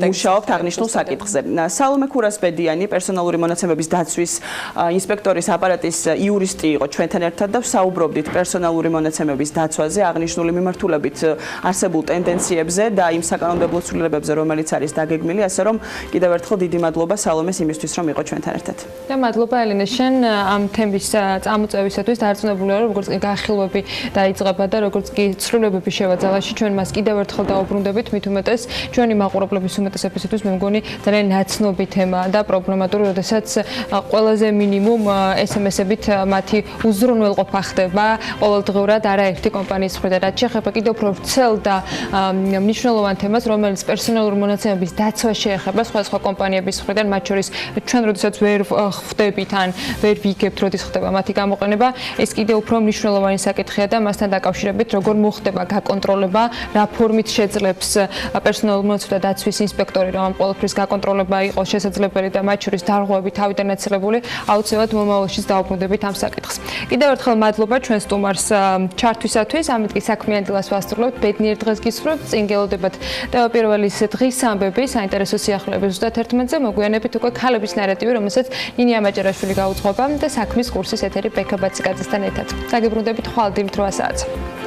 მუშაობთ აღნიშნულ საკითხზე. სალომე ქურასბედიანი, პერსონალური მონაცემების დაცვის ინსპექტორის აპარატის იურისტი იყო ჩვენთან ერთად და ვსაუბრობდით პერსონალური მონაცემების დაცვაზე, აღნიშნული მიმართულებით არსებულ ტენდენციებზე და იმ საკანონმდებლო ცვლილებებზე, რომელიც არის დაგეგმილი, ასე რომ კიდევ ერთხელ დიდი მადლობა სალომეს იმისთვის, რომ იყო ჩვენთან ერთად. და მადლობა ელინე, შენ ამ თემის წამოწევისათვის დარწმუნებული ვარ, როგორც განხილვები დაიწყება და როგორც კი ცვლილებების შევაძალაში ჩვენ მას კიდევ ერთხელ დაუბრუნდებით, მით უმეტეს ჩვენი მაყურებლების უმეტესობისათვის მე მგონი ძალიან ნაცნობი თემაა და პრობლემატური, როდესაც ყველაზე მინიმუმ SMS-ებით მათი უზრუნველყოფა ხდება ყოველდღიურად არაერთი კომპანიის მხრიდან. რაც შეეხება კიდევ უფრო ვრცელ და მნიშვნელოვან თემას, რომელიც პერსონალური მონაცემების დაცვას შეეხება სხვადასხვა კომპანიების მხრიდან, მათ შორის ჩვენ როდესაც ვერ ხვდებით ან ვერ ვიგებთ, როდის ხდება მათი გამოყენება, ეს კიდევ უფრო მნიშვნელოვანი საკითხია და მასთან დაკავშირებით როგორ მოხდება გაკონტროლება, რა ფორმით შეძლებს პერსონალური მონაცემთა დაცვის ინსპექტორი, რომ ამ ყველაფრის გაკონტროლება იყოს შესაძლებელი და მათ შორის დარღვევები თავიდან აცილებული, აუცილებლად მომავალშიც დაუბრუნდებით ამ საკითხს. კიდევ ერთხელ მადლობა ჩვენ სტუმარს ჩართვისათვის, ამით კი საქმიანი დილას ვასწრებთ, ბედნიერ დღეს გისურვებთ, წინ გელოდებათ პირველი დღის ამბები, საინტერესო სიახლეები ზუსტად 11-ზე, მოგვიანებით უკვე ქალების ნარატივი, რომელსაც ნინი ამაჭერაშვილი გაუძღვება და საქმის კურსის ეთერი ბექა ბაციკაძესთან ერთად. დაგებრუნდებით ხვალ დილით 8 საათზე.